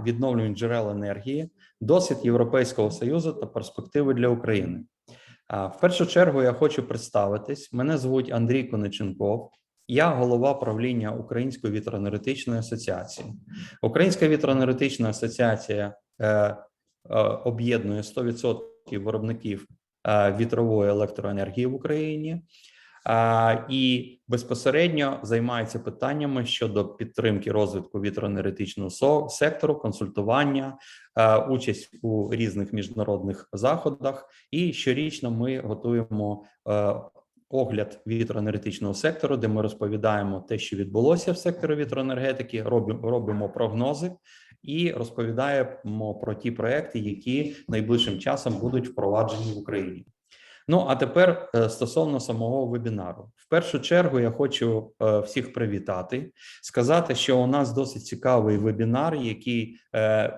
відновлюваних джерел енергії, досвід Європейського Союзу та перспективи для України. В першу чергу я хочу представитись. Мене звуть Андрій Кониченков. Я голова правління Української вітроенергетичної асоціації. Українська вітроенергетична асоціація об'єднує 100% виробників вітрової електроенергії в Україні і безпосередньо займається питаннями щодо підтримки розвитку вітроенергетичного сектору, консультування, участь у різних міжнародних заходах. І щорічно ми готуємо огляд вітроенергетичного сектору, де ми розповідаємо те, що відбулося в секторі вітроенергетики, робимо прогнози і розповідаємо про ті проекти, які найближчим часом будуть впроваджені в Україні. Ну, а тепер стосовно самого вебінару. В першу чергу я хочу всіх привітати, сказати, що у нас досить цікавий вебінар, який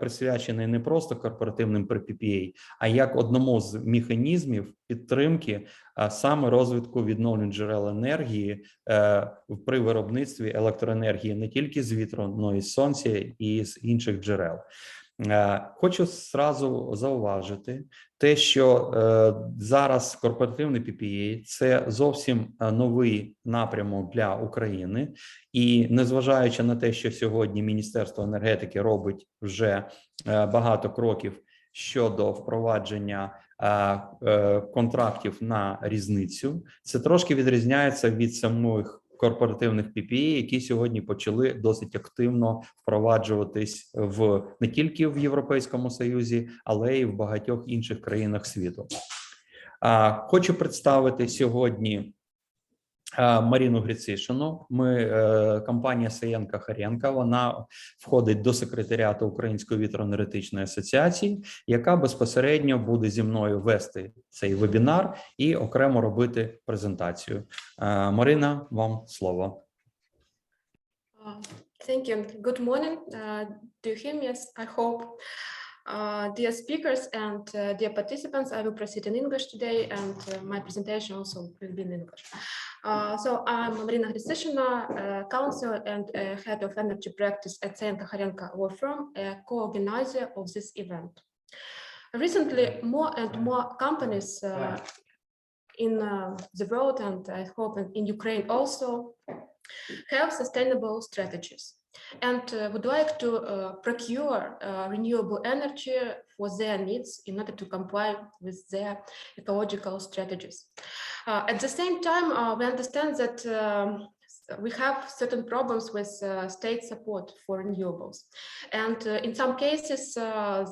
присвячений не просто корпоративним PPA, а як одному з механізмів підтримки саме розвитку відновлюваних джерел енергії при виробництві електроенергії не тільки з вітру, але й з сонця і з інших джерел. Хочу зразу зауважити те, що зараз корпоративні PPA – це зовсім новий напрямок для України. І незважаючи на те, що сьогодні Міністерство енергетики робить вже багато кроків щодо впровадження контрактів на різницю, це трошки відрізняється від самих корпоративних PPA, які сьогодні почали досить активно впроваджуватись не тільки в Європейському Союзі, але й в багатьох інших країнах світу. Хочу представити сьогодні Марину Грицишину. Компанія Саєнка-Харенка, вона входить до секретаріату Української вітроенергетичної асоціації, яка безпосередньо буде зі мною вести цей вебінар і окремо робити презентацію. Марина, вам слово. Thank you. Good morning. Do you hear me? Yes, I hope. Dear speakers and dear participants, I will proceed in English today, and my presentation also will be in English. So I'm Marina Grisishina, counsel and head of energy practice at Sayenka-Kharenka law firm, a co-organizer of this event. Recently, more and more companies in the world, and I hope in Ukraine also, have sustainable strategies and would like to procure renewable energy for their needs in order to comply with their ecological strategies. At the same time, we understand that we have certain problems with state support for renewables. And in some cases,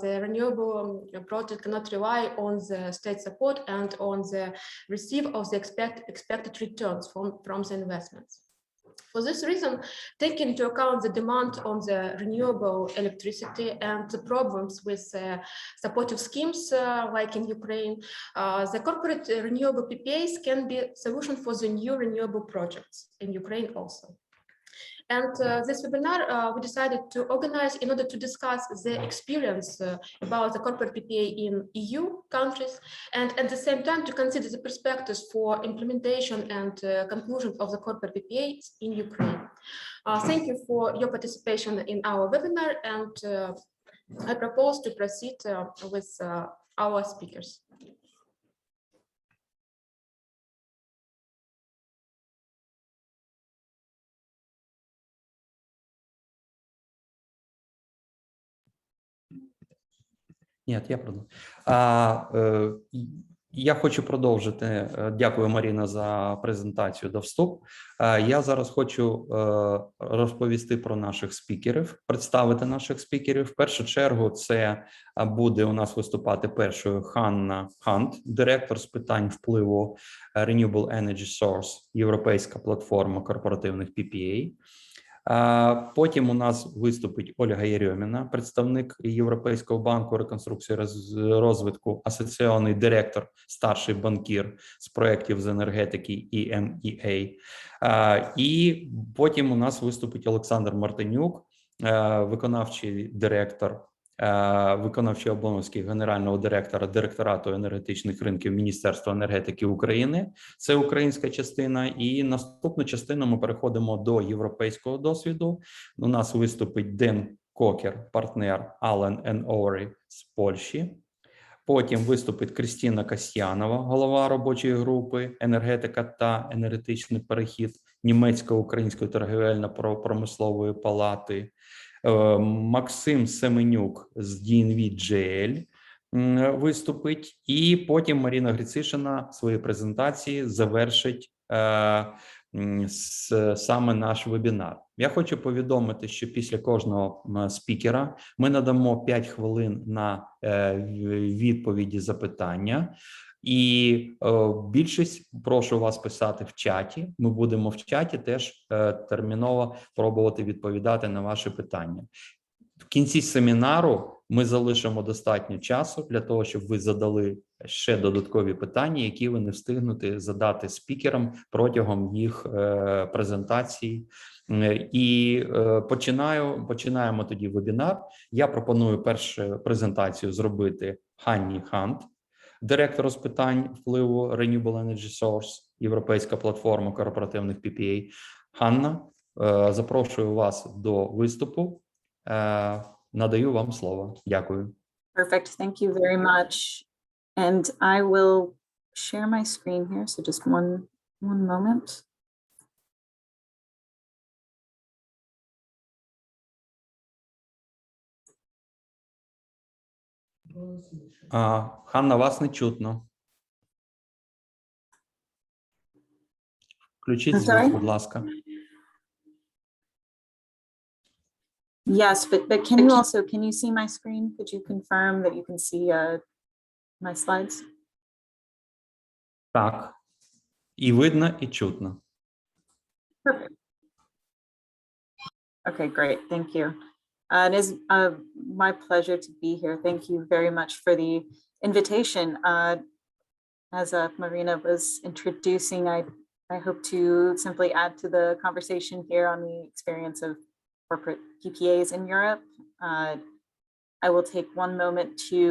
the renewable project cannot rely on the state support and on the receive of the expected returns from the investments. For this reason, taking into account the demand on the renewable electricity and the problems with supportive schemes like in Ukraine, the corporate renewable PPAs can be a solution for the new renewable projects in Ukraine also. And this webinar we decided to organize in order to discuss the experience about the corporate PPA in EU countries, and at the same time to consider the perspectives for implementation and conclusion of the corporate PPAs in Ukraine. Thank you for your participation in our webinar, and I propose to proceed with our speakers. Ні, я продовжу. Я хочу продовжити. Дякую, Маріна, за презентацію до вступ. Я зараз хочу розповісти про наших спікерів, представити наших спікерів. В першу чергу це буде у нас виступати першою Ханна Хант, директор з питань впливу Renewable Energy Source, європейська платформа корпоративних PPA. Потім у нас виступить Ольга Єрьоміна, представник Європейського банку реконструкції розвитку, асоційний директор, старший банкір з проектів з енергетики EMEA. І потім у нас виступить Олександр Мартинюк, виконавчий директор, виконавчий обов'язки генерального директора Директорату енергетичних ринків Міністерства енергетики України. Це українська частина. І наступну частину ми переходимо до європейського досвіду. У нас виступить Ден Кокер, партнер Allen & Overy з Польщі. Потім виступить Крістіна Касьянова, голова робочої групи «Енергетика та енергетичний перехід» Німецько-Української торгівельно-промислової палати. Максим Семенюк з DNV GL виступить. І потім Маріна Грицишина свої презентації завершить саме наш вебінар. Я хочу повідомити, що після кожного спікера ми надамо 5 хвилин на відповіді запитання. І більшість прошу вас писати в чаті. Ми будемо в чаті теж терміново пробувати відповідати на ваші питання. В кінці семінару ми залишимо достатньо часу для того, щоб ви задали ще додаткові питання, які ви не встигнете задати спікерам протягом їх презентацій. І починаємо тоді вебінар. Я пропоную першу презентацію зробити Ханні Хант, директор з питань впливу Renewable Energy Source, Європейська платформа корпоративних PPA. Ханна, запрошую вас до виступу. Надаю вам слово. Дякую. Perfect. Thank you very much. And I will share my screen here. So just one moment. Ханна, вас не чутно. Включіть звук, будь ласка. Yes, but can you see my screen? Could you confirm that you can see my slides? Так. І видно, і чутно. Perfect. Okay, great. Thank you. It is my pleasure to be here. Thank you very much for the invitation. As Marina was introducing, I hope to simply add to the conversation here on the experience of corporate PPAs in Europe. I will take one moment to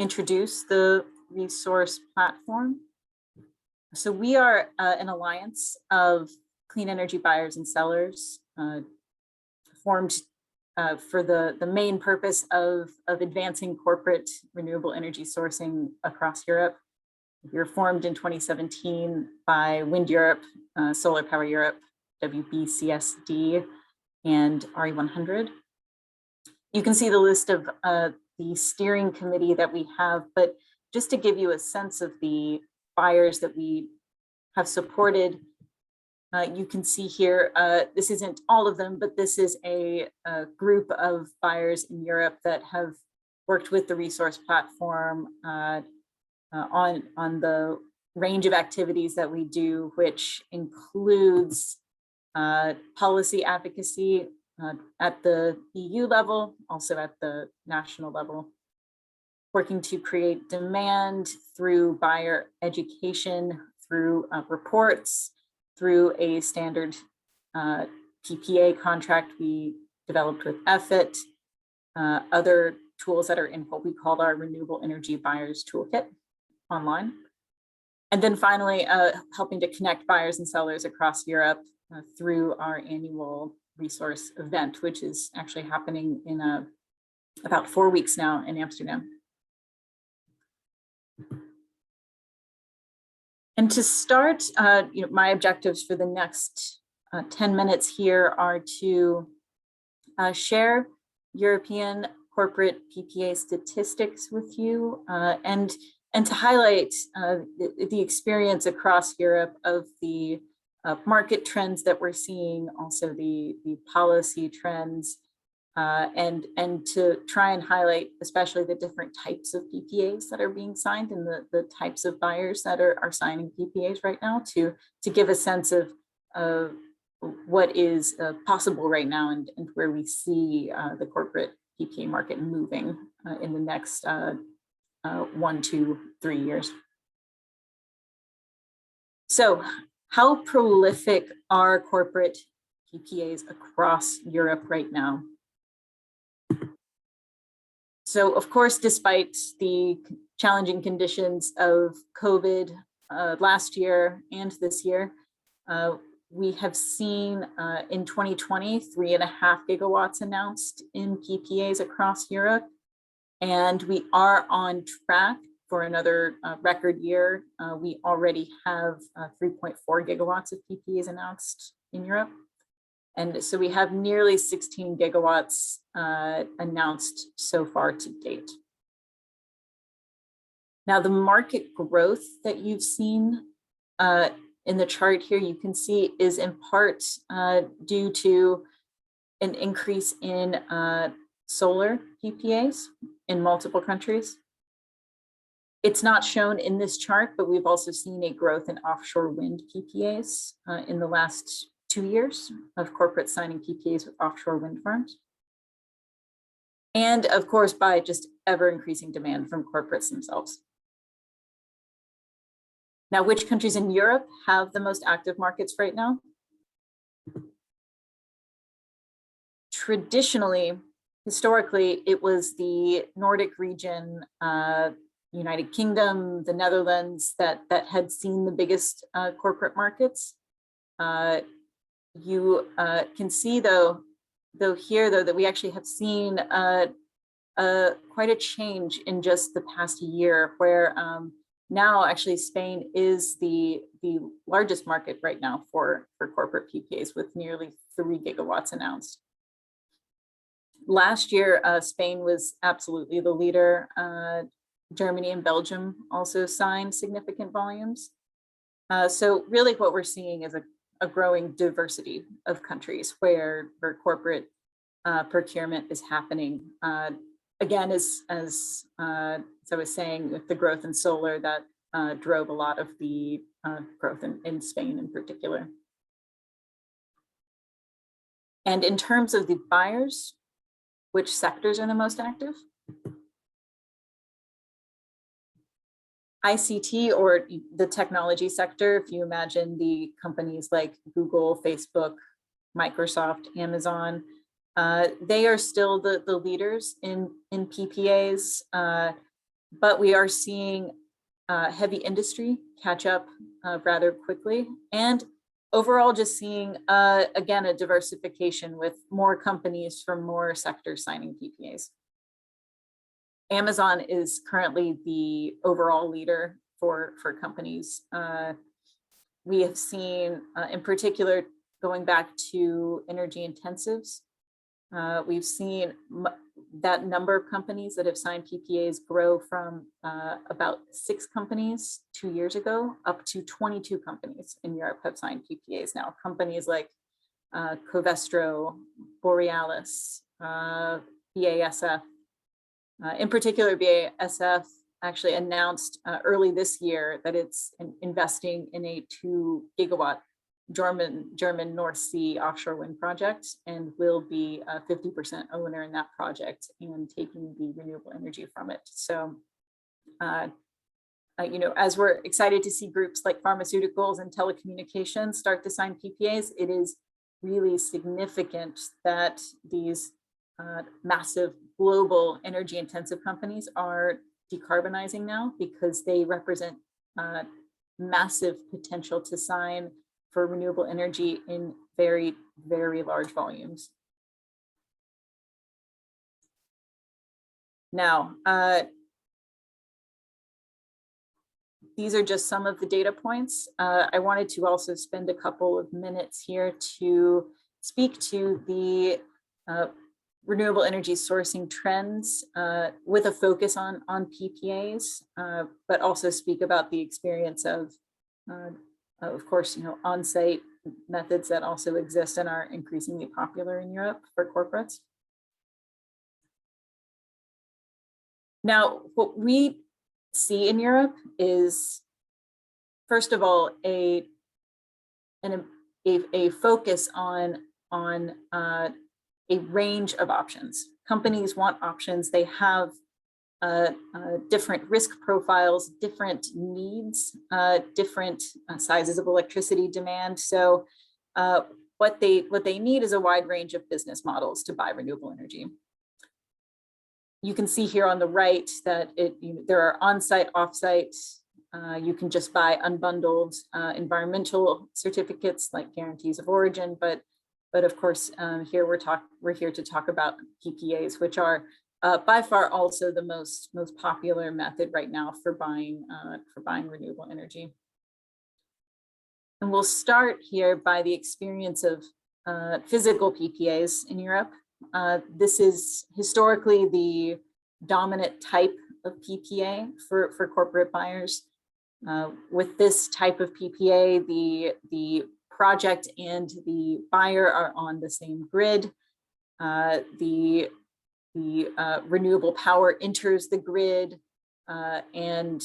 introduce the resource platform. So we are an alliance of clean energy buyers and sellers formed for the main purpose of advancing corporate renewable energy sourcing across Europe. We were formed in 2017 by Wind Europe, Solar Power Europe, WBCSD, and RE100. You can see the list of the steering committee that we have, but just to give you a sense of the buyers that we have supported, you can see here, this isn't all of them, but this is a group of buyers in Europe that have worked with the resource platform on the range of activities that we do, which includes policy advocacy at the EU level, also at the national level, working to create demand through buyer education, through reports, through a standard PPA contract we developed with EFIT, other tools that are in what we call our Renewable Energy Buyers Toolkit online. And then finally, helping to connect buyers and sellers across Europe through our annual resource event, which is actually happening in about 4 weeks now in Amsterdam. And to start, my objectives for the next 10 minutes here are to share European corporate PPA statistics with you and to highlight the experience across Europe of the market trends that we're seeing, also the policy trends, and to try and highlight especially the different types of PPAs that are being signed and the types of buyers that are signing PPAs right now to give a sense of what is possible right now and where we see the corporate PPA market moving in the next 1 to 3 years. So how prolific are corporate PPAs across Europe right now? So of course, despite the challenging conditions of COVID last year and this year, we have seen in 2020, 3.5 gigawatts announced in PPAs across Europe. And we are on track for another record year. We already have 3.4 gigawatts of PPAs announced in Europe. And so we have nearly 16 gigawatts announced so far to date. Now, the market growth that you've seen in the chart here, you can see is in part due to an increase in solar PPAs in multiple countries. It's not shown in this chart, but we've also seen a growth in offshore wind PPAs in the last 2 years of corporates signing PPAs with offshore wind farms. And of course, by just ever increasing demand from corporates themselves. Now, which countries in Europe have the most active markets right now? Traditionally, historically, it was the Nordic region, United Kingdom, the Netherlands that had seen the biggest corporate markets. You can see though here that we actually have seen quite a change in just the past year, where now actually Spain is the largest market right now for corporate PPAs, with nearly 3 gigawatts announced. Last year, Spain was absolutely the leader. Germany and Belgium also signed significant volumes. So really what we're seeing is a growing diversity of countries where corporate procurement is happening. Again, as I was saying, with the growth in solar, that drove a lot of the growth in Spain in particular. And in terms of the buyers, which sectors are the most active? ICT, or the technology sector, if you imagine the companies like Google, Facebook, Microsoft, Amazon, they are still the leaders in PPAs, but we are seeing heavy industry catch up rather quickly, and overall just seeing, again, a diversification with more companies from more sectors signing PPAs. Amazon is currently the overall leader for companies. We have seen, in particular, going back to energy intensives, we've seen that number of companies that have signed PPAs grow from about 6 companies 2 years ago up to 22 companies in Europe have signed PPAs now. Companies like Covestro, Borealis, BASF. In particular, BASF actually announced early this year that it's investing in a 2 gigawatt German North Sea offshore wind project, and will be a 50% owner in that project and taking the renewable energy from it. So, as we're excited to see groups like pharmaceuticals and telecommunications start to sign PPAs, it is really significant that these massive global energy intensive companies are decarbonizing now, because they represent massive potential to sign for renewable energy in very, very large volumes. Now, these are just some of the data points. I wanted to also spend a couple of minutes here to speak to the renewable energy sourcing trends with a focus on PPAs, but also speak about the experience of course, on-site methods that also exist and are increasingly popular in Europe for corporates. Now, what we see in Europe is, first of all, a focus on a range of options. Companies want options. They have different risk profiles, different needs, different sizes of electricity demand. So what they need is a wide range of business models to buy renewable energy. You can see here on the right that there are on-site, off-site You can just buy unbundled environmental certificates like guarantees of origin, but of course, here we're here to talk about PPAs, which are by far also the most popular method right now for buying renewable energy. And we'll start here by the experience of physical PPAs in Europe. This is historically the dominant type of PPA for corporate buyers. With this type of PPA, the project and the buyer are on the same grid. The renewable power enters the grid, and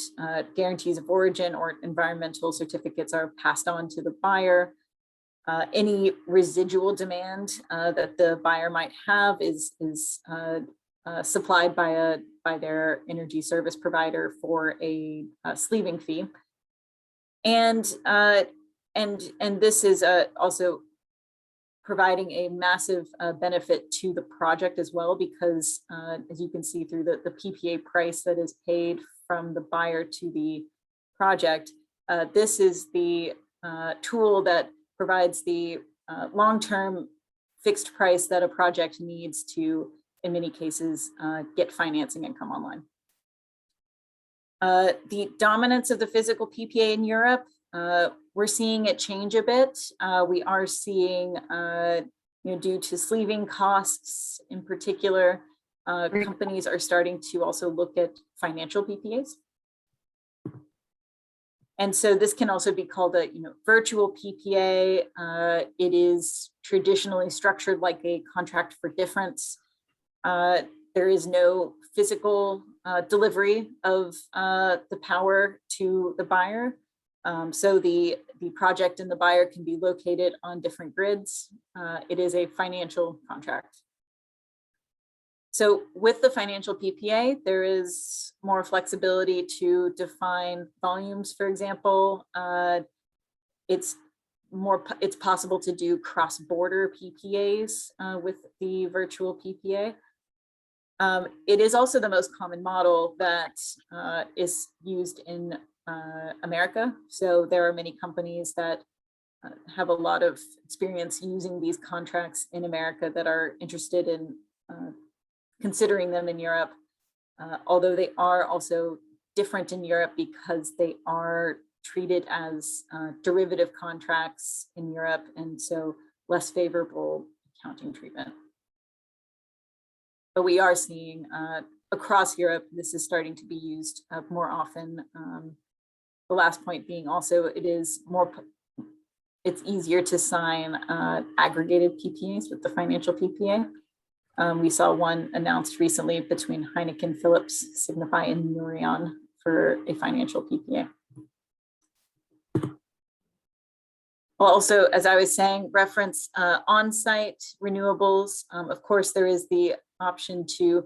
guarantees of origin or environmental certificates are passed on to the buyer. Any residual demand that the buyer might have is supplied by their energy service provider for a sleeving fee, and this is also providing a massive benefit to the project as well, because as you can see through the PPA price that is paid from the buyer to the project, this is the tool that provides the long-term fixed price that a project needs to, in many cases, get financing and come online. The dominance of the physical PPA in Europe, we're seeing it change a bit. We are seeing, due to sleeving costs in particular, companies are starting to also look at financial PPAs. And so this can also be called a virtual PPA. It is traditionally structured like a contract for difference. There is no physical delivery of the power to the buyer. So the project and the buyer can be located on different grids. It is a financial contract. So with the financial PPA, there is more flexibility to define volumes, for example. It's possible to do cross-border PPAs with the virtual PPA. It is also the most common model that is used in America. So there are many companies that have a lot of experience using these contracts in America that are interested in considering them in Europe, although they are also different in Europe because they are treated as derivative contracts in Europe, and so less favorable accounting treatment. But we are seeing across Europe, this is starting to be used more often. The last point being also, it's easier to sign aggregated PPAs with the financial PPA. We saw one announced recently between Heineken, Philips, Signify, and Nourion for a financial PPA. Also, as I was saying, reference on-site renewables. Of course, there is the option to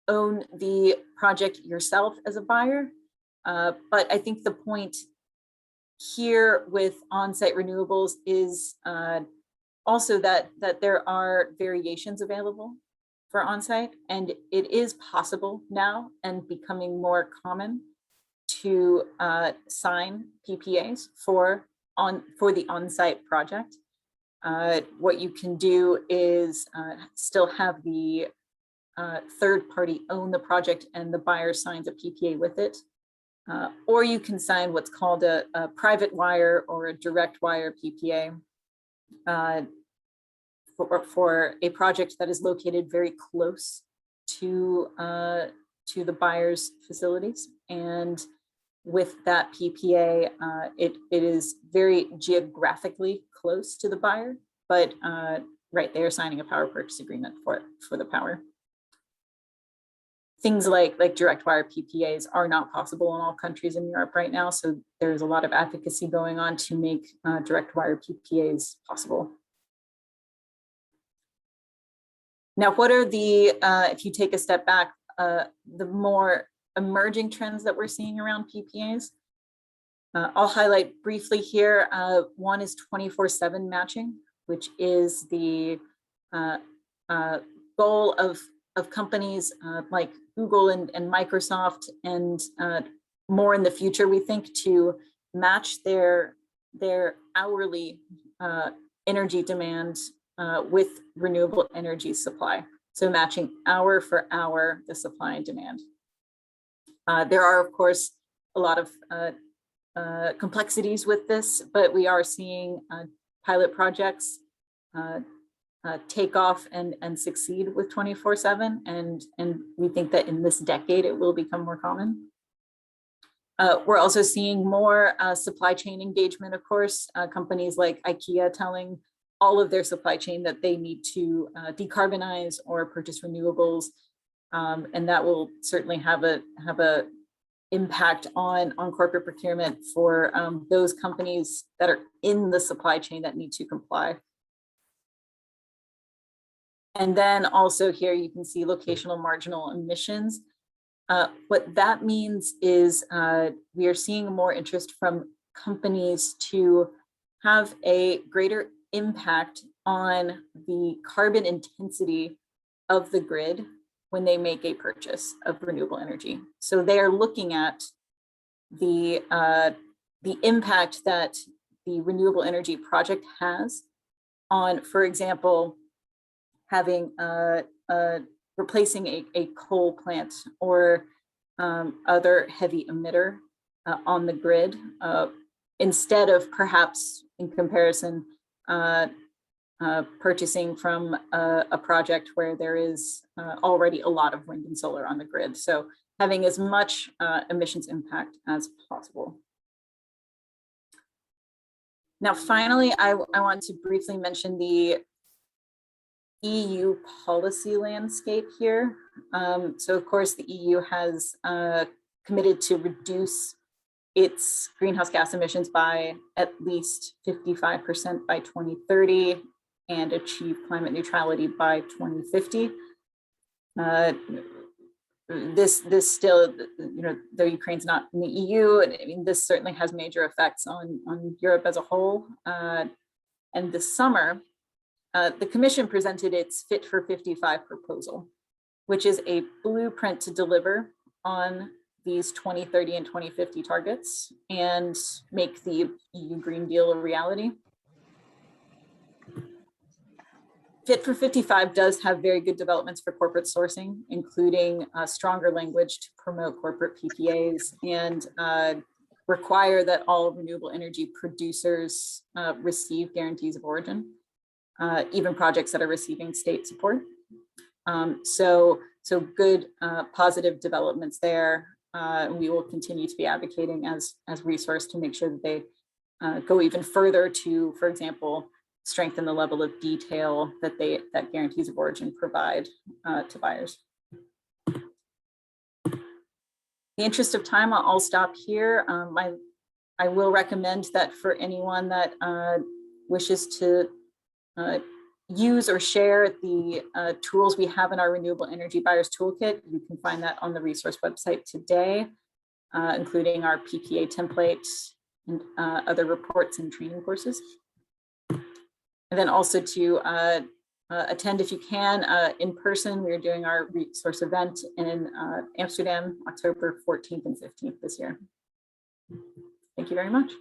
own the project yourself as a buyer. But I think the point here with on-site renewables is also that there are variations available for on-site, and it is possible now and becoming more common to sign PPAs for the on-site project. What you can do is still have the third party own the project and the buyer signs a PPA with it. Or you can sign what's called a private wire or a direct wire PPA for a project that is located very close to the buyer's facilities. And with that PPA, it is very geographically close to the buyer, but right there signing a power purchase agreement for the power. Things like direct wire PPAs are not possible in all countries in Europe right now. So there's a lot of advocacy going on to make direct wire PPAs possible. Now, what are the, if you take a step back, the more emerging trends that we're seeing around PPAs? I'll highlight briefly here. One is 24/7 matching, which is the goal of companies like Google and Microsoft and more in the future, we think, to match their hourly energy demand with renewable energy supply. So matching hour for hour the supply and demand. There are, of course, a lot of complexities with this, but we are seeing pilot projects take off and succeed with 24/7, and we think that in this decade it will become more common. We're also seeing more supply chain engagement, of course, companies like IKEA telling all of their supply chain that they need to decarbonize or purchase renewables, and that will certainly have a impact on corporate procurement for those companies that are in the supply chain that need to comply. And then also here you can see locational marginal emissions. What that means is we are seeing more interest from companies to have a greater impact on the carbon intensity of the grid when they make a purchase of renewable energy. So they are looking at the impact that the renewable energy project has on, for example, having replacing a coal plant or other heavy emitter on the grid, instead of perhaps in comparison purchasing from a project where there is already a lot of wind and solar on the grid. So having as much emissions impact as possible. Now, finally, I want to briefly mention the EU policy landscape here. So of course, the EU has committed to reduce its greenhouse gas emissions by at least 55% by 2030 and achieve climate neutrality by 2050. This still, though Ukraine's not in the EU, I mean, this certainly has major effects on Europe as a whole. And this summer, the Commission presented its Fit for 55 proposal, which is a blueprint to deliver on these 2030 and 2050 targets and make the EU Green Deal a reality. Fit for 55 does have very good developments for corporate sourcing, including stronger language to promote corporate PPAs and require that all renewable energy producers receive guarantees of origin. Even projects that are receiving state support. So good positive developments there. We will continue to be advocating as resource to make sure that they go even further to, for example, strengthen the level of detail that guarantees of origin provide to buyers. In the interest of time, I'll stop here. I will recommend that for anyone that wishes to use or share the tools we have in our Renewable Energy Buyers Toolkit. You can find that on the resource website today, including our PPA templates and other reports and training courses. And then also to attend, if you can, in person. We're doing our resource event in Amsterdam, October 14th and 15th this year. Thank you very much.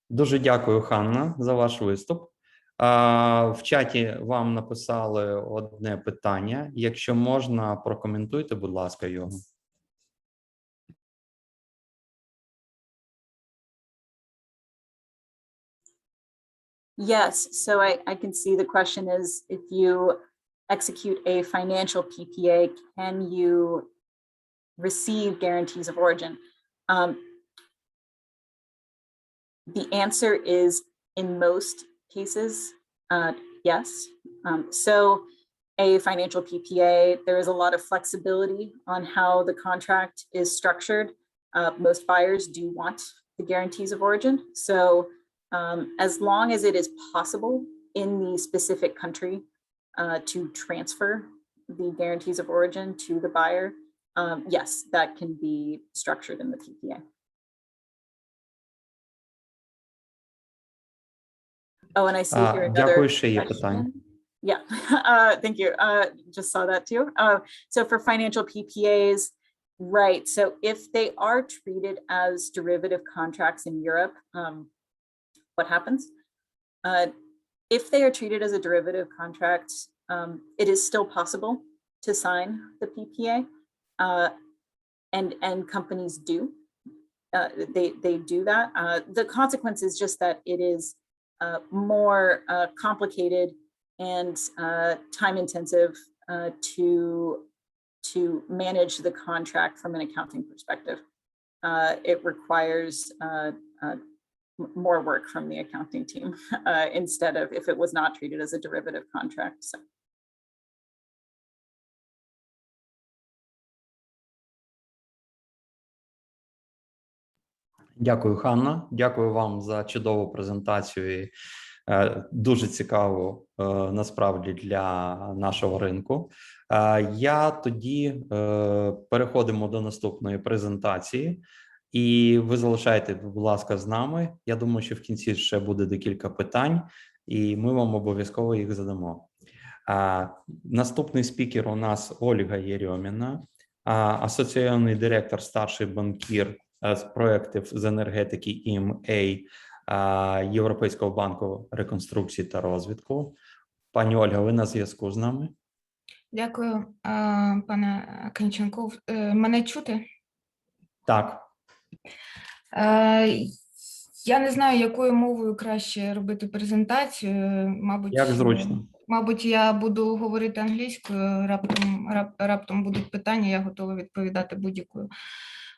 Дуже дякую, Ханна, за ваш виступ. В чаті вам написали одне питання. Якщо можна, прокоментуйте, будь ласка, його. Yes, so I can see the question is, if you execute a financial PPA, can you receive guarantees of origin? The answer is, in most cases, yes. So a financial PPA, there is a lot of flexibility on how the contract is structured. Most buyers do want the guarantees of origin. So as long as it is possible in the specific country to transfer the guarantees of origin to the buyer, yes, that can be structured in the PPA. Oh, and I see here another Дякую, ще є question. питання. Yeah, thank you. Just saw that too. So for financial PPAs, right. So if they are treated as derivative contracts in Europe, what happens? If they are treated as a derivative contract, it is still possible to sign the PPA, and companies do. They do that. The consequence is just that it is more complicated and time-intensive to manage the contract from an accounting perspective. It requires more work from the accounting team instead of if it was not treated as a derivative contract. So. Дякую, Ханна. Дякую вам за чудову презентацію. І, дуже цікаву насправді для нашого ринку. Я тоді переходимо до наступної презентації. І ви залишайте, будь ласка, з нами. Я думаю, що в кінці ще буде декілька питань, і ми вам обов'язково їх задамо. Наступний спікер у нас Ольга Єрьоміна, асоційований директор, старший банкір з проєктів з енергетики ІМА Європейського банку реконструкції та розвитку. Пані Ольга, ви на зв'язку з нами? Дякую, пане Конченков. Мене чути? Так. Я не знаю, якою мовою краще робити презентацію. Мабуть, як зручно. Мабуть, я буду говорити англійською, раптом будуть питання, я готова відповідати будь-якою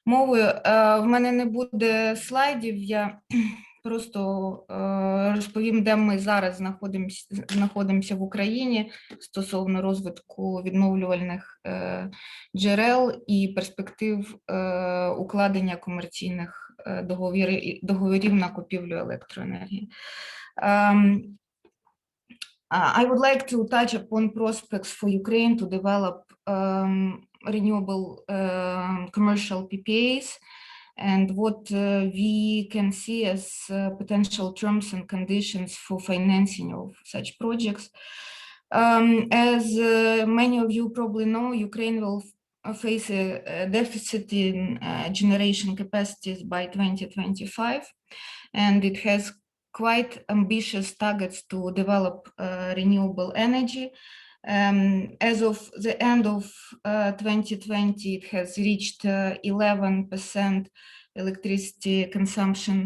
мовою. В мене не буде слайдів, я просто розповім, де ми зараз знаходимося в Україні стосовно розвитку відновлювальних джерел і перспектив укладення комерційних договорів на купівлю електроенергії. I would like to touch upon prospects for Ukraine to develop renewable commercial PPAs and what we can see as potential terms and conditions for financing of such projects. As many of you probably know, Ukraine will face a deficit in generation capacities by 2025, and it has quite ambitious targets to develop renewable energy. As of the end of 2020, it has reached 11% electricity consumption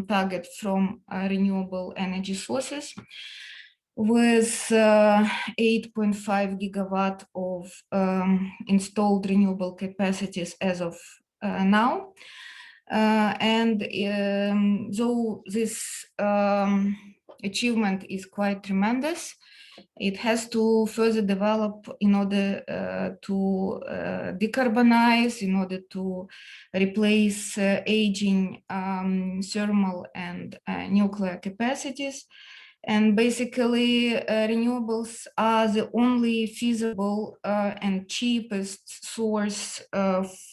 target from renewable energy sources, with 8.5 gigawatt of installed renewable capacities as of now. Though this achievement is quite tremendous, it has to further develop in order to decarbonize, in order to replace aging thermal and nuclear capacities. And basically, renewables are the only feasible and cheapest source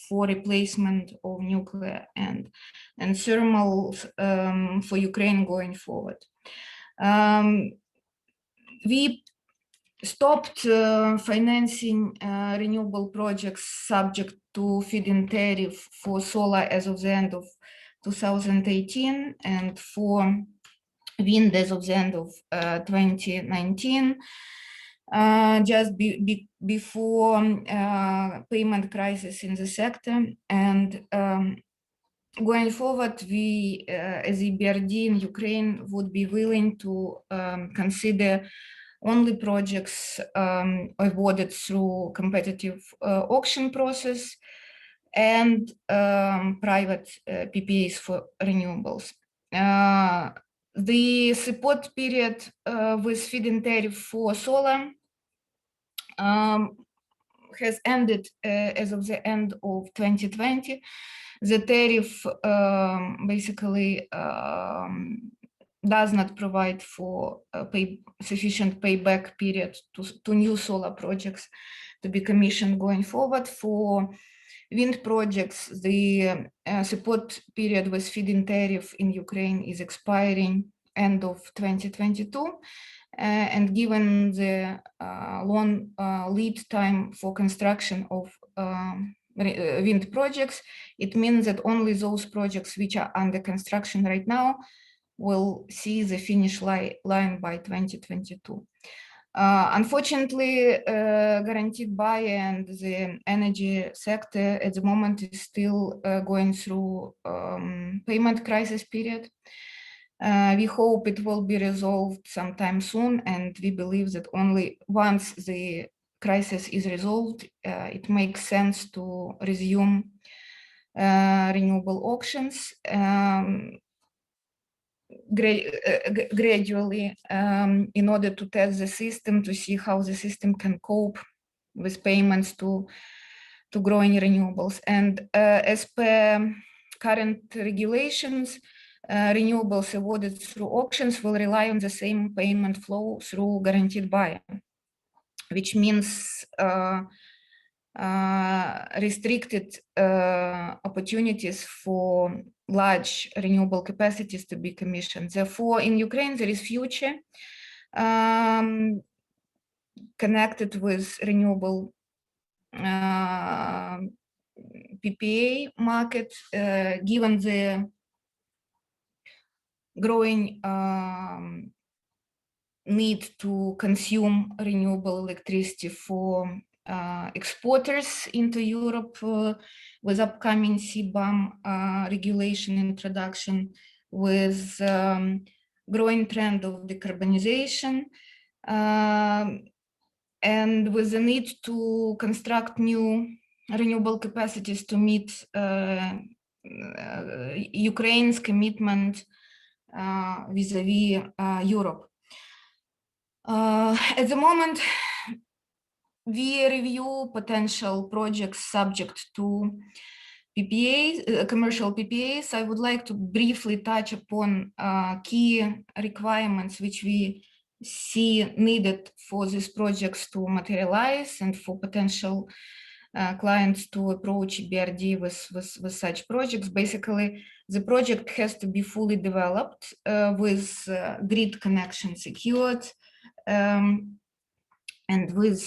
for replacement of nuclear and thermal for Ukraine going forward. We stopped financing renewable projects subject to feed-in tariff for solar as of the end of 2018 and for wind as of the end of 2019, just before payment crisis in the sector. And going forward, we as EBRD in Ukraine would be willing to consider only projects awarded through competitive auction process and private PPAs for renewables. The support period with feed-in tariff for solar has ended as of the end of 2020. The tariff basically does not provide for sufficient payback period to new solar projects to be commissioned going forward. For wind projects, the support period with feed-in tariff in Ukraine is expiring end of 2022. And given the long lead time for construction of wind projects, it means that only those projects which are under construction right now will see the finish line by 2022. Unfortunately, guaranteed by and the energy sector at the moment is still going through payment crisis period. We hope it will be resolved sometime soon, and we believe that only once the crisis is resolved, it makes sense to resume renewable auctions gradually in order to test the system, to see how the system can cope with payments to growing renewables. And as per current regulations, renewables awarded through auctions will rely on the same payment flow through guaranteed buyer, which means restricted opportunities for large renewable capacities to be commissioned. Therefore, in Ukraine, there is future connected with renewable PPA market, given the growing need to consume renewable electricity for exporters into Europe with upcoming CBAM regulation introduction, with growing trend of decarbonization, and with the need to construct new renewable capacities to meet Ukraine's commitment vis-a-vis Europe. At the moment, we review potential projects subject to PPAs, commercial PPAs. I would like to briefly touch upon key requirements which we see needed for these projects to materialize and for potential clients to approach BRD with such projects. Basically, the project has to be fully developed with grid connection secured, and with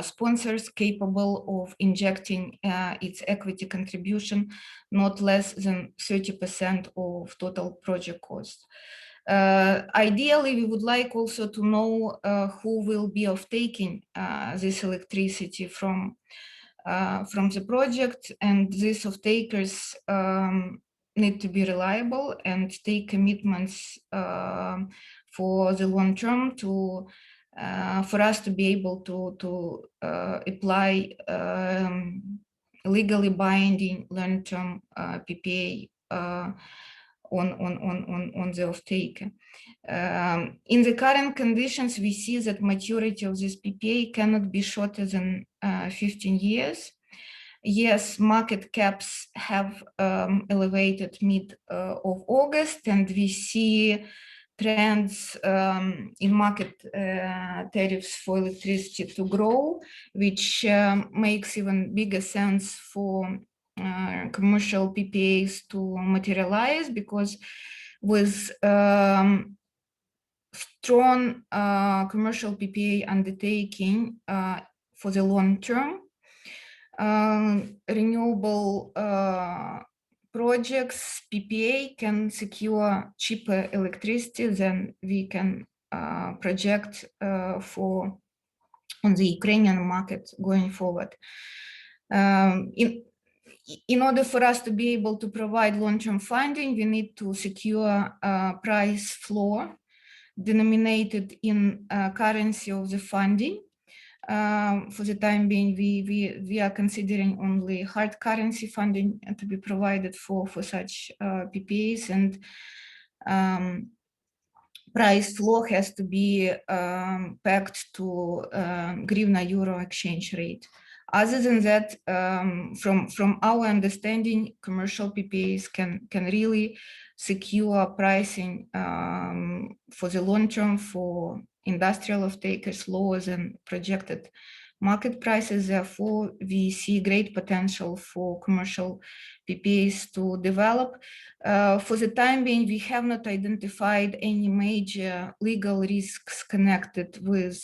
sponsors capable of injecting its equity contribution not less than 30% of total project cost. Ideally, we would like also to know who will be off-taking this electricity from the project, and these off-takers need to be reliable and take commitments for the long term to for us to be able to apply legally binding long-term PPA on the off-taker. In the current conditions, we see that maturity of this PPA cannot be shorter than 15 years. Yes, market caps have elevated mid of August, and we see trends in market tariffs for electricity to grow, which makes even bigger sense for commercial PPAs to materialize, because with strong commercial PPA undertaking for the long term, renewable projects PPA can secure cheaper electricity than we can project for on the Ukrainian market going forward. In order for us to be able to provide long-term funding, we need to secure a price floor denominated in currency of the funding. For the time being, we are considering only hard currency funding to be provided for such PPAs, and price floor has to be pegged to hryvnia euro exchange rate. Other than that, from our understanding, commercial PPAs can really secure pricing for the long term for industrial off-takers lower than projected market prices. Therefore, we see great potential for commercial PPAs to develop. For the time being, we have not identified any major legal risks connected with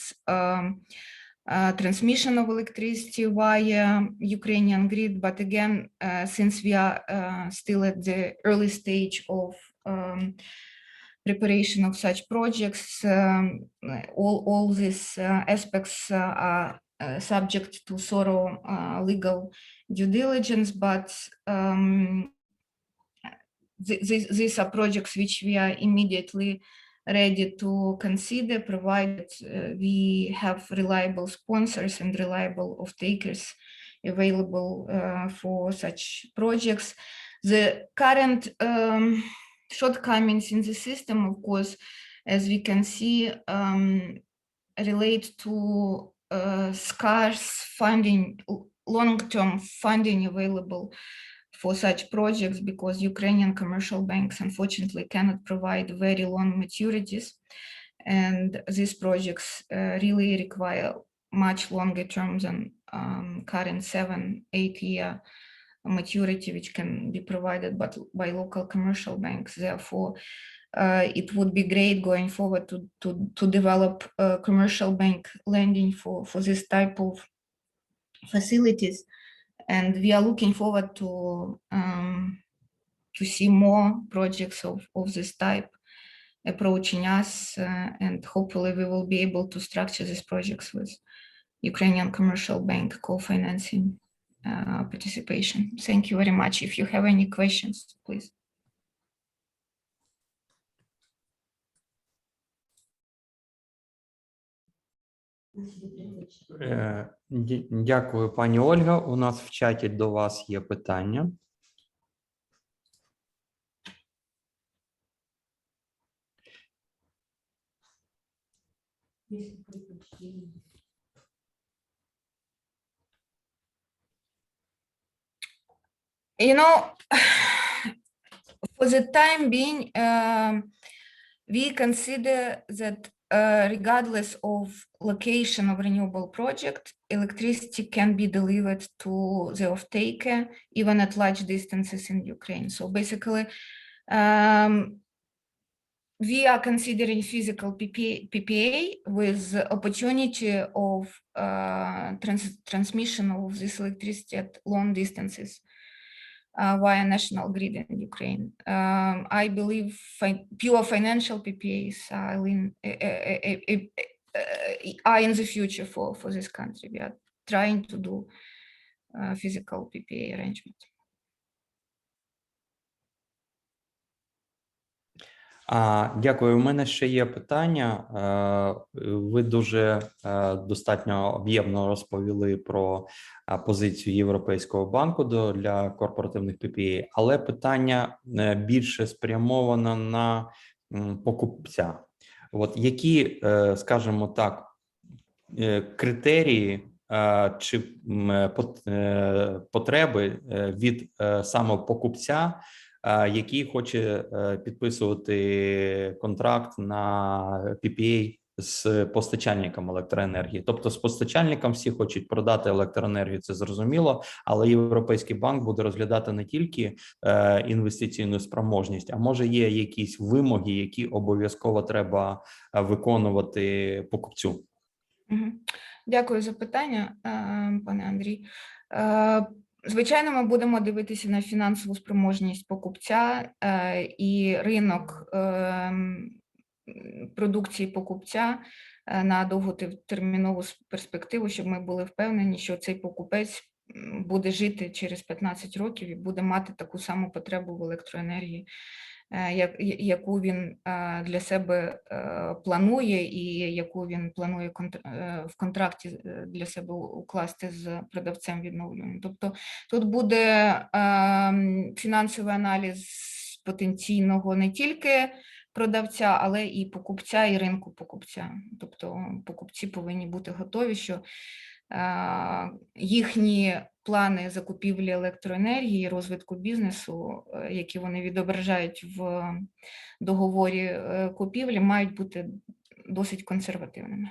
transmission of electricity via Ukrainian grid. But again, since we are still at the early stage of preparation of such projects, all these aspects are subject to thorough legal due diligence, but these are projects which we are immediately ready to consider, provided we have reliable sponsors and reliable off-takers available for such projects. The current shortcomings in the system, of course, as we can see, relate to scarce funding, long-term funding available for such projects, because Ukrainian commercial banks unfortunately cannot provide very long maturities, and these projects really require much longer terms than current 7-8 year maturity, which can be provided by local commercial banks. Therefore, it would be great going forward to develop commercial bank lending for this type of facilities. And we are looking forward to see more projects of this type approaching us, and hopefully we will be able to structure these projects with Ukrainian commercial bank co-financing participation. Thank you very much. If you have any questions, please. Дякую, пані Ольга. У нас в чаті до вас є питання. You know, for the time being, we consider that regardless of location of renewable project, electricity can be delivered to the off-taker even at large distances in Ukraine. So basically, we are considering physical PPA with the opportunity of transmission of this electricity at long distances via national grid in Ukraine. I believe pure financial PPAs are in the future for this country. We are trying to do physical PPA arrangement. Дякую. У мене ще є питання. Ви дуже достатньо об'ємно розповіли про позицію Європейського банку для корпоративних PPA, але питання більше спрямовано на покупця. От які, скажімо так, критерії чи потреби від саме покупця, який хоче підписувати контракт на PPA з постачальником електроенергії. Тобто з постачальником всі хочуть продати електроенергію, це зрозуміло, але Європейський банк буде розглядати не тільки інвестиційну спроможність, а може є якісь вимоги, які обов'язково треба виконувати покупцю. Дякую за питання, пане Андрій. Звичайно, ми будемо дивитися на фінансову спроможність покупця і ринок продукції покупця на довготермінову перспективу, щоб ми були впевнені, що цей покупець буде жити через 15 років і буде мати таку саму потребу в електроенергії, яку він для себе планує і яку він планує в контракті для себе укласти з продавцем відновлюваним. Тобто тут буде фінансовий аналіз потенційного не тільки продавця, але і покупця, і ринку покупця. Тобто покупці повинні бути готові, що їхні плани закупівлі електроенергії, розвитку бізнесу, які вони відображають в договорі купівлі, мають бути досить консервативними.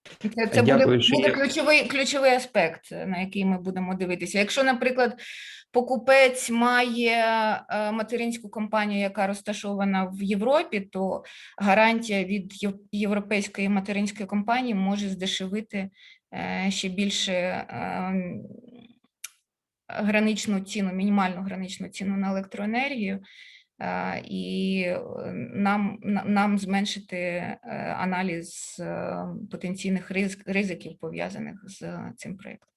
Це Дякую, що буде є. ключовий аспект, на який ми будемо дивитися. Якщо, наприклад, покупець має материнську компанію, яка розташована в Європі, то гарантія від європейської материнської компанії може здешевити ще більше мінімальну граничну ціну на електроенергію, і нам зменшити аналіз будь-яких ризиків, пов'язаних з цим проєктом.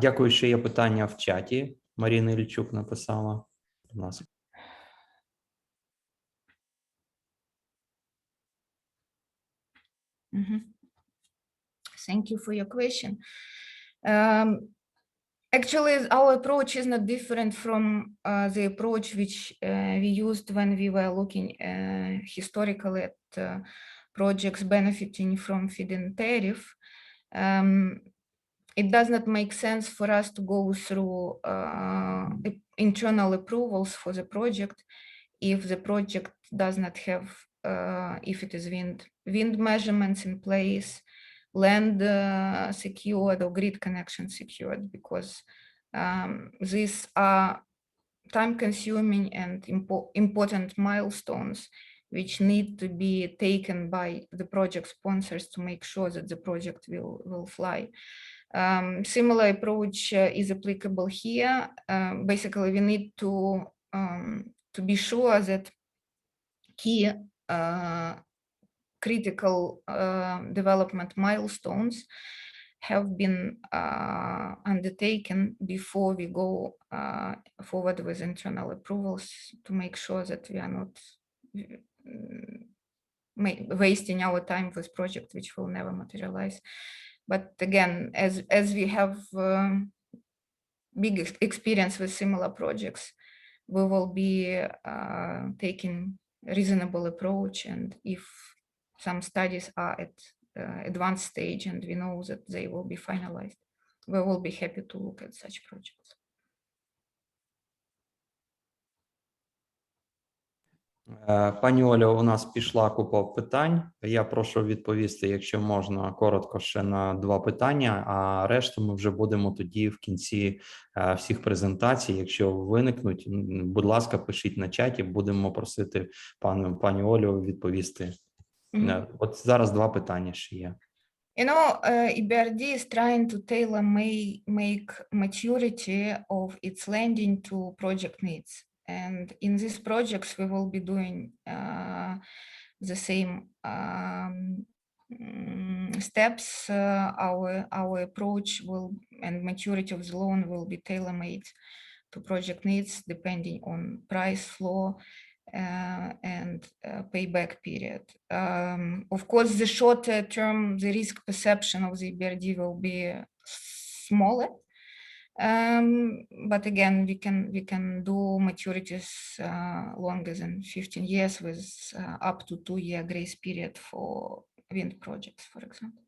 Дякую, що є питання в чаті. Марина Ільчук написала. Будь ласка. Thank you for your question. Actually, our approach is not different from the approach which we used when we were looking historically at projects benefiting from feed-in tariff. It does not make sense for us to go through internal approvals for the project if the project does not have, if it is wind measurements in place, land secured or grid connection secured, because these are time-consuming and important milestones which need to be taken by the project sponsors to make sure that the project will fly. Similar approach is applicable here. Basically, we need to be sure that key critical development milestones have been undertaken before we go forward with internal approvals, to make sure that we are not wasting our time with projects which will never materialize. But again, as we have big experience with similar projects, we will be taking reasonable approach, and if some studies are at advanced stage and we know that they will be finalized, we will be happy to look at such projects. Пані Олю, у нас пішла купа питань. Я прошу відповісти, якщо можна, коротко ще на 2 питання, а решту ми вже будемо тоді в кінці всіх презентацій. Якщо виникнуть, будь ласка, пишіть на чаті, будемо просити пані Олю відповісти. От зараз 2 питання ще є. You know, EBRD is trying to make maturity of its lending to project needs. And in these projects, we will be doing the same steps. Our approach and maturity of the loan will be tailor-made to project needs, depending on price floor and payback period. Of course, the shorter term, the risk perception of the EBRD will be smaller. But again, we can do maturities longer than 15 years with up to 2-year grace period for wind projects, for example.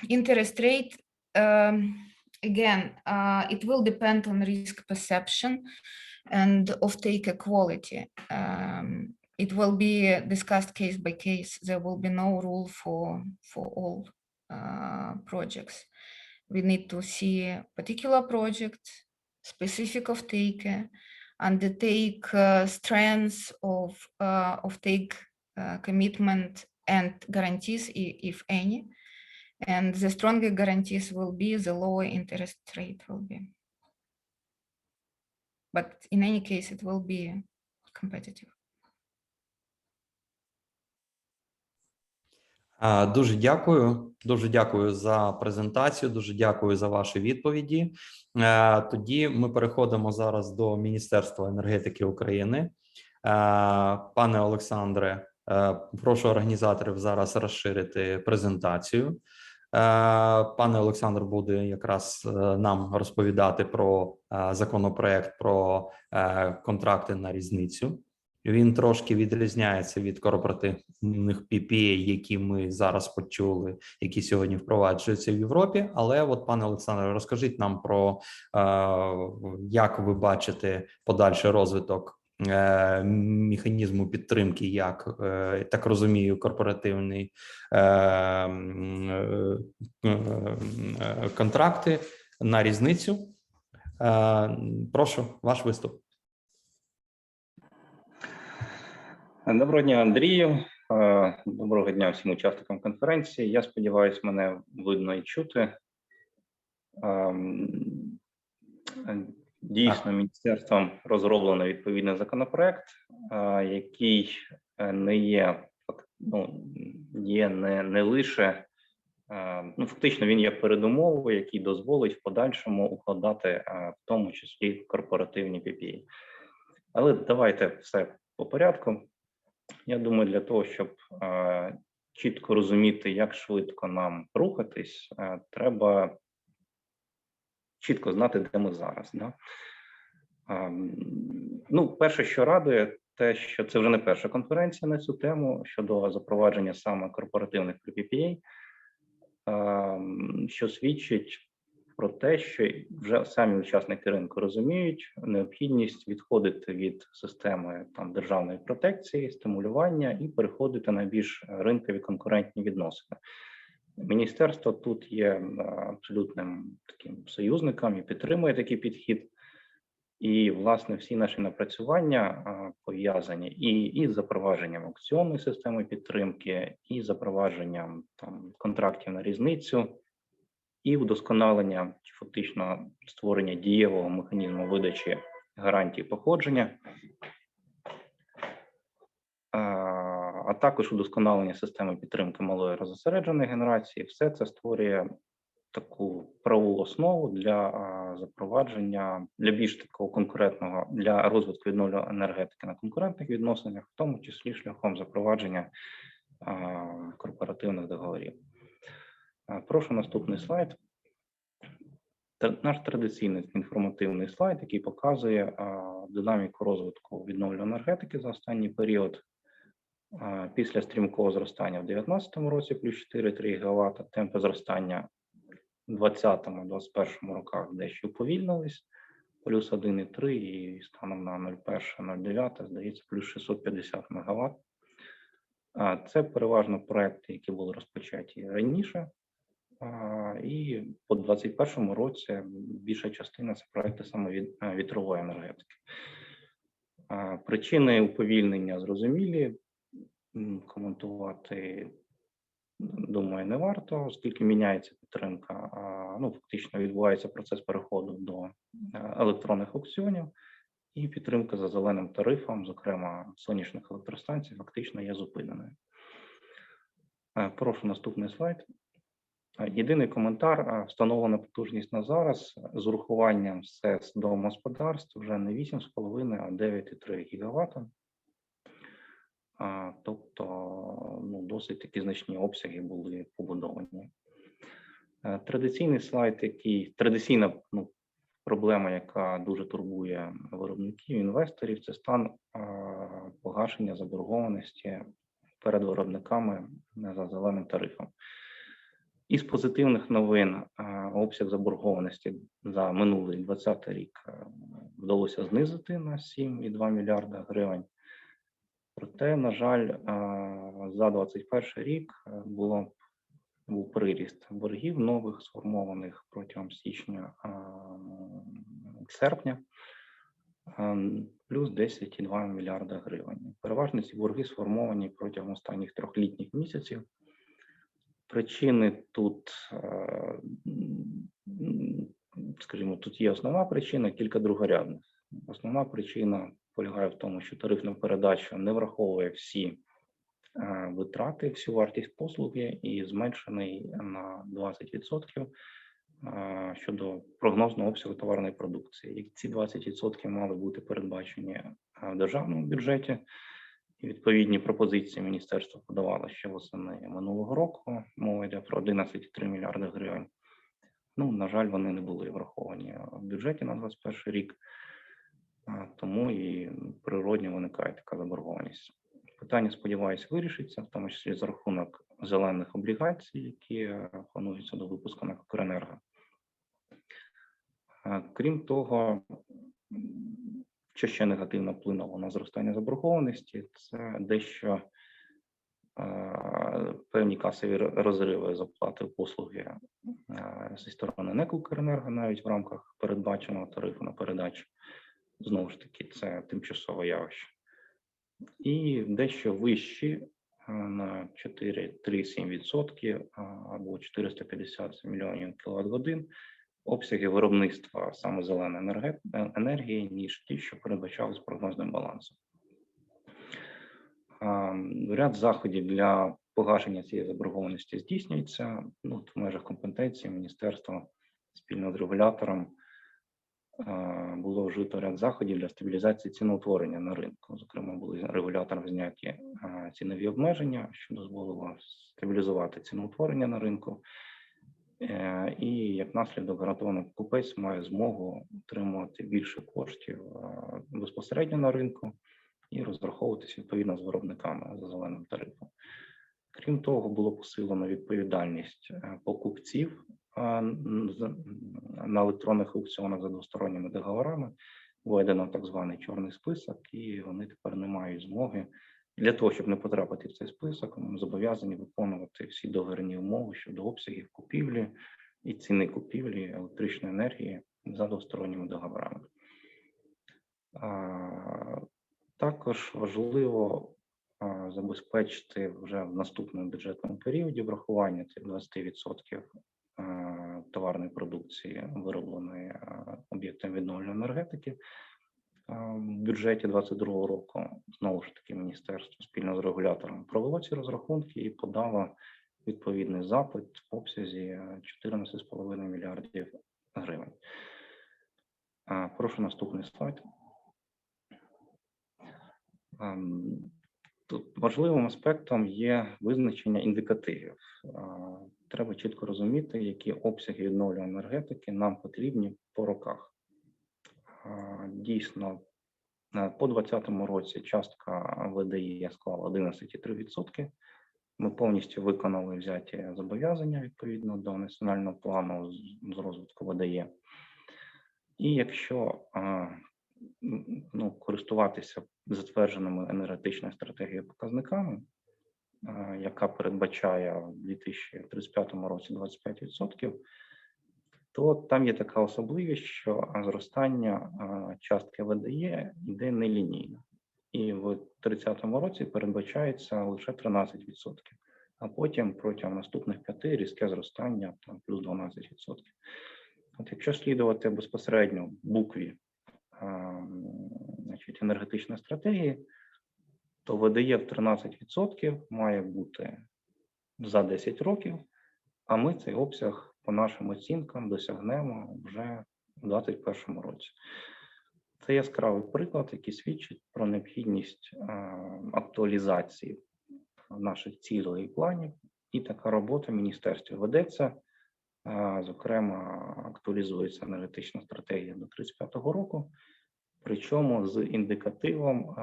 Interest rate, again, it will depend on risk perception and off-taker quality. It will be discussed case by case. There will be no rule for all projects. We need to see a particular project, specific off-taker, undertake strengths of off-take commitment and guarantees, if any. And the stronger guarantees will be, the lower interest rate will be. But in any case, it will be competitive. Дуже дякую за презентацію, дуже дякую за ваші відповіді. Тоді ми переходимо зараз до Міністерства енергетики України. Пане Олександре, прошу організаторів зараз розширити презентацію. Пане Олександр буде якраз нам розповідати про законопроект про контракти на різницю. Він трошки відрізняється від корпоративних PPA, які ми зараз почули, які сьогодні впроваджуються в Європі. Але от, пане Олександре, розкажіть нам про, як ви бачите подальший розвиток механізму підтримки, як, так розумію, корпоративні контракти на різницю. Прошу, ваш виступ. Доброго дня, Андрію. Доброго дня всім учасникам конференції. Я сподіваюся, мене видно і чути. Дійсно, міністерством розроблено відповідний законопроект, який не є, не лише, фактично він є передумовою, який дозволить в подальшому укладати в тому числі корпоративні PPA. Але давайте все по порядку. Я думаю, для того, щоб чітко розуміти, як швидко нам рухатись, треба чітко знати, де ми зараз. Да? Перше, що радує, те, що це вже не перша конференція на цю тему щодо запровадження саме корпоративних PPA, що свідчить про те, що вже самі учасники ринку розуміють необхідність відходити від системи державної протекції, стимулювання і переходити на більш ринкові конкурентні відносини. Міністерство тут є абсолютним таким союзником і підтримує такий підхід. І, власне, всі наші напрацювання пов'язані і з запровадженням аукціонної системи підтримки, і запровадженням контрактів на різницю, і вдосконалення, фактично створення дієвого механізму видачі гарантій походження, а також удосконалення системи підтримки малої розосередженої генерації. Все це створює таку правову основу для запровадження, для більш такого конкурентного, для розвитку відновлювальної енергетики на конкурентних відносинах, в тому числі шляхом запровадження корпоративних договорів. Прошу наступний слайд. Наш традиційний інформативний слайд, який показує динаміку розвитку відновлювальної енергетики за останній період. Після стрімкого зростання в 2019 році плюс 4,3 ГВт, темпи зростання в 2020-2021 роках дещо уповільнились, плюс 1,3 і станом на 01.09, здається, плюс 650 МВт. Це переважно проекти, які були розпочаті раніше, і по 2021 році більша частина – це проекти саме вітрової енергетики. Причини уповільнення зрозумілі, коментувати, думаю, не варто, оскільки міняється підтримка, фактично відбувається процес переходу до електронних аукціонів, і підтримка за зеленим тарифом, зокрема сонячних електростанцій, фактично є зупиненою. Прошу наступний слайд. Єдиний коментар: встановлена потужність на зараз з урахуванням СЕС домогосподарств вже не 8,5, а 9,3 ГВт. Тобто, досить такі значні обсяги були побудовані. Традиційний слайд, традиційна проблема, яка дуже турбує виробників, інвесторів, це стан погашення заборгованості перед виробниками за зеленим тарифом. Із позитивних новин обсяг заборгованості за минулий 2020 рік вдалося знизити на 7,2 мільярда гривень. Проте, на жаль, за 2021 рік був приріст боргів нових, сформованих протягом січня-серпня, плюс 10,2 мільярда гривень. Переважно ці борги сформовані протягом останніх 3 літніх місяців. Причини тут, скажімо, тут є основна причина, кілька другорядних. Основна причина полягає в тому, що тарифна передача не враховує всі витрати, всю вартість послуги і зменшений на 20% щодо прогнозного обсягу товарної продукції. І ці 20% мали бути передбачені в державному бюджеті. І відповідні пропозиції міністерство подавало ще восени минулого року. Мова йде про 11,3 мільярди гривень. На жаль, вони не були враховані в бюджеті на 2021 рік, тому і природньо виникає така заборгованість. Питання, сподіваюся, вирішиться, в тому числі за рахунок зелених облігацій, які плануються до випуску на Укренерго. Крім того, Що ще негативно вплинуло на зростання заборгованості, це дещо певні касові розриви з оплати послуги зі сторони НЕК «Укренерго» навіть в рамках передбаченого тарифу на передачу. Знову ж таки, це тимчасове явище. І дещо вищі на 4,3-7% або 450 мільйонів кіловат-годин обсяги виробництва саме зеленої енергії, ніж ті, що передбачались прогнозним балансом. Ряд заходів для погашення цієї заборгованості здійснюється в межах компетенції міністерства спільно з регулятором. Було вжито ряд заходів для стабілізації ціноутворення на ринку. Зокрема, були регулятором зняті цінові обмеження, що дозволило стабілізувати ціноутворення на ринку. І як наслідок гарантований покупець має змогу отримувати більше коштів безпосередньо на ринку і розраховуватися відповідно з виробниками за зеленим тарифом. Крім того, було посилено відповідальність покупців на електронних аукціонах за двосторонніми договорами, введено так званий чорний список, і вони тепер не мають змоги для того, щоб не потрапити в цей список, зобов'язані виконувати всі договірні умови щодо обсягів купівлі і ціни купівлі електричної енергії за двосторонніми договорами. Також важливо забезпечити вже в наступному бюджетному періоді врахування цих 20% товарної продукції, виробленої об'єктом відновлювальної енергетики. В бюджеті 2022 року, знову ж таки, міністерство спільно з регулятором провело ці розрахунки і подало відповідний запит в обсязі 14,5 мільярдів гривень. Прошу наступний слайд. Тут важливим аспектом є визначення індикативів. Треба чітко розуміти, які обсяги відновлювальної енергетики нам потрібні по роках. Дійсно, по 2020 році частка ВДЄ склала 11,3%. Ми повністю виконали взяті зобов'язання відповідно до національного плану з розвитку ВДЄ. І якщо користуватися затвердженими енергетичною стратегією показниками, яка передбачає в 2035 році 25%, то там є така особливість, що зростання частки ВДЄ йде нелінійно. І в 2030 році передбачається лише 13%, а потім протягом наступних 5 різке зростання плюс 12%. От якщо слідувати безпосередньо букві енергетичної стратегії, то ВДЄ в 13% має бути за 10 років, а ми цей обсяг по нашим оцінкам досягнемо вже у 2021 році. Це яскравий приклад, який свідчить про необхідність актуалізації наших цілей і планів, і така робота в міністерстві ведеться. Зокрема, актуалізується енергетична стратегія до 2035 року, причому з індикативом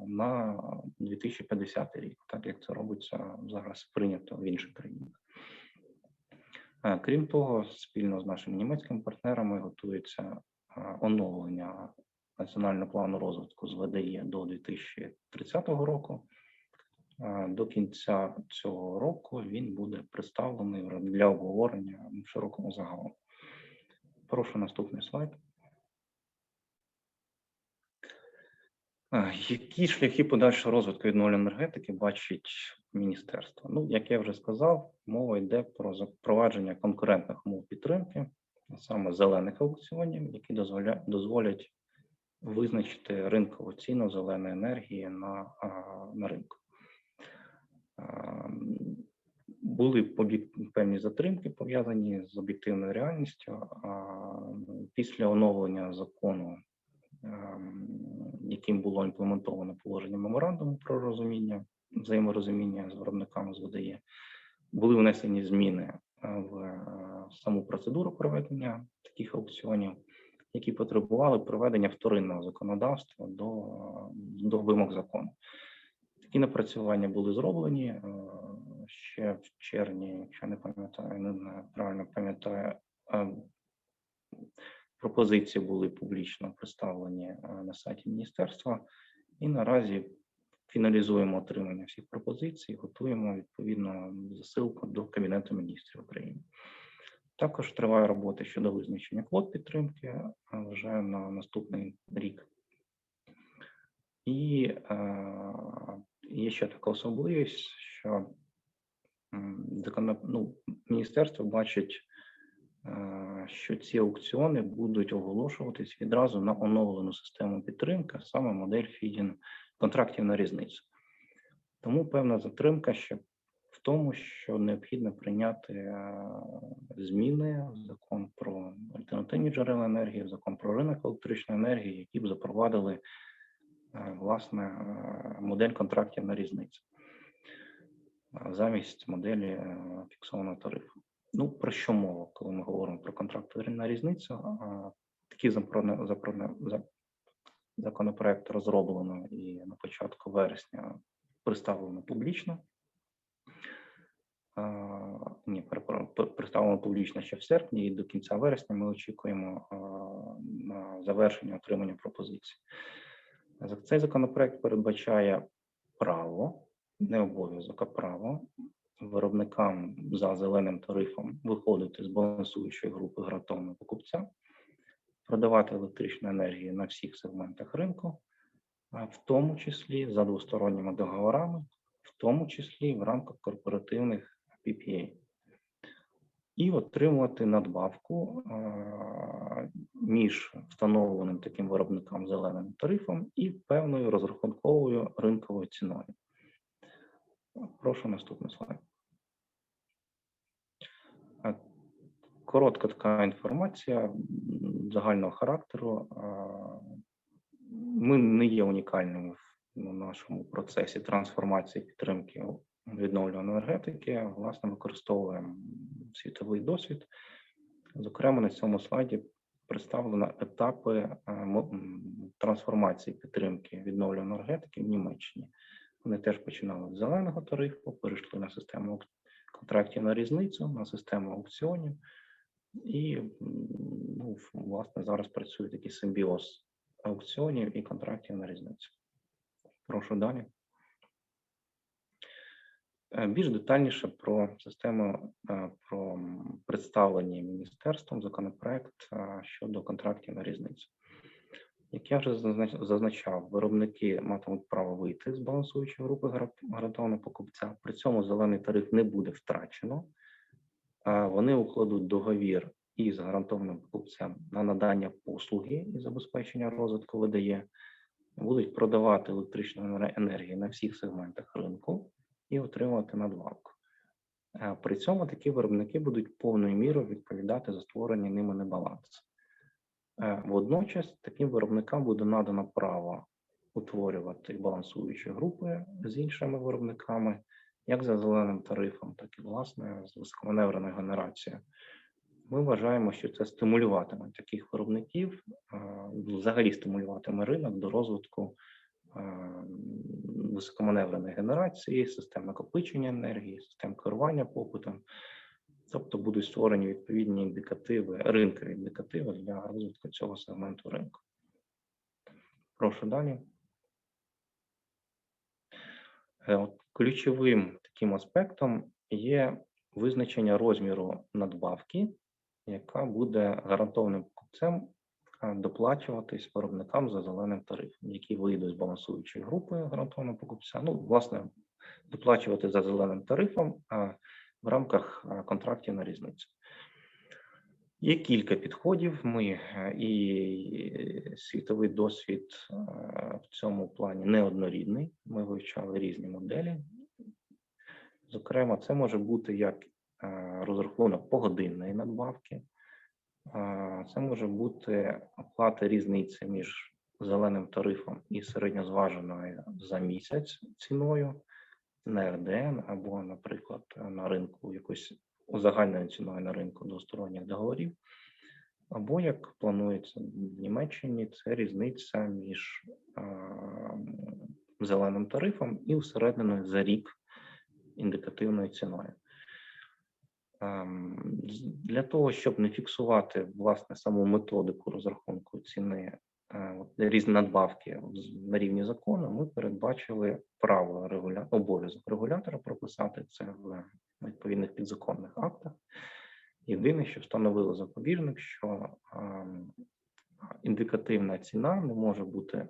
на 2050 рік, так як це робиться зараз прийнято в інших країнах. Крім того, спільно з нашими німецькими партнерами готується оновлення національного плану розвитку з ВДЄ до 2030 року. До кінця цього року він буде представлений для обговорення в широкому загалу. Прошу наступний слайд. Які шляхи подальшого розвитку відновлювальної енергетики бачить міністерство? Як я вже сказав, мова йде про запровадження конкурентних умов підтримки, саме зелених аукціонів, які дозволять визначити ринкову ціну зеленої енергії на ринку. Були певні затримки, пов'язані з об'єктивною реальністю. Після оновлення закону, яким було імплементовано положення меморандуму про взаєморозуміння з виробниками з ВДЄ, були внесені зміни в саму процедуру проведення таких аукціонів, які потребували проведення вторинного законодавства до вимог закону. Такі напрацювання були зроблені ще в червні, якщо не пам'ятаю, правильно пам'ятаю, Пропозиції були публічно представлені на сайті міністерства, і наразі фіналізуємо отримання всіх пропозицій, готуємо відповідно засилку до Кабінету міністрів України. Також триває робота щодо визначення квот підтримки вже на наступний рік. І є ще така особливість, що міністерство бачить, що ці аукціони будуть оголошуватись відразу на оновлену систему підтримки, саме модель фідін контрактів на різницю. Тому певна затримка ще в тому, що необхідно прийняти зміни в закон про альтернативні джерела енергії, в закон про ринок електричної енергії, які б запровадили власне модель контрактів на різницю замість моделі фіксованого тарифу. Ну, про що мова, коли ми говоримо про контракти на різницю? Такий законопроект розроблено і на початку вересня представлено публічно. Представлено публічно ще в серпні, і до кінця вересня ми очікуємо на завершення отримання пропозицій. Цей законопроект передбачає право, не обов'язок, а право виробникам за зеленим тарифом виходити з балансуючої групи гарантованого покупця, продавати електричну енергію на всіх сегментах ринку, в тому числі за двосторонніми договорами, в тому числі в рамках корпоративних PPA. І отримувати надбавку між встановленим таким виробникам зеленим тарифом і певною розрахунковою ринковою ціною. Прошу наступний слайд. Коротка така інформація загального характеру. Ми не є унікальними в нашому процесі трансформації підтримки відновлюваної енергетики. Власне, використовуємо світовий досвід. Зокрема, на цьому слайді представлено етапи трансформації підтримки відновлюваної енергетики в Німеччині. Вони теж починали з зеленого тарифу, перейшли на систему контрактів на різницю, на систему аукціонів. І, власне, зараз працює такий симбіоз аукціонів і контрактів на різницю. Прошу далі. Більш детальніше про систему, про представлені міністерством законопроект щодо контрактів на різницю. Як я вже зазначав, виробники матимуть право вийти з балансуючої групи гарантованого покупця, при цьому зелений тариф не буде втрачено. Вони укладуть договір із гарантованим покупцем на надання послуги і забезпечення розвитку ВДЕ, будуть продавати електричну енергію на всіх сегментах ринку і отримувати надбавку. При цьому такі виробники будуть повною мірою відповідати за створення ними небалансу. Водночас таким виробникам буде надано право утворювати балансуючі групи з іншими виробниками, як за зеленим тарифом, так і, власне, з високоманевреною генерацією. Ми вважаємо, що це стимулюватиме таких виробників, взагалі стимулюватиме ринок до розвитку високоманевреної генерації, систем накопичення енергії, систем керування попитом. Тобто будуть створені відповідні індикативи, ринкові індикативи для розвитку цього сегменту ринку. Прошу далі. Ключовим таким аспектом є визначення розміру надбавки, яка буде гарантованим покупцем доплачуватись виробникам за зеленим тарифом, які вийдуть з балансуючої групи гарантованого покупця. Власне, доплачувати за зеленим тарифом в рамках контрактів на різницю. Є кілька підходів. Ми і світовий досвід в цьому плані неоднорідний. Ми вивчали різні моделі. Зокрема, це може бути як розрахунок погодинної надбавки. Це може бути оплата різниці між зеленим тарифом і середньозваженою за місяць ціною на РДН або, наприклад, на ринку якось узагальненою ціною на ринку двосторонніх договорів. Або, як планується в Німеччині, це різниця між зеленим тарифом і усередненою за рік індикативною ціною. Для того, щоб не фіксувати, власне, саму методику розрахунку ціни, різні надбавки на рівні закону, ми передбачили право обов'язок регулятора прописати це в відповідних підзаконних актах. Єдине, що встановило запобіжник, що індикативна ціна не може бути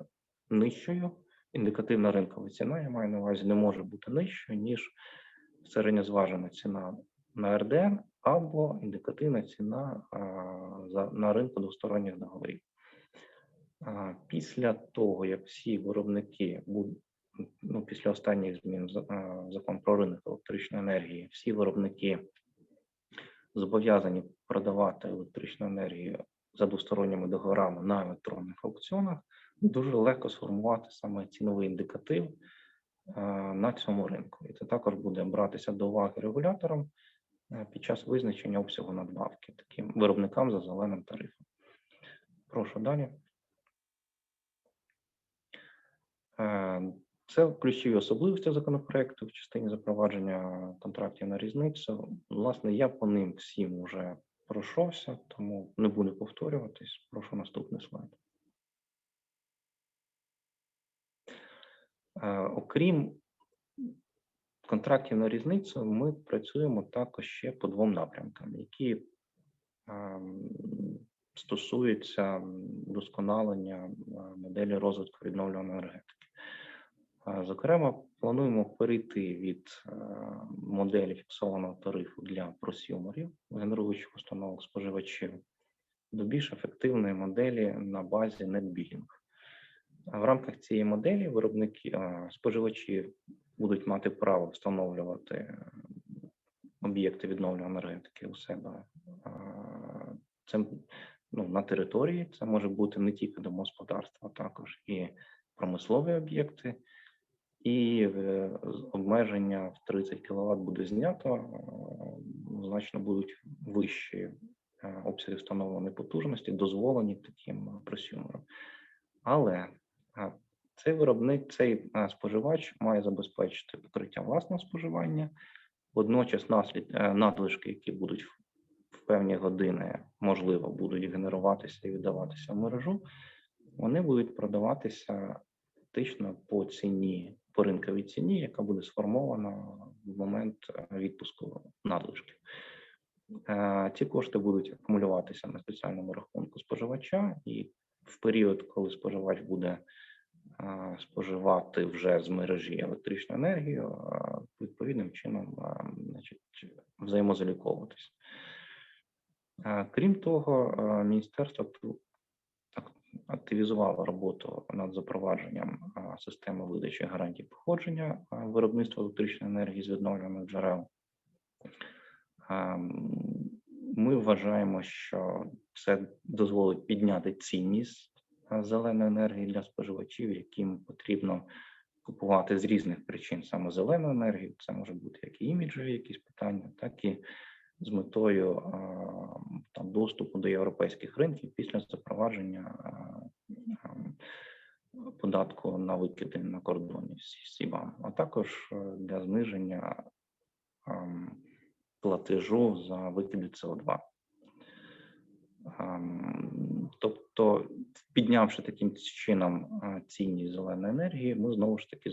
нижчою, індикативна ринкова ціна, я маю на увазі, не може бути нижчою, ніж середньозважена ціна на РДН або індикативна ціна на ринку двосторонніх договорів. Після того, як всі виробники, після останніх змін в закон про ринок електричної енергії, всі виробники зобов'язані продавати електричну енергію за двосторонніми договорами на електронних аукціонах, дуже легко сформувати саме ціновий індикатив на цьому ринку. І це також буде братися до уваги регулятором під час визначення обсягу надбавки таким виробникам за зеленим тарифом. Прошу далі. Це ключові особливості законопроекту в частині запровадження контрактів на різницю. Власне, я по ним всім вже пройшовся, тому не буду повторюватись. Прошу наступний слайд. Окрім контрактів на різницю, ми працюємо також ще по двом напрямкам, які стосуються вдосконалення моделі розвитку відновлюваної енергетики. Зокрема, плануємо перейти від моделі фіксованого тарифу для просюмерів, генеруючих установок споживачів, до більш ефективної моделі на базі нетбілінг. В рамках цієї моделі споживачі будуть мати право встановлювати об'єкти відновлюваної енергетики у себе це, на території. Це може бути не тільки домогосподарства, а також і промислові об'єкти. І обмеження в 30 кВт буде знято, значно будуть вищі обсяги встановленої потужності, дозволені таким просюмерам. Але цей споживач має забезпечити покриття власного споживання, водночас надлишки, які будуть в певні години, можливо, будуть генеруватися і віддаватися в мережу, вони будуть продаватися фактично по ринковій ціні, яка буде сформована в момент відпуску надлишків. Ці кошти будуть акумулюватися на спеціальному рахунку споживача, і в період, коли споживач буде споживати вже з мережі електричну енергію, відповідним чином взаємозаліковуватись. Крім того, міністерство активізувало роботу над запровадженням системи видачі гарантій походження виробництва електричної енергії з відновлюваних джерел. Ми вважаємо, що це дозволить підняти цінність зеленої енергії для споживачів, яким потрібно купувати з різних причин саме зелену енергію. Це може бути як і іміджові якісь питання, так і з метою доступу до європейських ринків після запровадження податку на викиди на кордоні з СІБАМ, а також для зниження платежу за викиди СО2. Тобто, піднявши таким чином цінність зеленої енергії, ми знову ж таки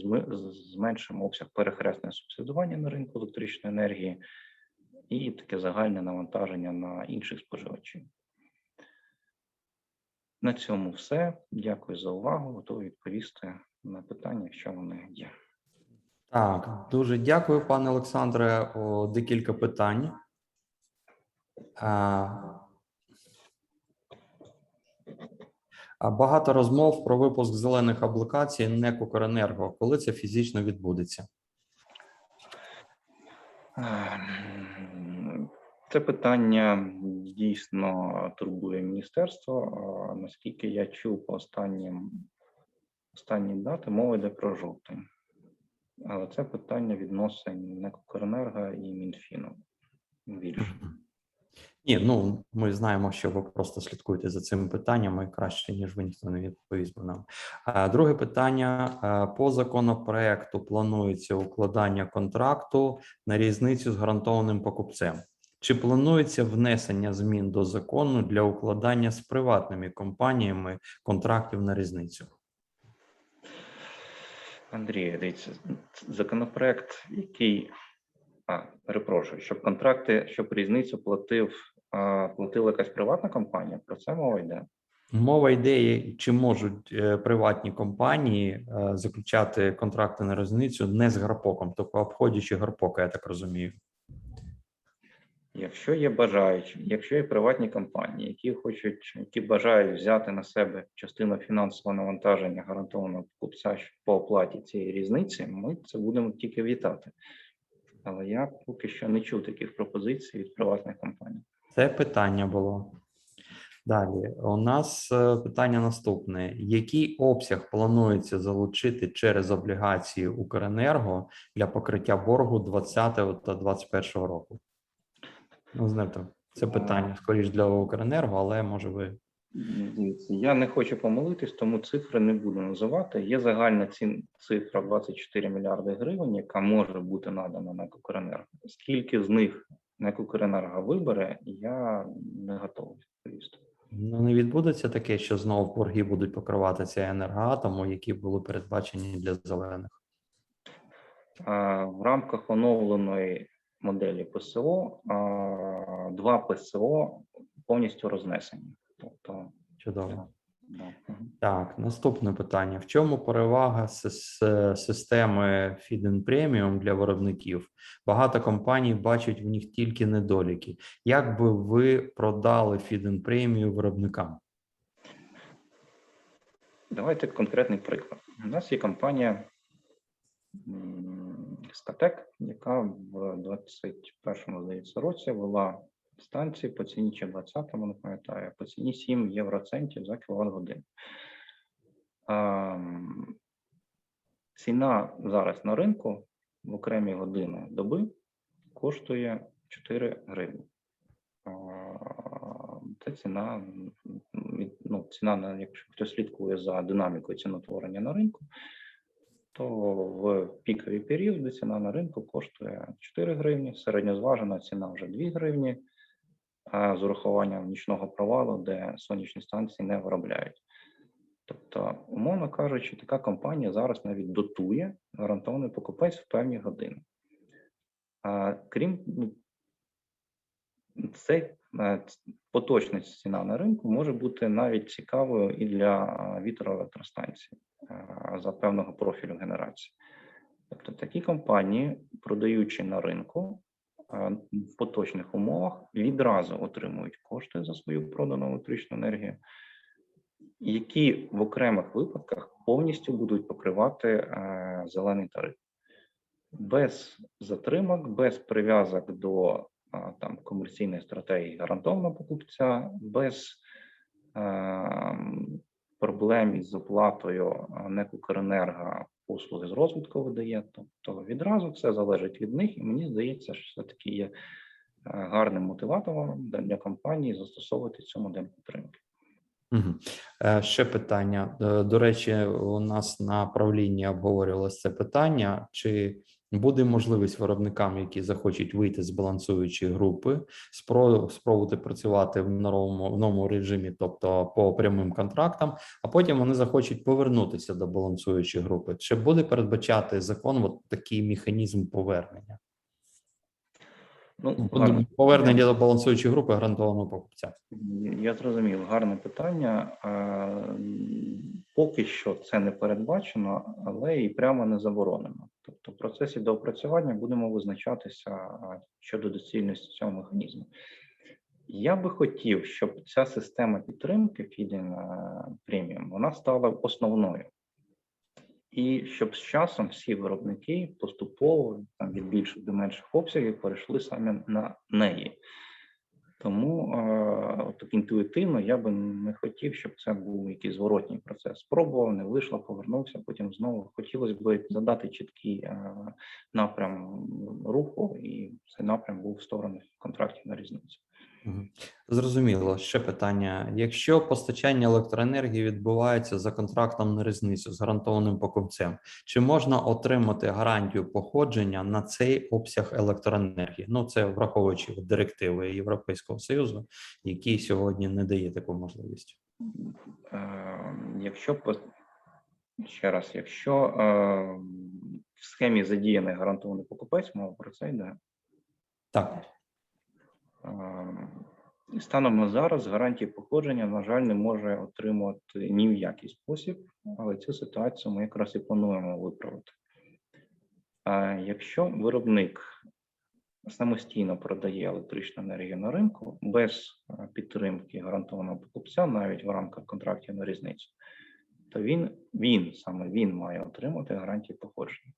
зменшимо обсяг перехресного субсидування на ринку електричної енергії і таке загальне навантаження на інших споживачів. На цьому все. Дякую за увагу. Готовий відповісти на питання, якщо вони є. Так, дуже дякую, пане Олександре. Декілька питань. Багато розмов про випуск зелених облігацій НЕК «Укренерго». Коли це фізично відбудеться? Це питання дійсно турбує міністерство. Наскільки я чув по останні дати, мова йде про жовтень. Але це питання відносин НЕК «Укренерго» і Мінфіну більше. Ні, ми знаємо, що ви просто слідкуєте за цим питанням, і краще, ніж ви, ніхто не відповість нам. Друге питання. По законопроекту планується укладання контракту на різницю з гарантованим покупцем. Чи планується внесення змін до закону для укладання з приватними компаніями контрактів на різницю? Андрій, дивіться, законопроект, який, перепрошую, щоб різницю платила якась приватна компанія, про це мова йде? Мова йде, чи можуть приватні компанії заключати контракти на різницю не з гарпоком, тобто обходячи гарпока, я так розумію. Якщо є бажаючі, якщо є приватні компанії, які бажають взяти на себе частину фінансового навантаження гарантованого покупця по оплаті цієї різниці, ми це будемо тільки вітати. Але я поки що не чув таких пропозицій від приватних компаній. Це питання було. Далі, у нас питання наступне. Який обсяг планується залучити через облігації Укренерго для покриття боргу 2020 та 2021 року? Ну, знаєте, це питання, скоріш для Укренерго, але може ви... Дивіться, я не хочу помилитись, тому цифри не буду називати. Є загальна цифра 24 мільярди гривень, яка може бути надана НЕК Укренерго. Скільки з них НЕК Укренерго вибере, я не готовий відповісти. Ну, не відбудеться таке, що знову борги будуть покриватися енергоатому, які були передбачені для зелених? В рамках оновленої моделі ПСО, 2 ПСО повністю рознесені. Тобто, Чудово. да. Так, наступне питання. В чому перевага системи Feed-in Premium для виробників? Багато компаній бачать в них тільки недоліки. Як би ви продали Feed-in Premium виробникам? Давайте конкретний приклад. У нас є компанія таке, яка в 21-му, здається, році вела станції по ціні, чи 20-му, не пам'ятаю, по ціні 7 євроцентів за кіловат-годину. Ціна зараз на ринку в окремі години доби коштує 4 гривні. Це ціна, якщо хтось слідкує за динамікою ціноутворення на ринку, то в пікові періоди ціна на ринку коштує 4 гривні, середньозважена ціна вже 2 гривні, з урахуванням нічного провалу, де сонячні станції не виробляють. Тобто, умовно кажучи, така компанія зараз навіть дотує гарантований покупець в певні години. Крім це, поточна ціна на ринку може бути навіть цікавою і для вітроелектростанцій за певного профілю генерації. Тобто такі компанії, продаючи на ринку в поточних умовах, відразу отримують кошти за свою продану електричну енергію, які в окремих випадках повністю будуть покривати зелений тариф. Без затримок, без прив'язок до комерційної стратегії гарантованого покупця, без проблем із оплатою НЕК Укренерго послуги з розвитку видає. Тобто відразу все залежить від них, і мені здається, що все-таки є гарним мотиватором для компанії застосовувати цю модель підтримки. Ще питання. До речі, у нас на правлінні обговорювалося це питання, чи буде можливість виробникам, які захочуть вийти з балансуючої групи, спробувати працювати в новому режимі, тобто по прямим контрактам, а потім вони захочуть повернутися до балансуючої групи. Чи буде передбачати закон такий механізм повернення? Повернення до балансуючої групи гарантованого покупця. Я зрозумів, гарне питання. Поки що це не передбачено, але і прямо не заборонено. Тобто в процесі доопрацювання будемо визначатися щодо доцільності цього механізму. Я би хотів, щоб ця система підтримки Feed-in Premium, вона стала основною. І щоб з часом всі виробники поступово від більших до менших обсягів перейшли саме на неї. Тому так інтуїтивно я би не хотів, щоб це був якийсь зворотній процес. Спробував, не вийшло, повернувся, потім знову. Хотілося б задати чіткий напрям руху, і цей напрям був в сторону контрактів на різницю. Зрозуміло. Ще питання. Якщо постачання електроенергії відбувається за контрактом на різницю з гарантованим покупцем, чи можна отримати гарантію походження на цей обсяг електроенергії? Ну, це враховуючи директиви Європейського Союзу, які сьогодні не дає таку можливість. Якщо в схемі задіяний гарантований покупець, мова про це йде. Так. Станом на зараз гарантії походження, на жаль, не може отримувати ні в який спосіб, але цю ситуацію ми якраз і плануємо виправити. Якщо виробник самостійно продає електричну енергію на ринку без підтримки гарантованого покупця, навіть в рамках контрактів на різницю, то він має отримати гарантії походження.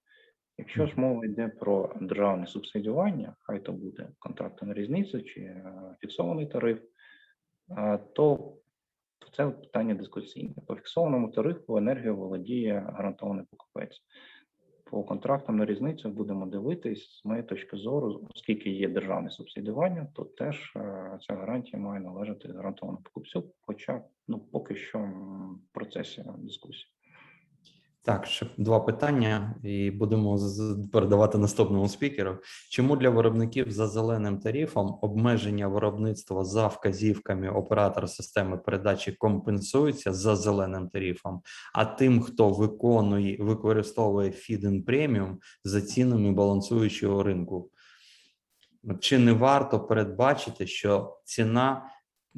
Якщо ж мова йде про державне субсидіювання, хай то буде контракт на різницю чи фіксований тариф, то це питання дискусійне. По фіксованому тарифу енергію володіє гарантований покупець. По контрактам на різницю будемо дивитись, з моєї точки зору, оскільки є державне субсидіювання, то теж ця гарантія має належати гарантованому покупцю, хоча поки що в процесі дискусії. Так, ще два питання, і будемо передавати наступному спікеру. Чому для виробників за зеленим тарифом обмеження виробництва за вказівками оператора системи передачі компенсується за зеленим тарифом, а тим, хто використовує feed-in преміум за цінами балансуючого ринку? Чи не варто передбачити, що ціна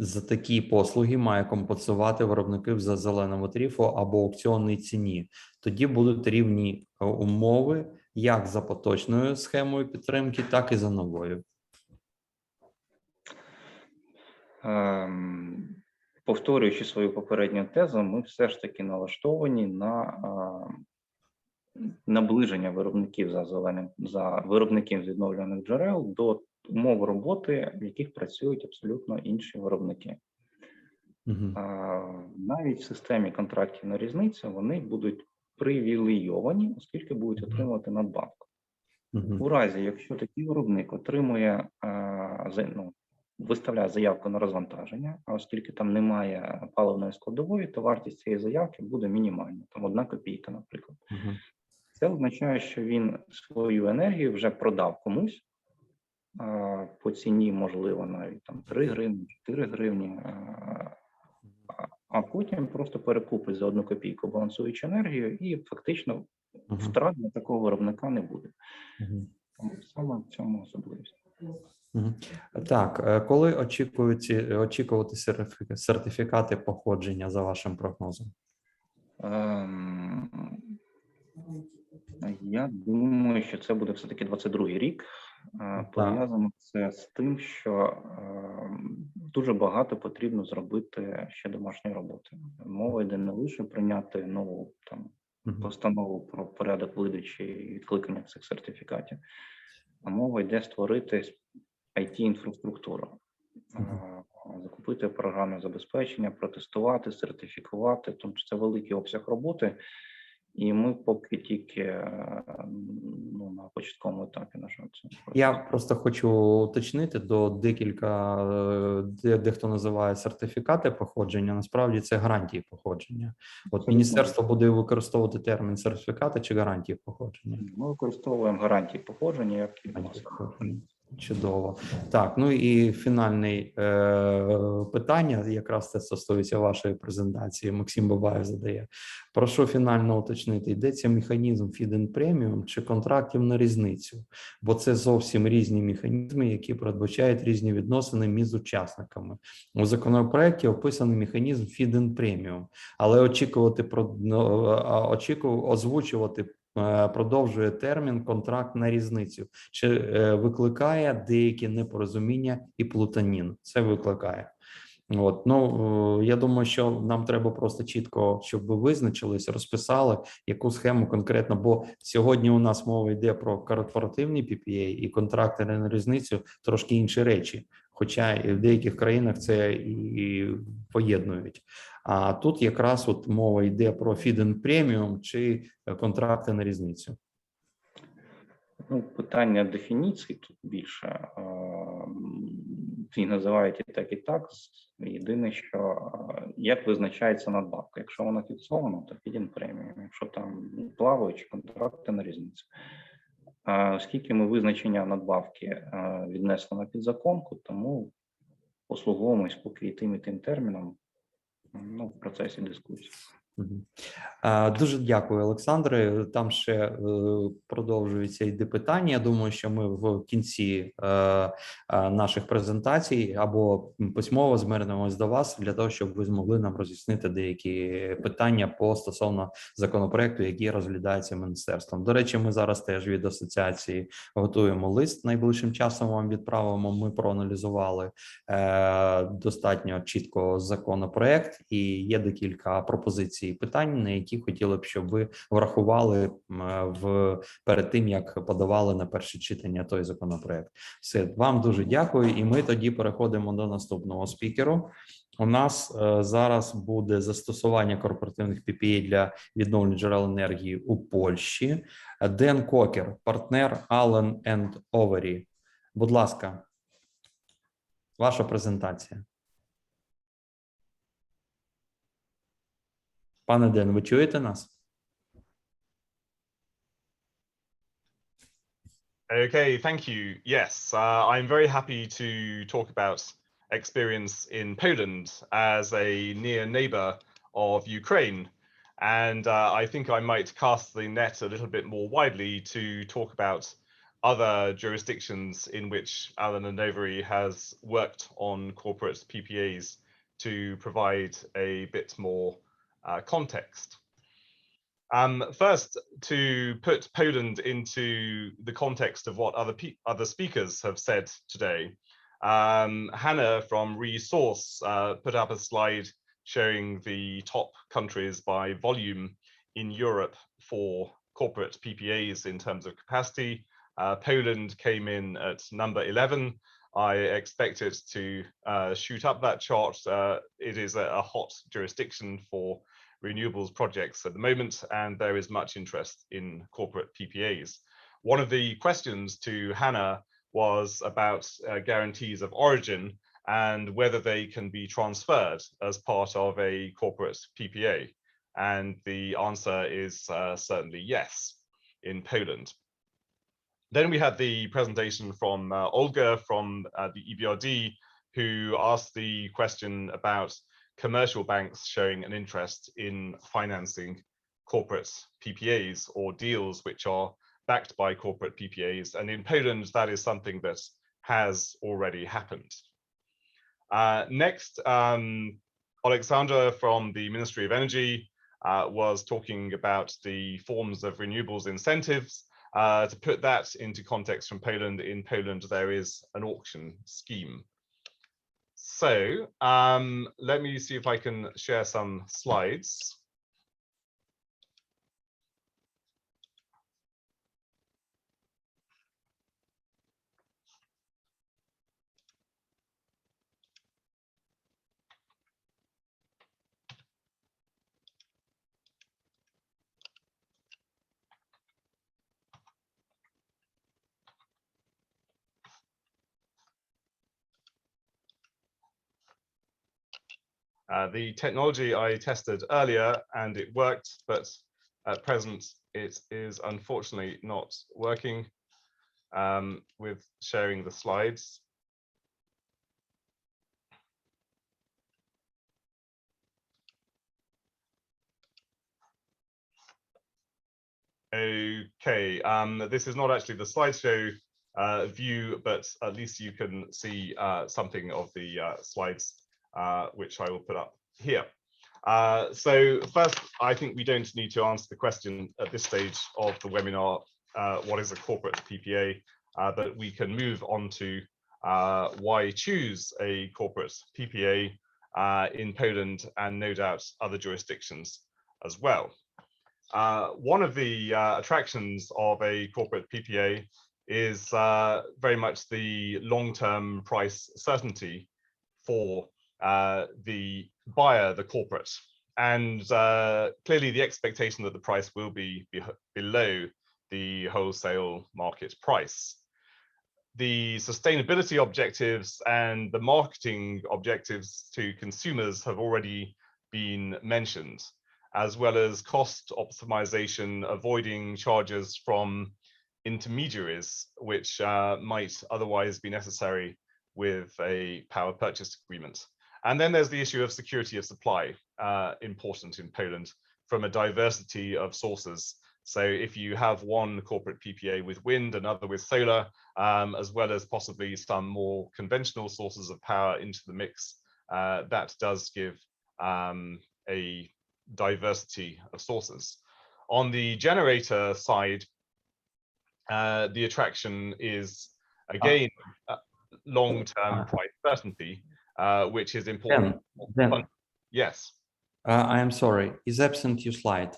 за такі послуги має компенсувати виробників за зеленому тарифу або аукціонній ціні? Тоді будуть рівні умови як за поточною схемою підтримки, так і за новою. Повторюючи свою попередню тезу, ми все ж таки налаштовані на наближення виробників за виробників з відновлюваних джерел до умов роботи, в яких працюють абсолютно інші виробники. Навіть в системі контрактів на різницю вони будуть привілейовані, оскільки будуть отримувати надбавку. У разі, якщо такий виробник виставляє заявку на розвантаження, а оскільки там немає паливної складової, то вартість цієї заявки буде мінімальна, там 1 копійка, наприклад. Це означає, що він свою енергію вже продав комусь, по ціні, можливо, навіть там 3 гривні, 4 гривні, а потім просто перекупить за 1 копійку балансуючу енергію і фактично втрат для такого виробника не буде. Саме в цьому особливість. Так, коли очікувати сертифікати походження за вашим прогнозом? Я думаю, що це буде все-таки 22-й рік. Пов'язано це з тим, що дуже багато потрібно зробити ще домашньої роботи. Мова йде не лише прийняти нову постанову про порядок видачі і відкликання цих сертифікатів, а мова йде створити IT-інфраструктуру, закупити програмне забезпечення, протестувати, сертифікувати, тому що це великий обсяг роботи. І ми поки тільки на початковому етапі, на жаль. Я просто хочу уточнити дехто називає сертифікати походження, насправді це гарантії походження. От міністерство буде використовувати термін сертифікати чи гарантії походження? Ми використовуємо гарантії походження, як і Чудово. Так, ну і фінальне питання, якраз це стосується вашої презентації, Максим Бабаєв задає. Прошу фінально уточнити, йдеться механізм feed-in преміум чи контрактів на різницю? Бо це зовсім різні механізми, які передбачають різні відносини між учасниками. У законопроекті описаний механізм feed-in преміум, але озвучувати продовжує термін контракт на різницю, чи викликає деякі непорозуміння і плутанін. Це викликає. От, я думаю, що нам треба просто чітко, щоб ви визначились, розписали, яку схему конкретно, бо сьогодні у нас мова йде про корпоративні PPA і контракти на різницю, трошки інші речі, хоча і в деяких країнах це і поєднують. А тут якраз от мова йде про feed-in преміум чи контракти на різницю. Ну, питання дефініцій тут більше. Всі називають і так. Єдине, що як визначається надбавка. Якщо вона фіксована, то фідін преміум. Якщо там плаваючі контракти на різницю. Оскільки ми визначення надбавки віднесли на підзаконку, тому послуговуємось поки тим і тим терміном, ну, в процесі дискусії. Дуже дякую, Олександре. Там ще продовжуються йти питання. Я думаю, що ми в кінці наших презентацій або письмово звернемось до вас для того, щоб ви змогли нам роз'яснити деякі питання стосовно законопроекту, який розглядається міністерством. До речі, ми зараз теж від асоціації готуємо лист. Найближчим часом вам відправимо. Ми проаналізували достатньо чітко законопроект і є декілька пропозицій питань, на які хотіли б, щоб ви врахували перед тим, як подавали на перше читання той законопроект. Все, вам дуже дякую, і ми тоді переходимо до наступного спікеру. У нас зараз буде застосування корпоративних PPA для відновлення джерел енергії у Польщі. Ден Кокер, партнер Allen & Overy. Будь ласка, ваша презентація. Пане Ден, ви чуєте нас? Okay, thank you. Yes, I'm very happy to talk about experience in Poland as a near neighbor of Ukraine. And I think I might cast the net a little bit more widely to talk about other jurisdictions in which Allen & Overy has worked on corporate PPAs to provide a bit more context. First, to put Poland into the context of what other speakers have said today, Hannah from Resource put up a slide showing the top countries by volume in Europe for corporate PPAs in terms of capacity. Poland came in at number 11. I expect it to shoot up that chart. It is a hot jurisdiction for renewables projects at the moment, and there is much interest in corporate PPAs. One of the questions to Hannah was about guarantees of origin and whether they can be transferred as part of a corporate PPA. And the answer is certainly yes in Poland. Then we had the presentation from Olga from the EBRD, who asked the question about commercial banks showing an interest in financing corporate PPAs or deals which are backed by corporate PPAs. And in Poland, that is something that has already happened. Next, Alexandra from the Ministry of Energy was talking about the forms of renewables incentives. To put that into context from Poland, in Poland, there is an auction scheme. So let me see if I can share some slides. The technology I tested earlier and it worked, but at present it is unfortunately not working with sharing the slides. Okay, this is not actually the slideshow view, but at least you can see something of the slides which I will put up here. So first, I think we don't need to answer the question at this stage of the webinar, what is a corporate PPA, but we can move on to why choose a corporate PPA in Poland and no doubt other jurisdictions as well. One of the attractions of a corporate PPA is very much the long-term price certainty for the buyer, the corporate, and clearly the expectation that the price will be below the wholesale market price. The sustainability objectives and the marketing objectives to consumers have already been mentioned, as well as cost optimization, avoiding charges from intermediaries, which might otherwise be necessary with a power purchase agreement. And then there's the issue of security of supply, important in Poland, from a diversity of sources. So if you have one corporate PPA with wind, another with solar, as well as possibly some more conventional sources of power into the mix, that does give a diversity of sources. On the generator side, the attraction is, again, long-term price certainty, which is important. Then, yes. I am sorry, is absent your slide?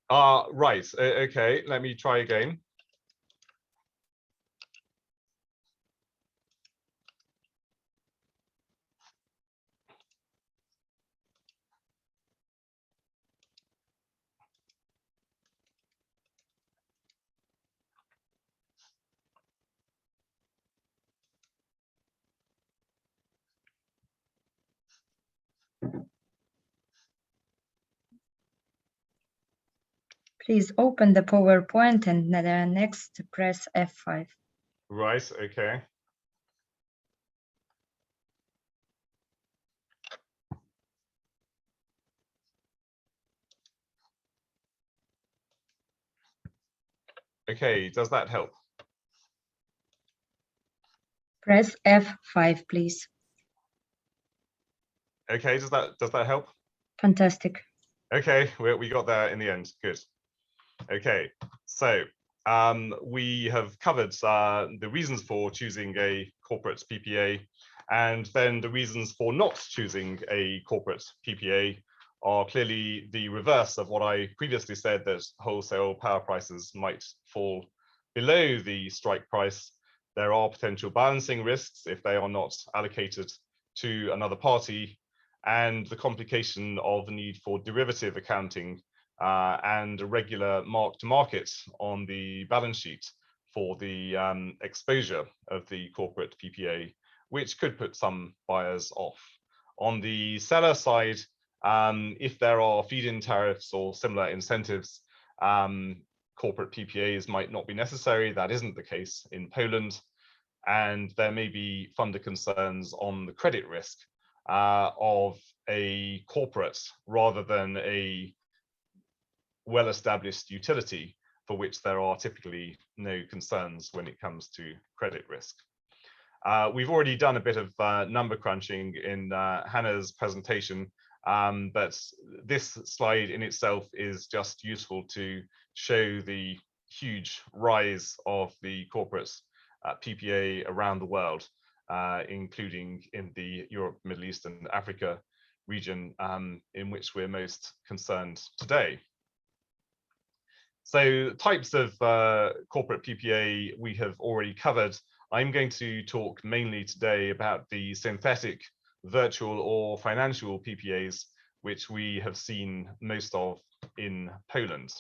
Right, okay, let me try again. Please open the PowerPoint and next press F5. Right, okay. Okay, does that help? Press F5, please. Okay, does that help? Fantastic. Okay, we got there in the end. Good. Okay, so we have covered the reasons for choosing a corporate PPA, and then the reasons for not choosing a corporate PPA are clearly the reverse of what I previously said, that wholesale power prices might fall below the strike price. There are potential balancing risks if they are not allocated to another party, and the complication of the need for derivative accounting and a regular mark-to-market on the balance sheet for the exposure of the corporate PPA, which could put some buyers off. On the seller side, if there are feed-in tariffs or similar incentives, corporate PPAs might not be necessary. That isn't the case in Poland. And there may be funder concerns on the credit risk of a corporate rather than a well-established utility, for which there are typically no concerns when it comes to credit risk. We've already done a bit of number crunching in Hannah's presentation, but this slide in itself is just useful to show the huge rise of the corporate PPA around the world, including in the Europe, Middle East and Africa region, in which we're most concerned today. So types of corporate PPA we have already covered. I'm going to talk mainly today about the synthetic, virtual or financial PPAs, which we have seen most of in Poland.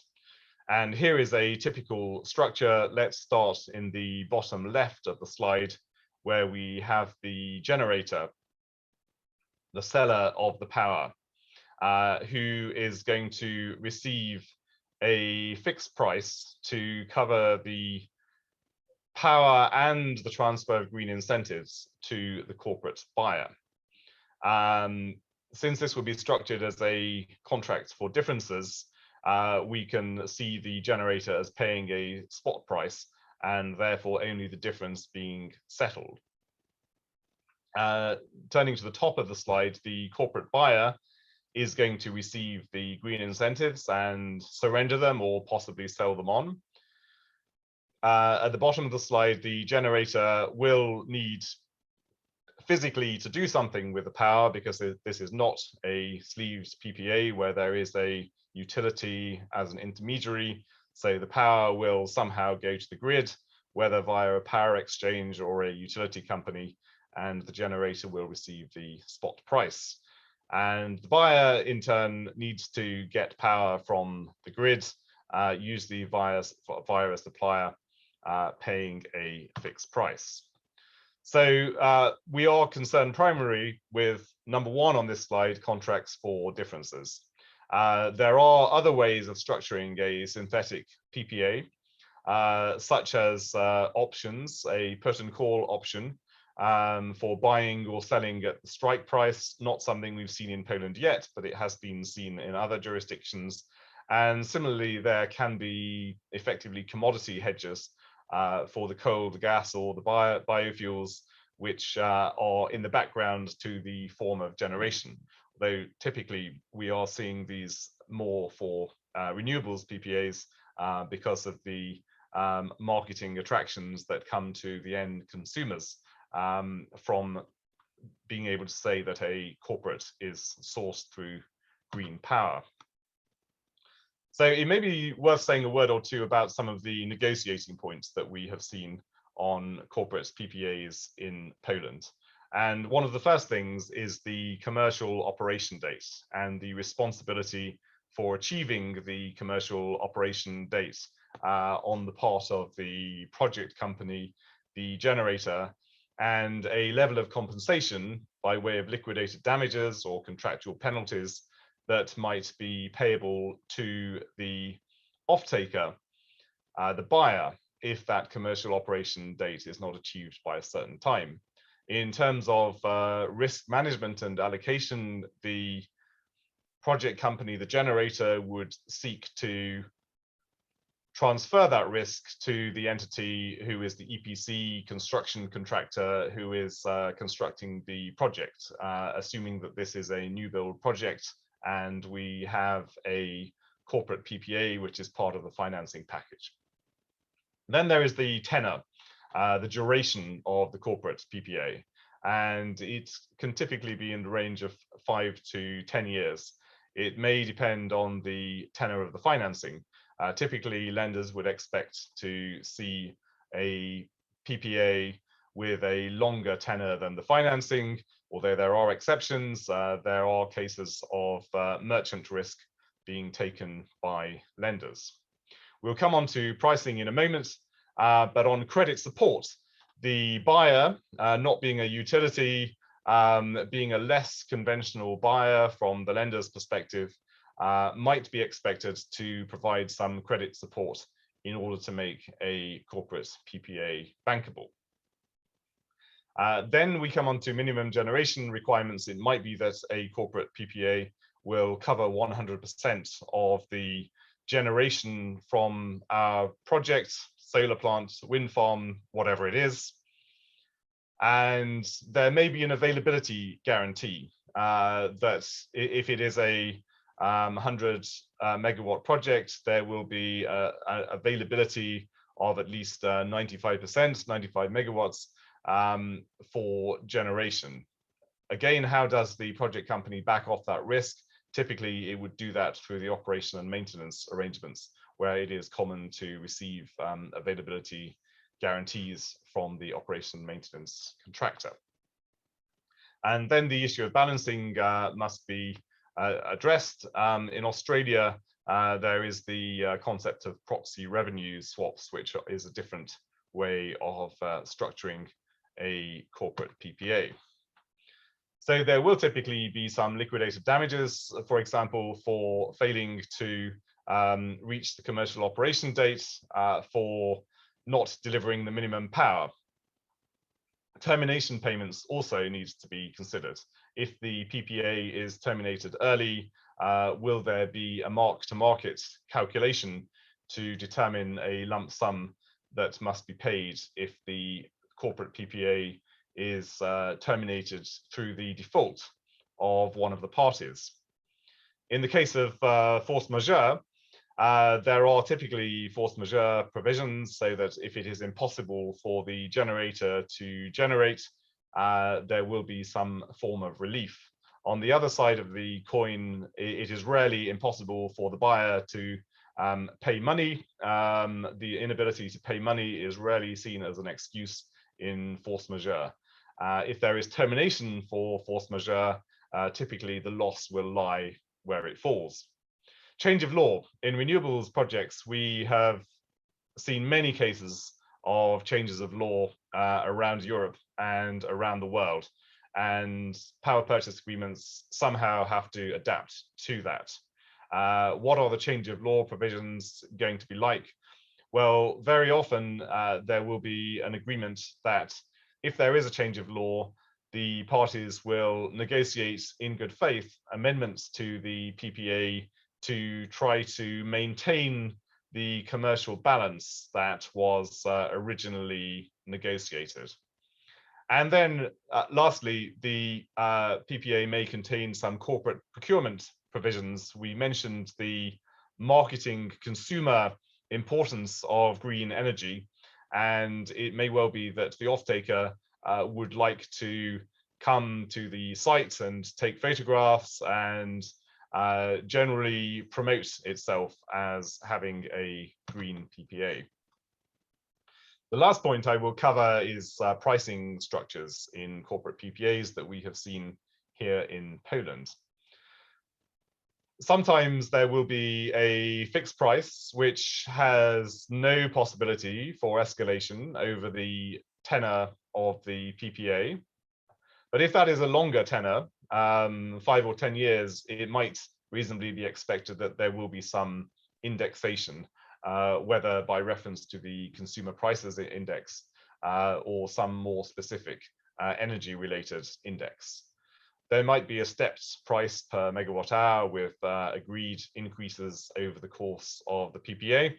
And here is a typical structure. Let's start in the bottom left of the slide, where we have the generator, the seller of the power, who is going to receive a fixed price to cover the power and the transfer of green incentives to the corporate buyer. Since this will be structured as a contract for differences, we can see the generator as paying a spot price and therefore only the difference being settled. Turning to the top of the slide, the corporate buyer is going to receive the green incentives and surrender them or possibly sell them on. At the bottom of the slide, the generator will need physically to do something with the power, because this is not a sleeved PPA where there is a utility as an intermediary. So the power will somehow go to the grid, whether via a power exchange or a utility company, and the generator will receive the spot price. And the buyer in turn needs to get power from the grid usually via a supplier paying a fixed price. So we are concerned primarily with number one on this slide, contracts for differences. There are other ways of structuring a synthetic PPA, such as options, a put and call option for buying or selling at the strike price, not something we've seen in Poland yet, but it has been seen in other jurisdictions. And similarly, there can be effectively commodity hedges for the coal, the gas, or the biofuels, which are in the background to the form of generation. Though typically we are seeing these more for renewables PPAs because of the marketing attractions that come to the end consumers from being able to say that a corporate is sourced through green power. So it may be worth saying a word or two about some of the negotiating points that we have seen on corporate PPAs in Poland. And one of the first things is the commercial operation date and the responsibility for achieving the commercial operation date on the part of the project company, the generator, and a level of compensation by way of liquidated damages or contractual penalties that might be payable to the off-taker, the buyer, if that commercial operation date is not achieved by a certain time. In terms of risk management and allocation, the project company, the generator, would seek to transfer that risk to the entity who is the EPC construction contractor who is constructing the project, assuming that this is a new build project and we have a corporate PPA, which is part of the financing package. Then there is the tenor, the duration of the corporate PPA, and it can typically be in the range of 5 to 10 years. It may depend on the tenor of the financing. Typically, lenders would expect to see a PPA with a longer tenor than the financing, although there are exceptions. There are cases of merchant risk being taken by lenders. We'll come on to pricing in a moment, but on credit support, the buyer, not being a utility, being a less conventional buyer from the lender's perspective, might be expected to provide some credit support in order to make a corporate PPA bankable. Then we come on to minimum generation requirements. It might be that a corporate PPA will cover 100% of the generation from our project, solar plant, wind farm, whatever it is. And there may be an availability guarantee that if it is a 100 megawatt project, there will be availability of at least 95%, 95 megawatts for generation. Again, how does the project company back off that risk? Typically, it would do that through the operation and maintenance arrangements, where it is common to receive availability guarantees from the operation and maintenance contractor. And then the issue of balancing must be addressed. In Australia, there is the concept of proxy revenue swaps, which is a different way of structuring a corporate PPA. So there will typically be some liquidated damages, for example, for failing to reach the commercial operation date, for not delivering the minimum power. Termination payments also needs to be considered. If the PPA is terminated early, will there be a mark-to-market calculation to determine a lump sum that must be paid if the corporate PPA is terminated through the default of one of the parties? In the case of force majeure, there are typically force majeure provisions, so that if it is impossible for the generator to generate, there will be some form of relief. On the other side of the coin, it is rarely impossible for the buyer to pay money. The inability to pay money is rarely seen as an excuse in force majeure. If there is termination for force majeure, typically the loss will lie where it falls. Change of law. In renewables projects, we have seen many cases of changes of law around Europe and around the world, and power purchase agreements somehow have to adapt to that. What are the change of law provisions going to be like? Well, very often there will be an agreement that if there is a change of law, the parties will negotiate in good faith amendments to the PPA to try to maintain the commercial balance that was originally negotiated. And then lastly, the PPA may contain some corporate procurement provisions. We mentioned the marketing consumer importance of green energy, and it may well be that the off-taker would like to come to the site and take photographs and generally promote itself as having a green PPA. The last point I will cover is pricing structures in corporate PPAs that we have seen here in Poland. Sometimes there will be a fixed price which has no possibility for escalation over the tenor of the PPA. But if that is a longer tenor, 5 or 10 years, it might reasonably be expected that there will be some indexation, whether by reference to the consumer prices index or some more specific energy-related index. There might be a stepped price per megawatt hour with agreed increases over the course of the PPA.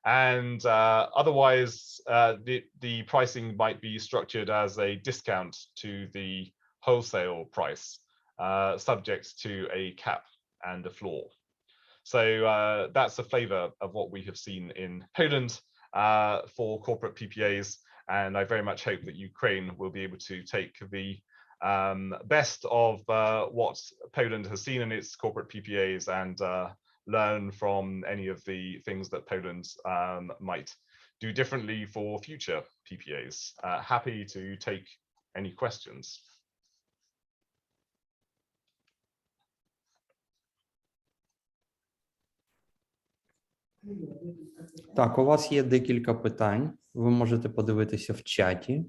And otherwise, the pricing might be structured as a discount to the wholesale price, subject to a cap and a floor. So that's a flavor of what we have seen in Poland for corporate PPAs. And I very much hope that Ukraine will be able to take the best of what Poland has seen in its corporate PPAs and learn from any of the things that Poland might do differently for future PPAs. Happy to take any questions. Так, у вас є декілька питань. Ви можете подивитися в чаті.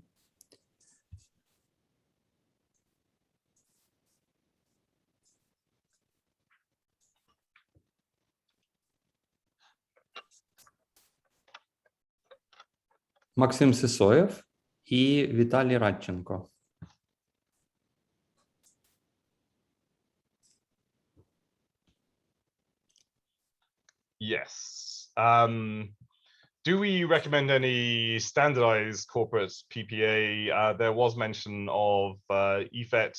Максим Сисоєв і Віталій Радченко. Yes. Do we recommend any standardized corporate PPA? There was mention of EFET,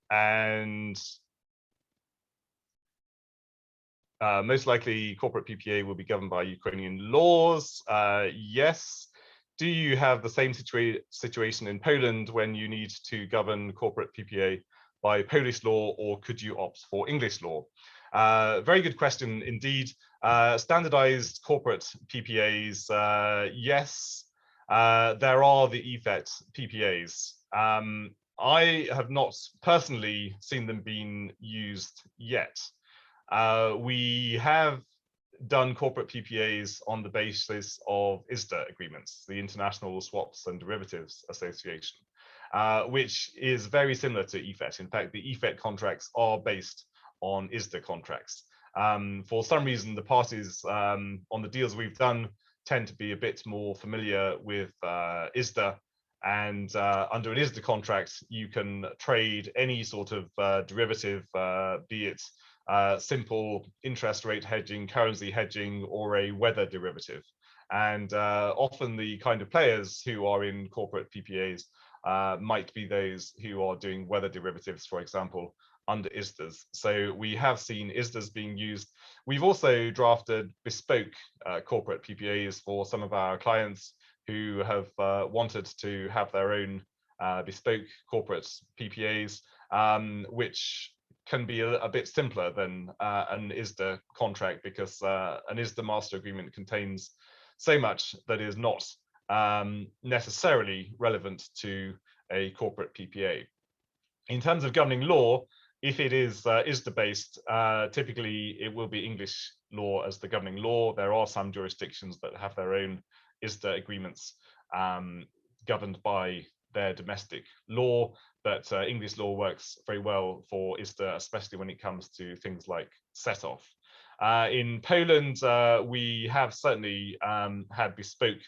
and most likely corporate PPA will be governed by Ukrainian laws. Yes. Do you have the same situation in Poland when you need to govern corporate PPA by Polish law, or could you opt for English law? Very good question indeed. Standardized corporate PPAs, yes. There are the EFET PPAs. I have not personally seen them being used yet. We have done corporate PPAs on the basis of ISDA agreements, the International Swaps and Derivatives Association, which is very similar to EFET. In fact, the EFET contracts are based on ISDA contracts. For some reason, the parties on the deals we've done tend to be a bit more familiar with ISDA, and under an ISDA contract, you can trade any sort of derivative, be it simple interest rate hedging, currency hedging, or a weather derivative. And often the kind of players who are in corporate PPAs might be those who are doing weather derivatives, for example, under ISDAs. So we have seen ISDAs being used. We've also drafted bespoke corporate PPAs for some of our clients who have wanted to have their own bespoke corporate PPAs, which can be a bit simpler than an ISDA contract, because an ISDA master agreement contains so much that is not necessarily relevant to a corporate PPA. In terms of governing law, if it is ISDA-based, typically it will be English law as the governing law. There are some jurisdictions that have their own ISDA agreements governed by their domestic law, but English law works very well for ISDA, especially when it comes to things like set-off. In Poland, we have certainly had bespoke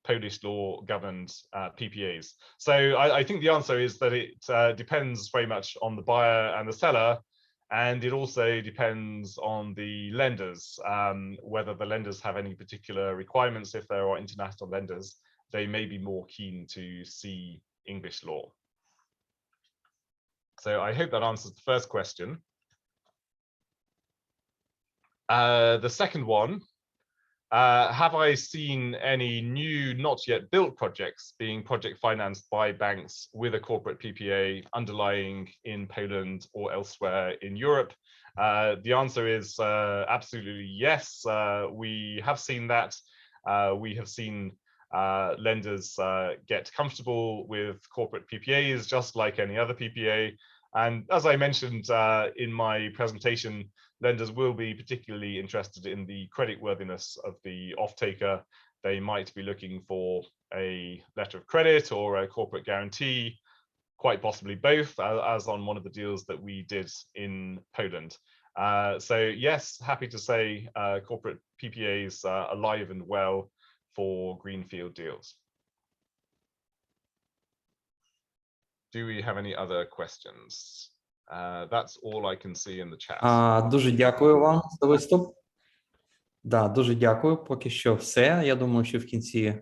Polish law governed PPAs. So I think the answer is that it depends very much on the buyer and the seller, and it also depends on the lenders, whether the lenders have any particular requirements. If there are international lenders, they may be more keen to see English law. So I hope that answers the first question. The second one, have I seen any new not yet built projects being project financed by banks with a corporate PPA underlying in Poland or elsewhere in Europe? The answer is absolutely yes. We have seen that. We have seen lenders get comfortable with corporate PPAs just like any other PPA. And as I mentioned in my presentation, lenders will be particularly interested in the creditworthiness of the off-taker. They might be looking for a letter of credit or a corporate guarantee, quite possibly both, as on one of the deals that we did in Poland. So yes, happy to say corporate PPAs are alive and well for greenfield deals. Do we have any other questions? That's all I can see in the chat. Дуже дякую вам за виступ. Да, дуже дякую. Поки що все. Я думаю, що в кінці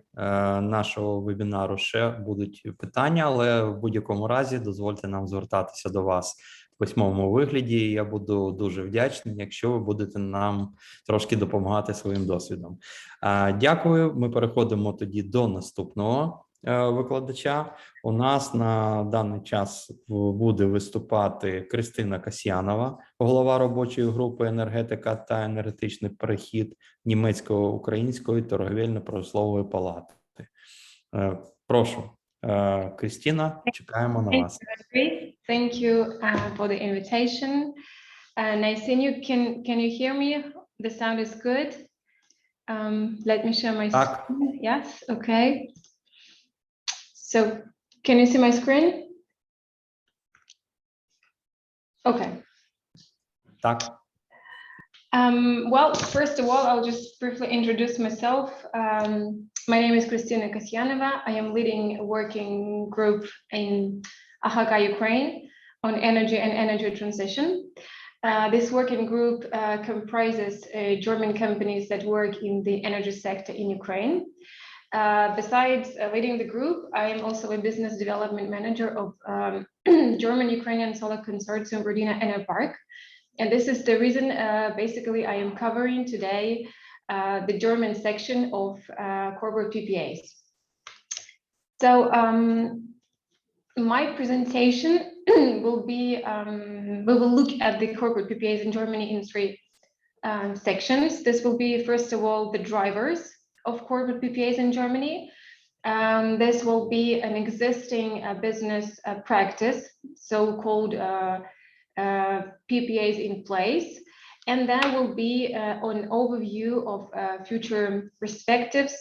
нашого вебінару ще будуть питання, але в будь-якому разі дозвольте нам звертатися до вас в письмовому вигляді. Я буду дуже вдячний, якщо ви будете нам трошки допомагати своїм досвідом. Дякую. Ми переходимо тоді до наступного викладача. У нас на даний час буде виступати Кристина Касьянова, голова робочої групи енергетика та енергетичний перехід Німецько-Української торговельно-промислової палати. Прошу, Кристина, чекаємо на вас. Thank you for the invitation. Nice seeing you. Can you hear me? The sound is good. Let me share my screen. Yes, okay. So, can you see my screen? Okay. Так. Well, first of all, I'll just briefly introduce myself. My name is Kristina Kasyanova. I am leading a working group in Ahaka, Ukraine on energy and energy transition. This working group comprises German companies that work in the energy sector in Ukraine. Besides leading the group, I am also a business development manager of German-Ukrainian solar consortium Rodina Enerpark. And this is the reason, basically, I am covering today the German section of corporate PPAs. So my presentation will be, we will look at the corporate PPAs in Germany in three sections. This will be, first of all, the drivers of corporate PPAs in Germany. This will be an existing business practice, so-called PPAs in place. And then will be an overview of future perspectives,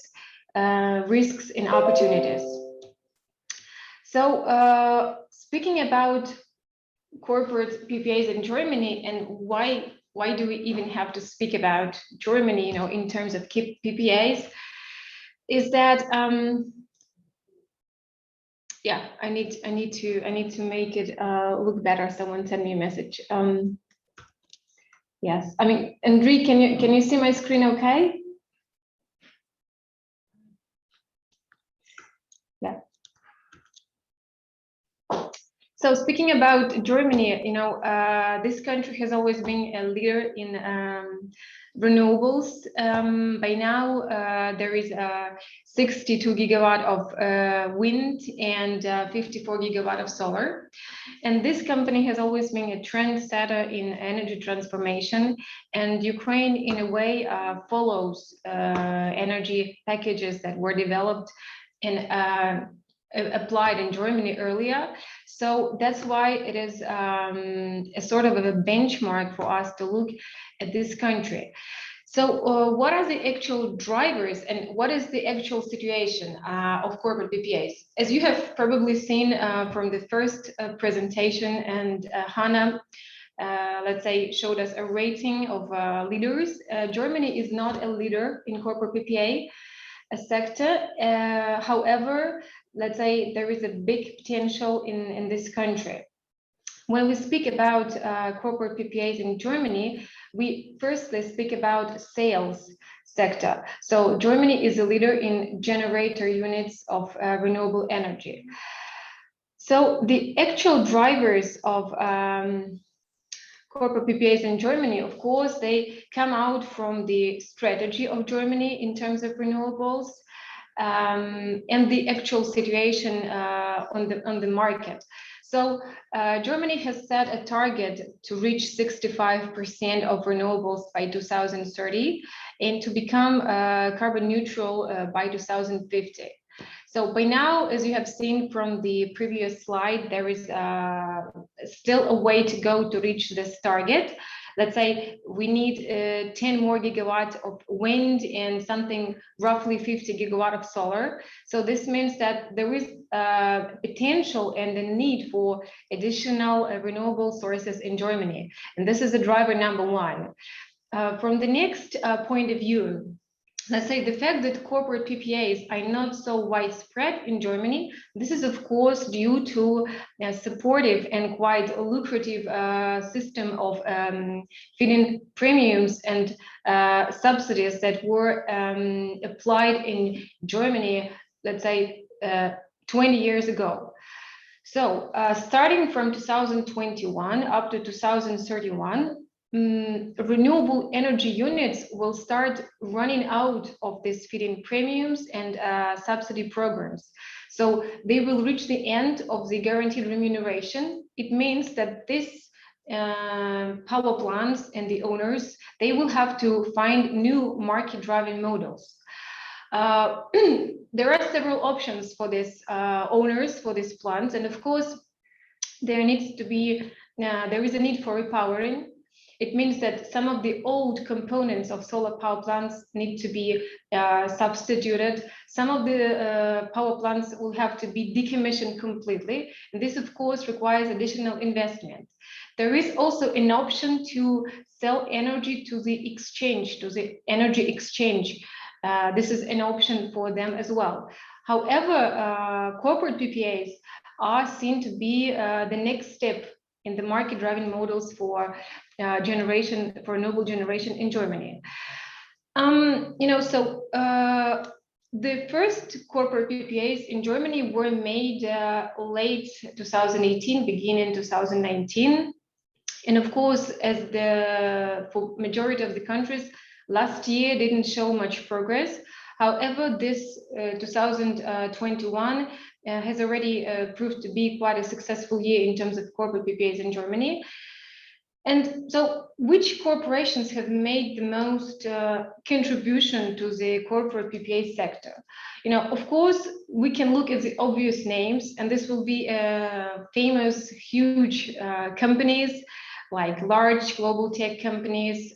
risks and opportunities. So speaking about corporate PPAs in Germany and why do we even have to speak about Germany, you know, in terms of PPAs, is that yeah, I need to make it look better. Someone send me a message. Yes, I mean, Enrique, can you see my screen okay? Yeah. So speaking about Germany, you know, this country has always been a leader in renewables. By now, there is 62 gigawatt of wind and 54 gigawatt of solar. And this company has always been a trendsetter in energy transformation. And Ukraine, in a way, follows energy packages that were developed in applied in Germany earlier. So that's why it is a sort of a benchmark for us to look at this country. So what are the actual drivers and what is the actual situation of corporate PPAs? As you have probably seen from the first presentation, and Hannah, let's say, showed us a rating of leaders. Germany is not a leader in corporate PPA sector. However, let's say there is a big potential in this country. When we speak about corporate PPAs in Germany, we firstly speak about sales sector. So Germany is a leader in generator units of renewable energy. So the actual drivers of corporate PPAs in Germany, of course, they come out from the strategy of Germany in terms of renewables and the actual situation on the market. So Germany has set a target to reach 65% of renewables by 2030 and to become carbon neutral by 2050. So by now, as you have seen from the previous slide, there is still a way to go to reach this target. Let's say we need 10 more gigawatts of wind and something roughly 50 gigawatt of solar. So this means that there is potential and a need for additional renewable sources in Germany. And this is the driver number one. From the next point of view, let's say the fact that corporate PPAs are not so widespread in Germany, this is of course due to a supportive and quite lucrative system of feed-in premiums and subsidies that were applied in Germany, let's say 20 years ago. So starting from 2021 up to 2031, renewable energy units will start running out of these feed-in premiums and subsidy programs. So they will reach the end of the guaranteed remuneration. It means that this power plants and the owners, they will have to find new market-driving models. There are several options for these owners, for these plants, and of course, there is a need for repowering. It means that some of the old components of solar power plants need to be substituted. Some of the power plants will have to be decommissioned completely. And this, of course, requires additional investment. There is also an option to sell energy to the exchange, to the energy exchange. This is an option for them as well. However, corporate PPAs are seen to be the next step in the market driving models for renewable generation in Germany. The first corporate PPAs in Germany were made late 2018, beginning 2019. And of course, for majority of the countries, last year didn't show much progress. However, this 2021 has already proved to be quite a successful year in terms of corporate PPAs in Germany. And so which corporations have made the most contribution to the corporate PPA sector? Of course, we can look at the obvious names, and this will be famous, huge companies like large global tech companies,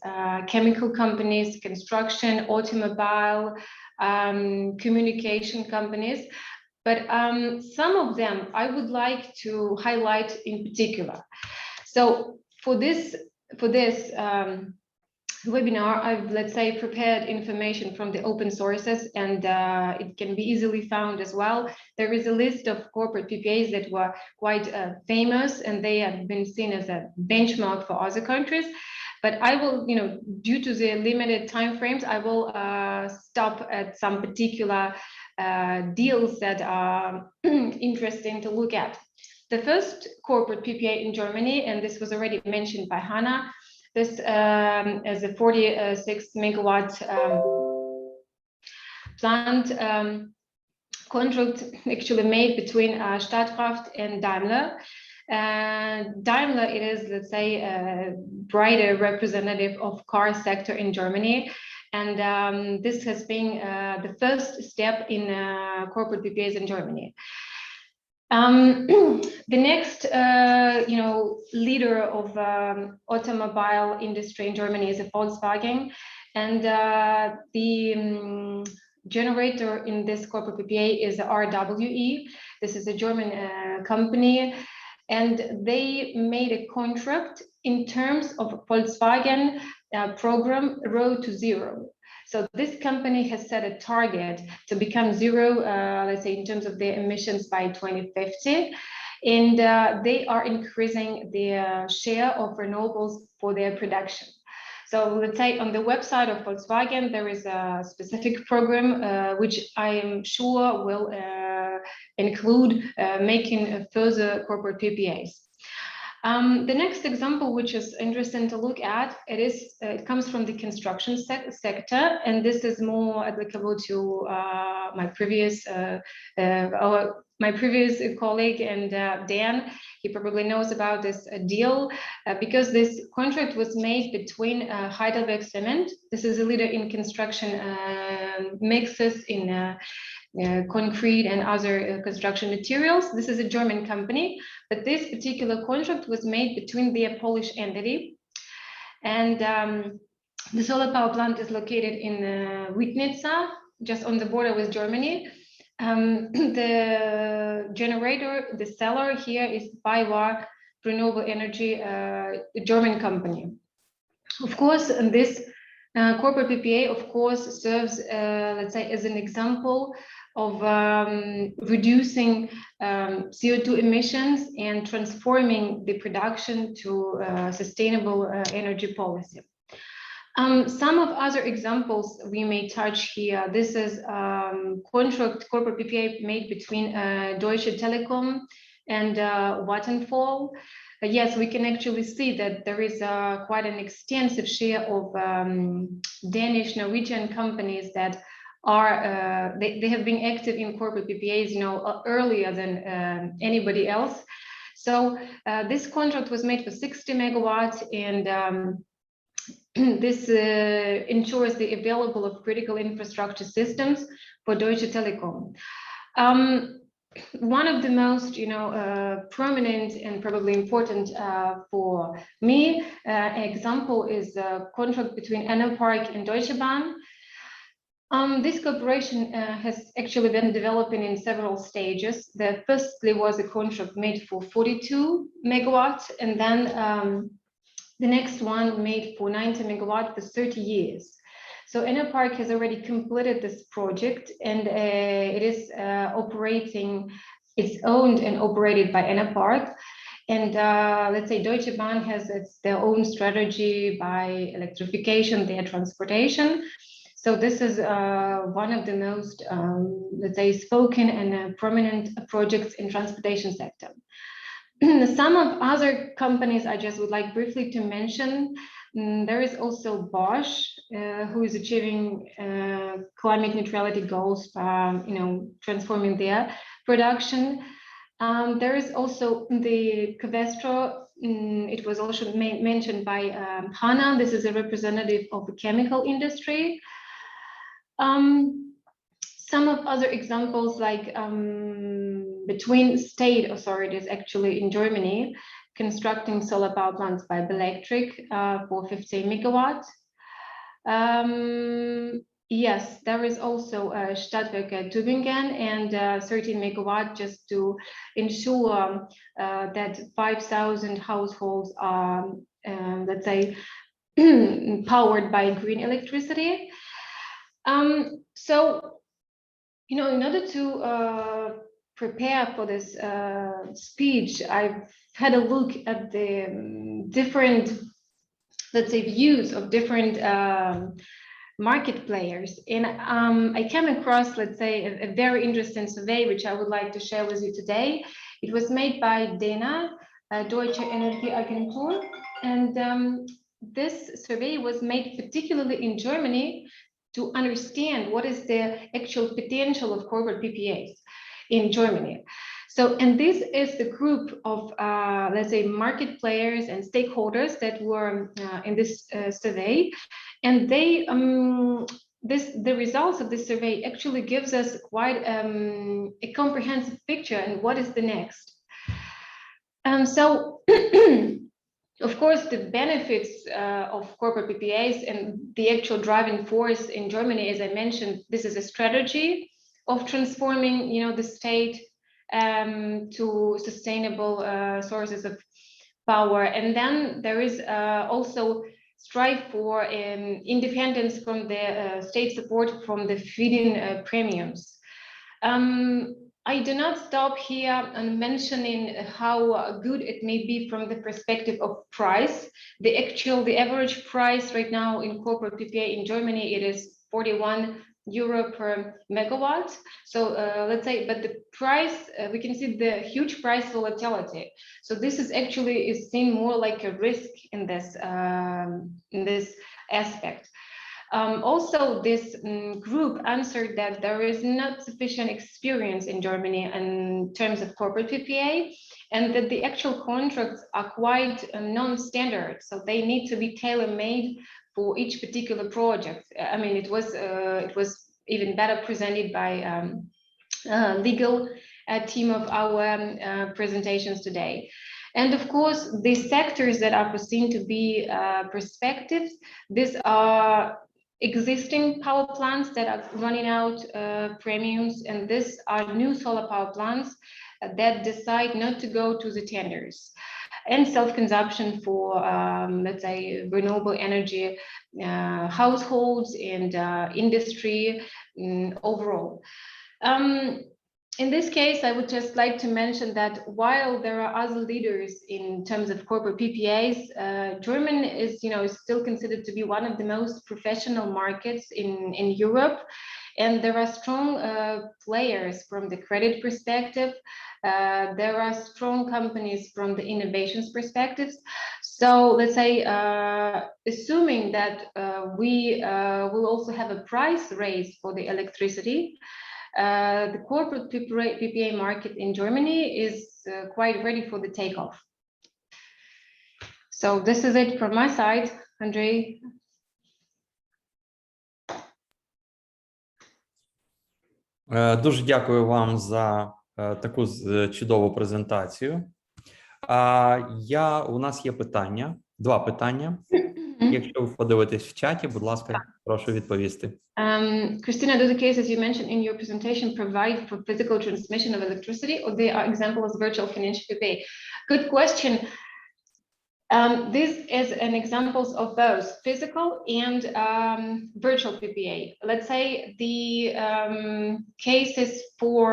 chemical companies, construction, automobile, communication companies. But some of them I would like to highlight in particular. So for this webinar, I've, let's say, prepared information from the open sources, and it can be easily found as well. There is a list of corporate PPAs that were quite famous, and they have been seen as a benchmark for other countries. But I will, due to the limited timeframes, I will stop at some particular deals that are interesting to look at. The first corporate PPA in Germany, and this was already mentioned by Hannah, this is a 46 megawatt plant contract actually made between Stadtkraft and Daimler. Daimler, it is, let's say, a brighter representative of car sector in Germany. And this has been the first step in corporate PPAs in Germany. The next, leader of automobile industry in Germany is Volkswagen, and the generator in this corporate PPA is RWE. This is a German company, and they made a contract in terms of Volkswagen program Road to Zero. So this company has set a target to become zero, let's say, in terms of their emissions by 2050. And they are increasing their share of renewables for their production. So let's say on the website of Volkswagen, there is a specific program which I am sure will include making further corporate PPAs. The next example, which is interesting to look at, it comes from the construction sector, and this is more applicable to my previous colleague and Dan. He probably knows about this deal because this contract was made between Heidelberg Cement. This is a leader in construction mixes in concrete and other construction materials. This is a German company, but this particular contract was made between their Polish entity. And the solar power plant is located in Witnica, just on the border with Germany. The generator, the seller here is BayWa Renewable Energy, a German company. Of course, this corporate PPA, of course, serves, let's say, as an example of reducing CO2 emissions and transforming the production to sustainable energy policy. Some of other examples we may touch here. This is corporate PPA made between Deutsche Telekom and Vattenfall. Yes, we can actually see that there is quite an extensive share of Danish, Norwegian companies that are they have been active in corporate PPAs, earlier than anybody else. So this contract was made for 60 megawatts, and this ensures the available of critical infrastructure systems for Deutsche Telekom. One of the most, prominent and probably important for me example is a contract between Enerpark and Deutsche Bahn. This cooperation has actually been developing in several stages. The firstly was a contract made for 42 megawatts, and then the next one made for 90 megawatts for 30 years. So Enerpark has already completed this project, and it is operating, it's owned and operated by Enerpark. And let's say Deutsche Bahn has their own strategy by electrification, their transportation. So this is one of the most, let's say, spoken and prominent projects in transportation sector. Some of other companies I just would like briefly to mention. There is also Bosch, who is achieving climate neutrality goals, transforming their production. There is also the Covestro. It was also mentioned by Hannah. This is a representative of the chemical industry. Some of other examples, like between state authorities actually in Germany, constructing solar power plants by Bilateral for 15 megawatts. Yes, there is also Stadtwerke Tübingen and 13 megawatt just to ensure that 5,000 households are, let's say, powered by green electricity. So, in order to prepare for this speech, I've had a look at the different, let's say, views of different market players. And I came across, let's say, a very interesting survey, which I would like to share with you today. It was made by DENA, Deutsche Energieagentur, and this survey was made particularly in Germany to understand what is the actual potential of corporate PPAs in Germany. So, and this is the group of, let's say, market players and stakeholders that were in this survey, and they the results of this survey actually gives us quite a comprehensive picture and what is the next. So of course, the benefits of corporate PPAs and the actual driving force in Germany, as I mentioned, this is a strategy of transforming, the state to sustainable sources of power. And then there is also strive for independence from the state support from the feed-in premiums. I do not stop here on mentioning how good it may be from the perspective of price. The average price right now in corporate PPA in Germany, it is 41 euro per megawatt. So let's say, but the price, we can see the huge price volatility. So this is actually is seen more like a risk in this aspect. Also, this group answered that there is not sufficient experience in Germany in terms of corporate PPA, and that the actual contracts are quite non-standard, so they need to be tailor-made for each particular project. I mean, it was even better presented by legal team of our presentations today. And of course, the sectors that are foreseen to be perspectives, these are existing power plants that are running out premiums, and these are new solar power plants that decide not to go to the tenders, and self-consumption for, let's say, renewable energy households and industry overall. In this case, I would just like to mention that while there are other leaders in terms of corporate PPAs, Germany is, is still considered to be one of the most professional markets in Europe, and there are strong players from the credit perspective. There are strong companies from the innovations perspectives. So let's say, assuming that we will also have a price raise for the electricity, the corporate PPA market in Germany is quite ready for the takeoff. So this is it from my side, Andrei. Дуже дякую вам за таку чудову презентацію. У нас є питання, два питання. Якщо ви подивитесь в чаті, будь ласка, прошу відповісти. Christina, do the cases you mentioned in your presentation provide for physical transmission of electricity, or they are examples of virtual financial PPA? Good question. This is an examples of both physical and virtual PPA. Let's say the cases for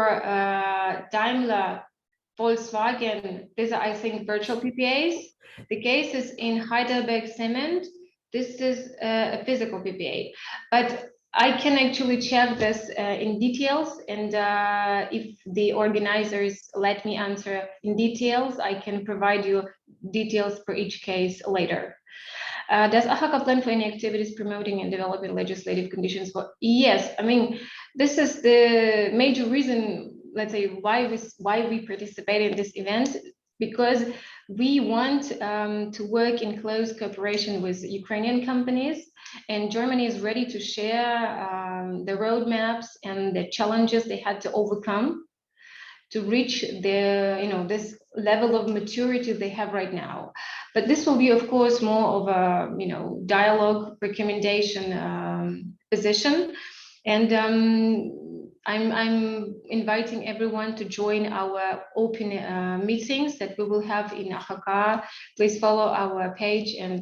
Daimler, Volkswagen, these are, I think, virtual PPAs. The cases in Heidelberg Cement, this is a physical PPA. But I can actually check this in details, and if the organizers let me answer in details, I can provide you details for each case later. Does AHK plan for any activities promoting and developing legislative conditions for? Yes, I mean, this is the major reason, let's say, why we participate in this event, because we want to work in close cooperation with Ukrainian companies, and Germany is ready to share the roadmaps and the challenges they had to overcome to reach the, this level of maturity they have right now. But this will be, of course, more of a, dialogue recommendation position. And I'm inviting everyone to join our open meetings that we will have in AHK. Please follow our page, and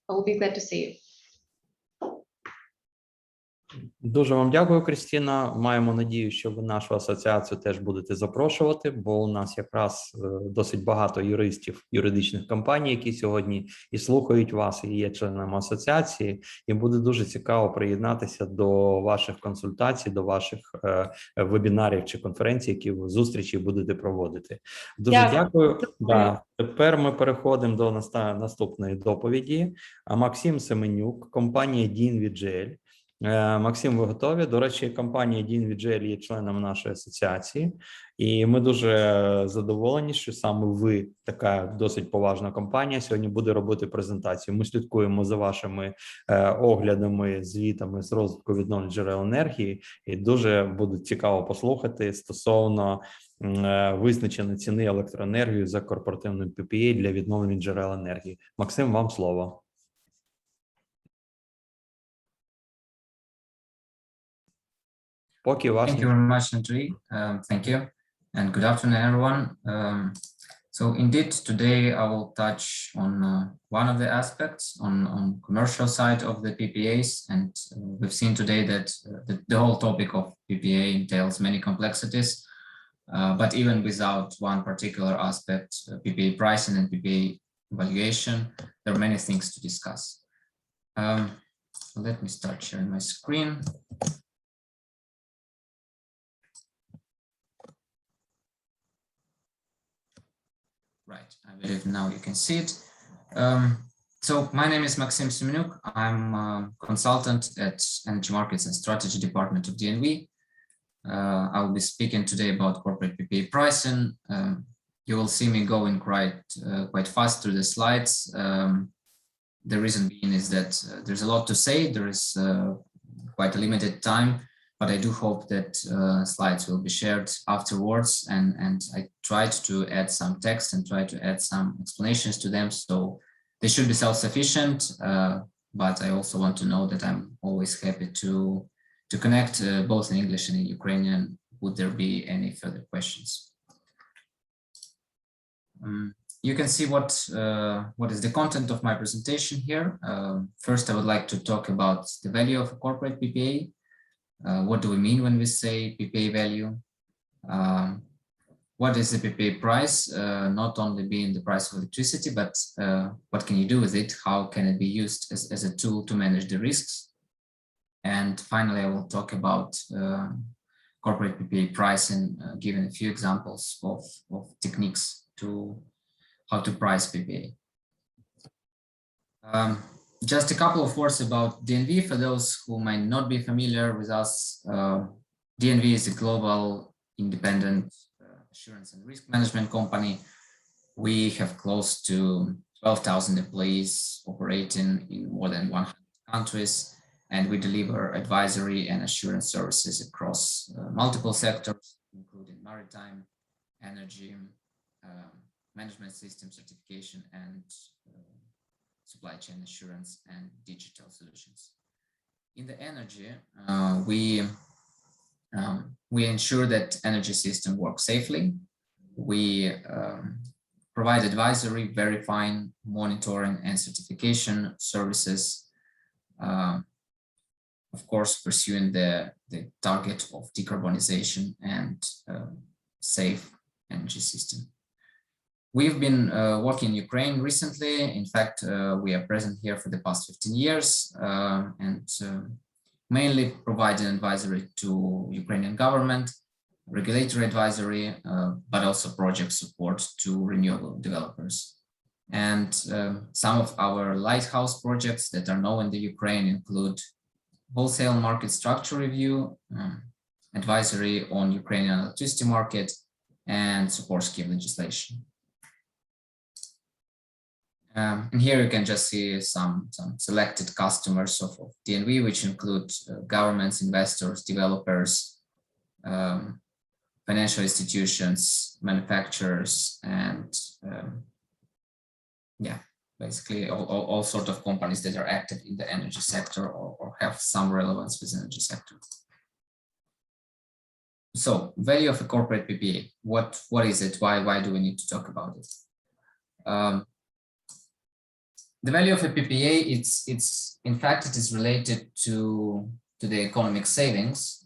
I'll be glad to see you. Дуже вам дякую, Крістіна. Маємо надію, що ви нашу асоціацію теж будете запрошувати, бо у нас якраз досить багато юристів, юридичних компаній, які сьогодні і слухають вас, і є членами асоціації, і буде дуже цікаво приєднатися до ваших консультацій, до ваших вебінарів чи конференцій, які ви зустрічі будете проводити. Дуже дякую. Да. Тепер ми переходимо до наступної доповіді. Максим Семенюк, компанія DIN VGL. Максим, ви готові? До речі, компанія DNVGL є членом нашої асоціації, і ми дуже задоволені, що саме ви, така досить поважна компанія, сьогодні буде робити презентацію. Ми слідкуємо за вашими оглядами, звітами з розвитку відновлювальних джерел енергії, і дуже буде цікаво послухати стосовно визначення ціни електроенергії за корпоративним PPA для відновлювальних джерел енергії. Максим, вам слово. Поки вас Thank you very much, Andrei. Thank you, and good afternoon, everyone. So indeed, today I will touch on one of the aspects on commercial side of the PPAs, and we've seen today that the whole topic of PPA entails many complexities, but even without one particular aspect, PPA pricing and PPA valuation, there are many things to discuss. Let me start sharing my screen. Right, I believe now you can see it. So my name is Maxim Semenuk. I'm a consultant at Energy Markets and Strategy Department of DNV. I'll be speaking today about corporate PPA pricing. You will see me going quite fast through the slides. The reason being is that there's a lot to say. There is quite a limited time, but I do hope that slides will be shared afterwards, and I tried to add some text and try to add some explanations to them, so they should be self-sufficient, but I also want to know that I'm always happy to connect both in English and in Ukrainian, would there be any further questions. You can see what is the content of my presentation here. First, I would like to talk about the value of a corporate PPA. What do we mean when we say PPA value? What is the PPA price? Not only being the price of electricity, but what can you do with it? How can it be used as a tool to manage the risks? And finally, I will talk about corporate PPA pricing, giving a few examples of techniques to how to price PPA. Just a couple of words about DNV for those who might not be familiar with us. DNV is a global independent assurance and risk management company. We have close to 12,000 employees operating in more than 100 countries, and we deliver advisory and assurance services across multiple sectors, including maritime, energy, management system certification, and supply chain assurance and digital solutions. In the energy, we ensure that energy system works safely. We provide advisory, verifying, monitoring, and certification services. Of course, pursuing the target of decarbonization and safe energy system. We've been working in Ukraine recently. In fact, we are present here for the past 15 years and mainly providing advisory to Ukrainian government, regulatory advisory, but also project support to renewable developers. And some of our lighthouse projects that are known in the Ukraine include wholesale market structure review, advisory on Ukrainian electricity market, and support scheme legislation. And here you can just see some selected customers of DNV, which include governments, investors, developers, financial institutions, manufacturers, and yeah, basically all sorts of companies that are active in the energy sector or have some relevance with the energy sector. So, value of a corporate PPA. What is it? Why do we need to talk about it? The value of a PPA, in fact, it is related to the economic savings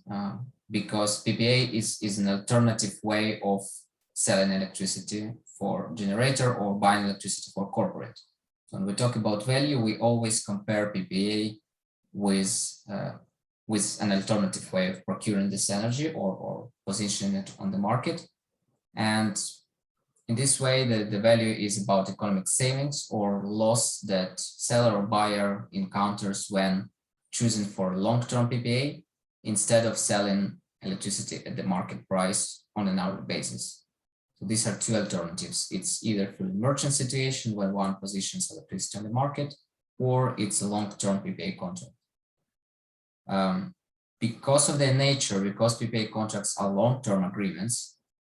because PPA is an alternative way of selling electricity for generator or buying electricity for corporate. So when we talk about value, we always compare PPA with an alternative way of procuring this energy or positioning it on the market. And in this way, the value is about economic savings or loss that seller or buyer encounters when choosing for long-term PPA instead of selling electricity at the market price on an hourly basis. So these are two alternatives. It's either full merchant situation when one positions electricity on the market, or it's a long-term PPA contract. Because of their nature, because PPA contracts are long-term agreements,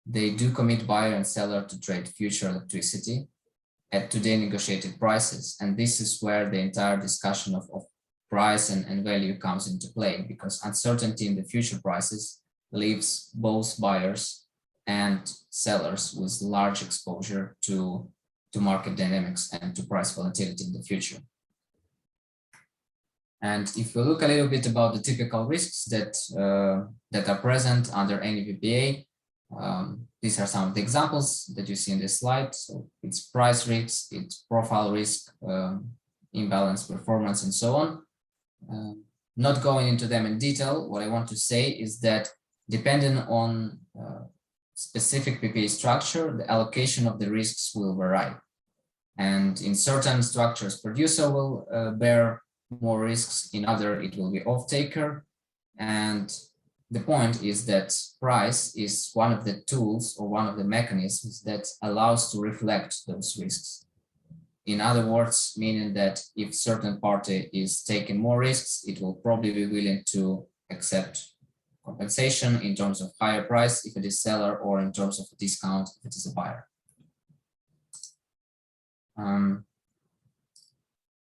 they do commit buyer and seller to trade future electricity at today negotiated prices. And this is where the entire discussion of price and value comes into play, because uncertainty in the future prices leaves both buyers and sellers with large exposure to market dynamics and to price volatility in the future. And if we look a little bit about the typical risks that are present under any PPA, these are some of the examples that you see in this slide. So it's price risk, it's profile risk, imbalance performance, and so on. Not going into them in detail, what I want to say is that depending on specific PPA structure, the allocation of the risks will vary. And in certain structures, producer will bear more risks, in other it will be off-taker. And the point is that price is one of the tools or one of the mechanisms that allows to reflect those risks. In other words, meaning that if certain party is taking more risks, it will probably be willing to accept compensation in terms of higher price if it is seller, or in terms of a discount if it is a buyer.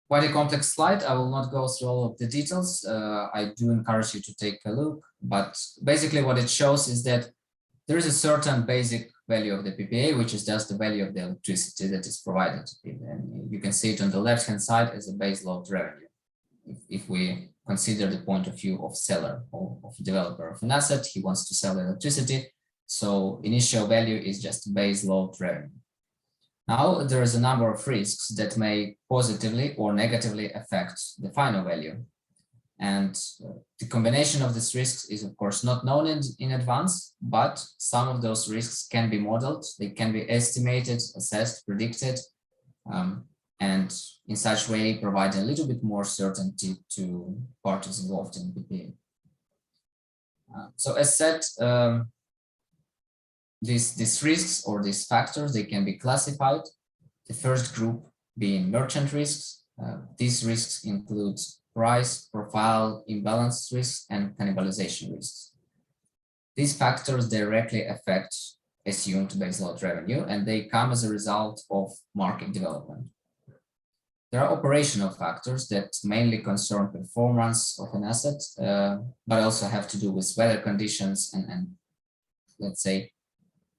Quite a complex slide. I will not go through all of the details. I do encourage you to take a look, but basically what it shows is that there is a certain basic value of the PPA, which is just the value of the electricity that is provided. And you can see it on the left-hand side as a base load revenue. If we consider the point of view of seller or of developer of an asset, he wants to sell electricity. So initial value is just base load revenue. Now there is a number of risks that may positively or negatively affect the final value. And the combination of these risks is of course not known in advance, but some of those risks can be modeled, they can be estimated, assessed, predicted, and in such way provide a little bit more certainty to parties involved in PPA. So as said, these risks or these factors, they can be classified. The first group being merchant risks. These risks include price, profile, imbalance risks, and cannibalization risks. These factors directly affect assumed baseload revenue, and they come as a result of market development. There are operational factors that mainly concern performance of an asset, but also have to do with weather conditions and let's say,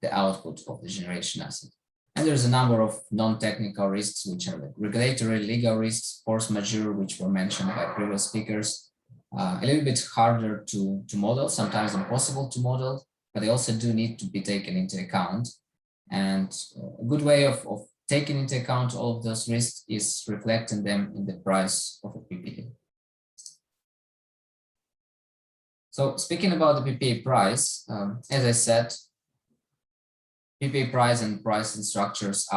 the output of the generation asset. And there's a number of non-technical risks, which are like regulatory, legal risks, force majeure, which were mentioned by previous speakers. A little bit harder to model, sometimes impossible to model, but they also do need to be taken into account. And a good way of taking into account all of those risks is reflecting them in the price of a PPA. So speaking about the PPA price, as I said, PPA price and pricing structures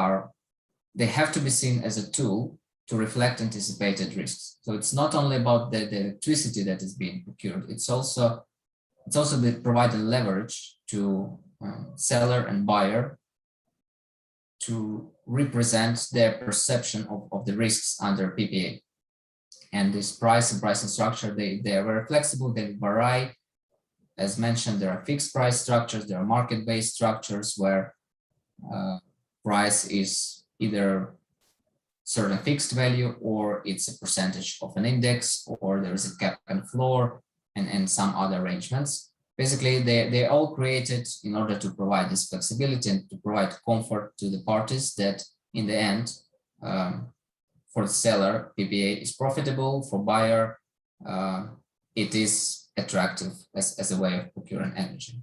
they have to be seen as a tool to reflect anticipated risks. So it's not only about the electricity that is being procured, it's also providing leverage to seller and buyer to represent their perception of the risks under PPA. And this price and pricing structure, they are very flexible, they vary. As mentioned, there are fixed price structures, there are market-based structures where price is either certain fixed value or it's a percentage of an index, or there is a cap and floor and some other arrangements. Basically, they're all created in order to provide this flexibility and to provide comfort to the parties that in the end, for the seller, PPA is profitable, for buyer, it is attractive as a way of procuring energy.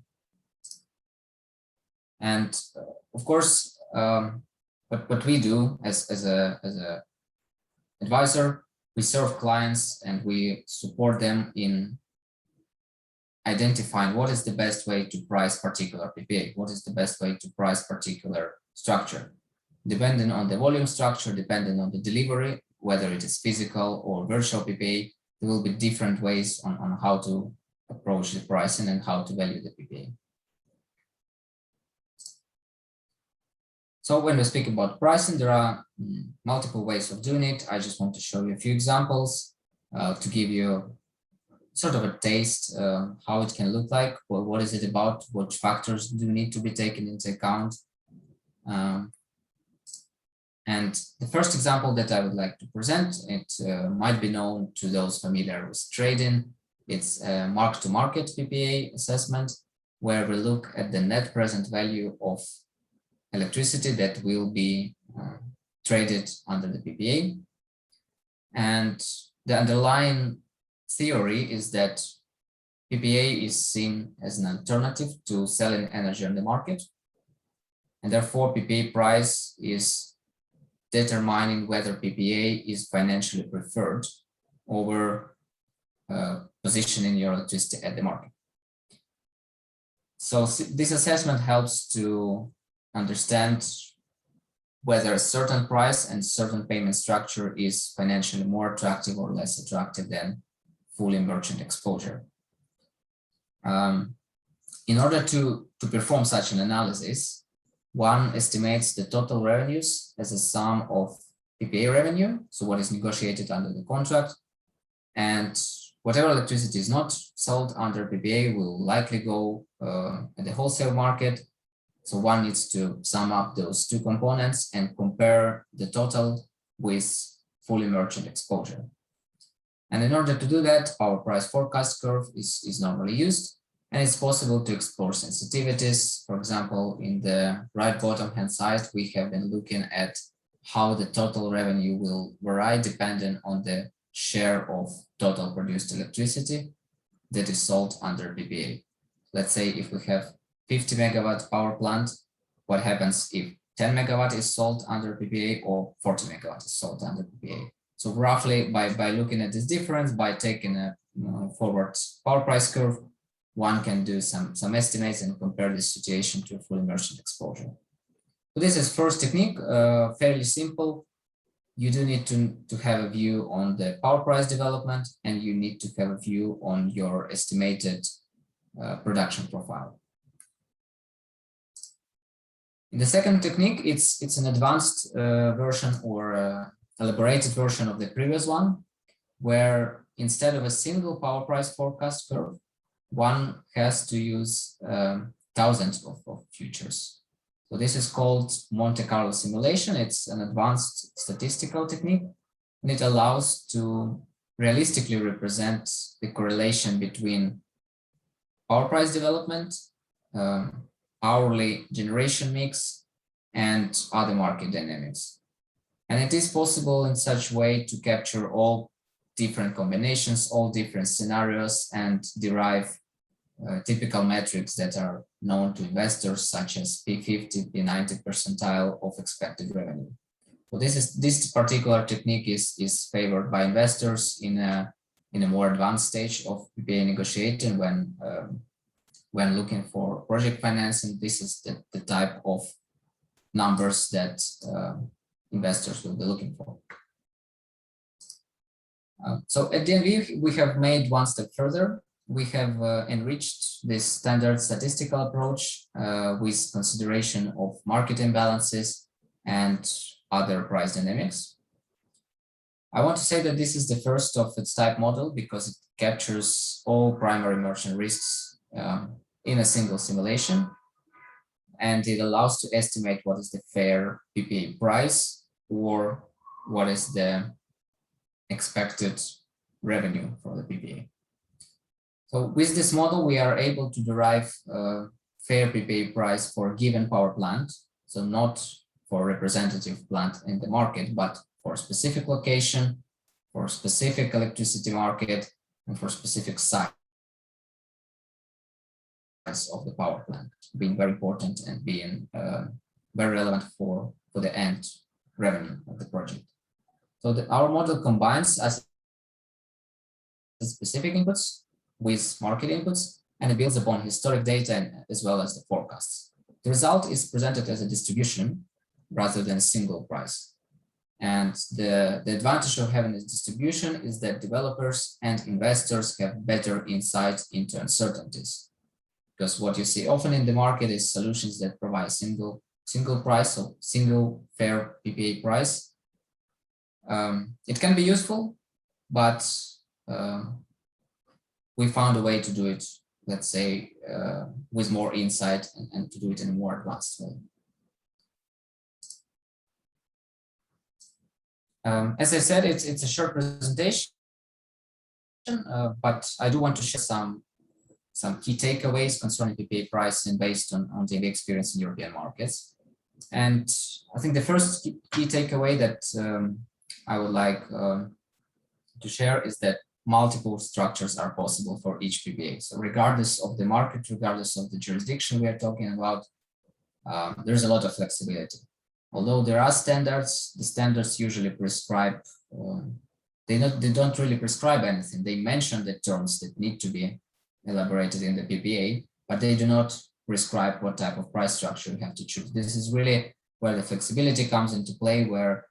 And of course, what we do as a advisor, we serve clients and we support them in identifying what is the best way to price particular PPA, what is the best way to price particular structure. Depending on the volume structure, depending on the delivery, whether it is physical or virtual PPA, there will be different ways on how to approach the pricing and how to value the PPA. So when we speak about pricing, there are multiple ways of doing it. I just want to show you a few examples to give you sort of a taste how it can look like. What is it about? What factors do need to be taken into account? And the first example that I would like to present, it might be known to those familiar with trading. It's a mark-to-market PPA assessment, where we look at the net present value of electricity that will be traded under the PPA. And the underlying theory is that PPA is seen as an alternative to selling energy on the market. And therefore, PPA price is determining whether PPA is financially preferred over positioning your electricity at the market. So this assessment helps to understand whether a certain price and certain payment structure is financially more attractive or less attractive than fully merchant exposure. In order to perform such an analysis, one estimates the total revenues as a sum of PPA revenue, so what is negotiated under the contract, and whatever electricity is not sold under PPA will likely go at the wholesale market. So one needs to sum up those two components and compare the total with fully merchant exposure. And in order to do that, our price forecast curve is normally used, and it's possible to explore sensitivities. For example, in the right bottom hand side, we have been looking at how the total revenue will vary depending on the share of total produced electricity that is sold under PPA. Let's say if we have 50 megawatt power plant, what happens if 10 megawatt is sold under PPA or 40 megawatt is sold under PPA? So roughly by looking at this difference, by taking a forward power price curve, one can do some estimates and compare this situation to a fully merchant exposure. So this is first technique, fairly simple. You do need to have a view on the power price development, and you need to have a view on your estimated production profile. In the second technique, it's an advanced version or elaborated version of the previous one, where instead of a single power price forecast curve, one has to use thousands of futures. So this is called Monte Carlo simulation. It's an advanced statistical technique, and it allows to realistically represent the correlation between power price development, hourly generation mix, and other market dynamics. And it is possible in such a way to capture all different combinations, all different scenarios, and derive typical metrics that are known to investors, such as P50, P90 percentile of expected revenue. So this particular technique is favored by investors in a more advanced stage of PPA negotiating when looking for project financing. This is the type of numbers that investors will be looking for. So at DNV, we have made one step further. We have enriched this standard statistical approach with consideration of market imbalances and other price dynamics. I want to say that this is the first of its type model because it captures all primary merchant risks in a single simulation, and it allows to estimate what is the fair PPA price or what is the expected revenue for the PPA. So with this model, we are able to derive a fair PPA price for a given power plant. So not for a representative plant in the market, but for a specific location, for a specific electricity market, and for a specific size of the power plant, being very important and being very relevant for the end revenue of the project. So our model combines as specific inputs with market inputs, and it builds upon historic data as well as the forecasts. The result is presented as a distribution rather than a single price. And the advantage of having this distribution is that developers and investors have better insight into uncertainties. Because what you see often in the market is solutions that provide single price or single fair PPA price. It can be useful, but we found a way to do it, let's say, with more insight and to do it in a more advanced way. As I said, it's a short presentation, but I do want to share some key takeaways concerning PPA pricing based on the experience in European markets. And I think the first key takeaway that I would like to share is that multiple structures are possible for each PPA. So regardless of the market, regardless of the jurisdiction we are talking about, there's a lot of flexibility. Although there are standards, the standards usually prescribe, they don't really prescribe anything. They mention the terms that need to be elaborated in the PPA, but they do not prescribe what type of price structure you have to choose. This is really where the flexibility comes into play, where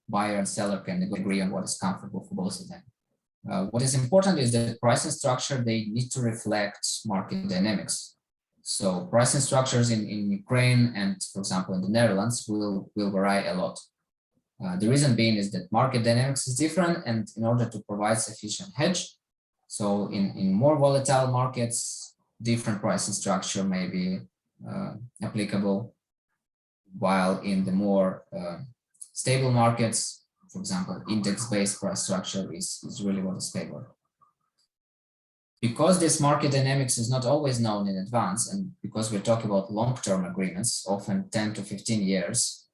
buyer and seller can agree on what is comfortable for both of them. What is important is that pricing structure, they need to reflect market dynamics. So pricing structures in Ukraine and, for example, in the Netherlands will vary a lot. The reason being is that market dynamics is different, and in order to provide sufficient hedge, so in more volatile markets, different pricing structure may be applicable, while in the more stable markets, for example, index-based price structure is really what is favored. Because this market dynamics is not always known in advance, and because we're talking about long-term agreements, often 10 to 15 years,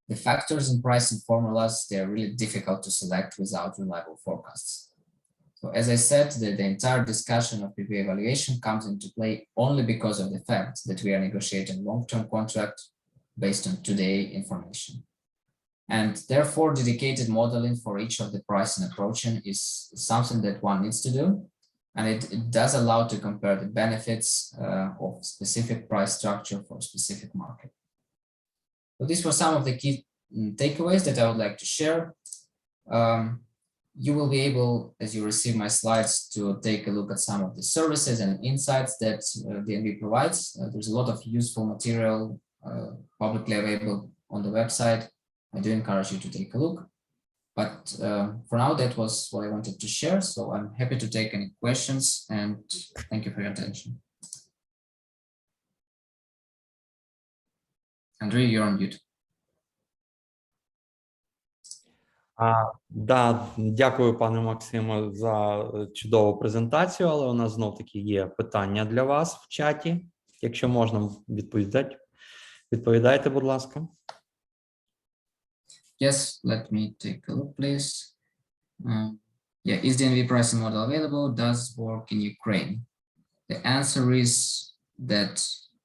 the factors in pricing formulas, they're really difficult to select without reliable forecasts. So as I said, the entire discussion of PPA evaluation comes into play only because of the fact that we are negotiating long-term contract based on today information. And therefore, dedicated modeling for each of the pricing approaching is something that one needs to do. And it does allow to compare the benefits of specific price structure for a specific market. So these were some of the key takeaways that I would like to share. You will be able, as you receive my slides, to take a look at some of the services and insights that DNV provides. There's a lot of useful material publicly available on the website. I do encourage you to take a look. But for now, that was what I wanted to share. So I'm happy to take any questions, and thank you for your attention. Andrei, you're on mute. Да, дякую, пане Максиме, за чудову презентацію, але у нас знов-таки є питання для вас в чаті. Якщо можна відповідати, відповідайте, будь ласка. Yes, let me take a look, please. Yeah, is the DNV pricing model available? Does work in Ukraine? The answer is that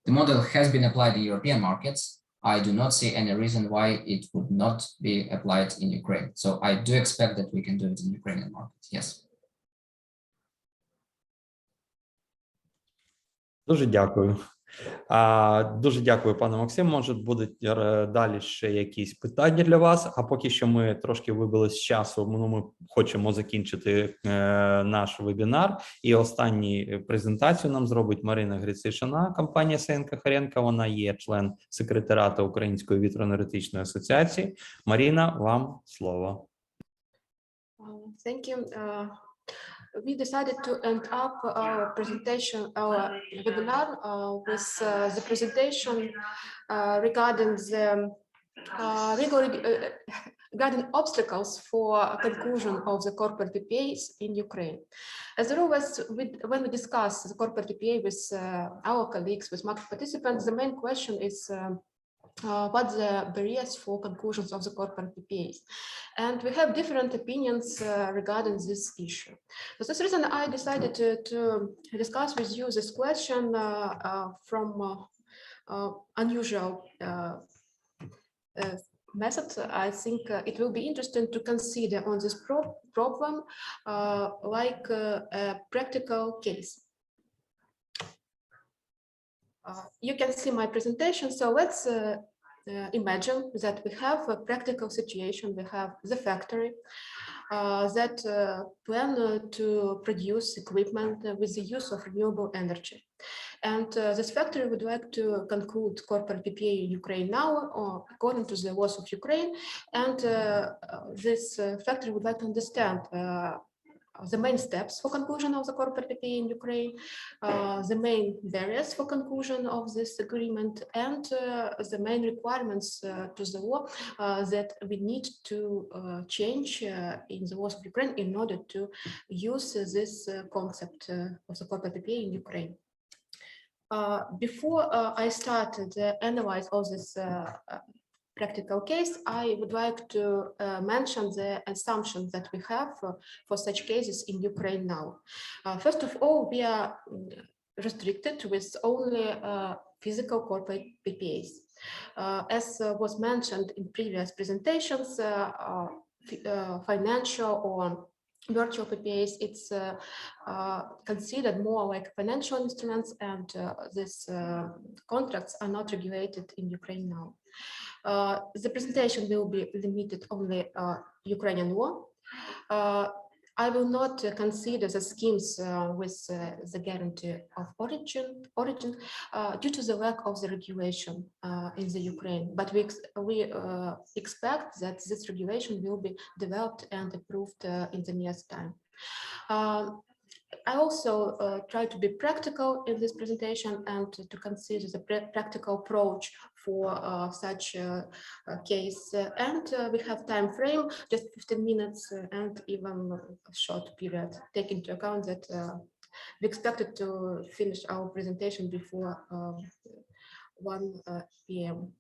the model has been applied in European markets. I do not see any reason why it would not be applied in Ukraine. So I do expect that we can do it in Ukrainian markets. Yes. Дуже дякую. Дуже дякую, пане Максим. Може, будуть далі ще якісь питання для вас. А поки що ми трошки вибили з часу, ми хочемо закінчити наш вебінар. І останню презентацію нам зробить Марина Грицишина, компанія Сенка Харенка. Вона є член секретаріату Української вітроенергетичної асоціації. Марина, вам слово. Thank you. We decided to end up our presentation, our webinar, with the presentation regarding the regarding obstacles for conclusion of the corporate PPAs in Ukraine. As always, when we discuss the corporate PPA with our colleagues, with market participants, the main question is what the barriers for conclusions of the corporate PPAs. And we have different opinions regarding this issue. For this reason, I decided to discuss with you this question from unusual method. I think it will be interesting to consider on this problem like a practical case. You can see my presentation, so let's imagine that we have a practical situation. We have the factory that plan to produce equipment with the use of renewable energy. And this factory would like to conclude corporate PPA in Ukraine now, or according to the laws of Ukraine. And this factory would like to understand the main steps for conclusion of the corporate PPA in Ukraine, the main barriers for conclusion of this agreement, and the main requirements to the law that we need to change in the laws of Ukraine in order to use this concept of the corporate PPA in Ukraine. Before I started the analyze of this practical case, I would like to mention the assumptions that we have for such cases in Ukraine now. First of all, we are restricted with only physical corporate PPAs. As was mentioned in previous presentations, financial or virtual PPAs, it's considered more like financial instruments, and these contracts are not regulated in Ukraine now. The presentation will be limited only Ukrainian law. I will not consider the schemes with the guarantee of origin due to the lack of the regulation in the Ukraine, but we expect that this regulation will be developed and approved in the nearest time. I also try to be practical in this presentation and to consider the practical approach for such a case. And we have time frame, just 15 minutes and even a short period, take into account that we expected to finish our presentation before 1 p.m.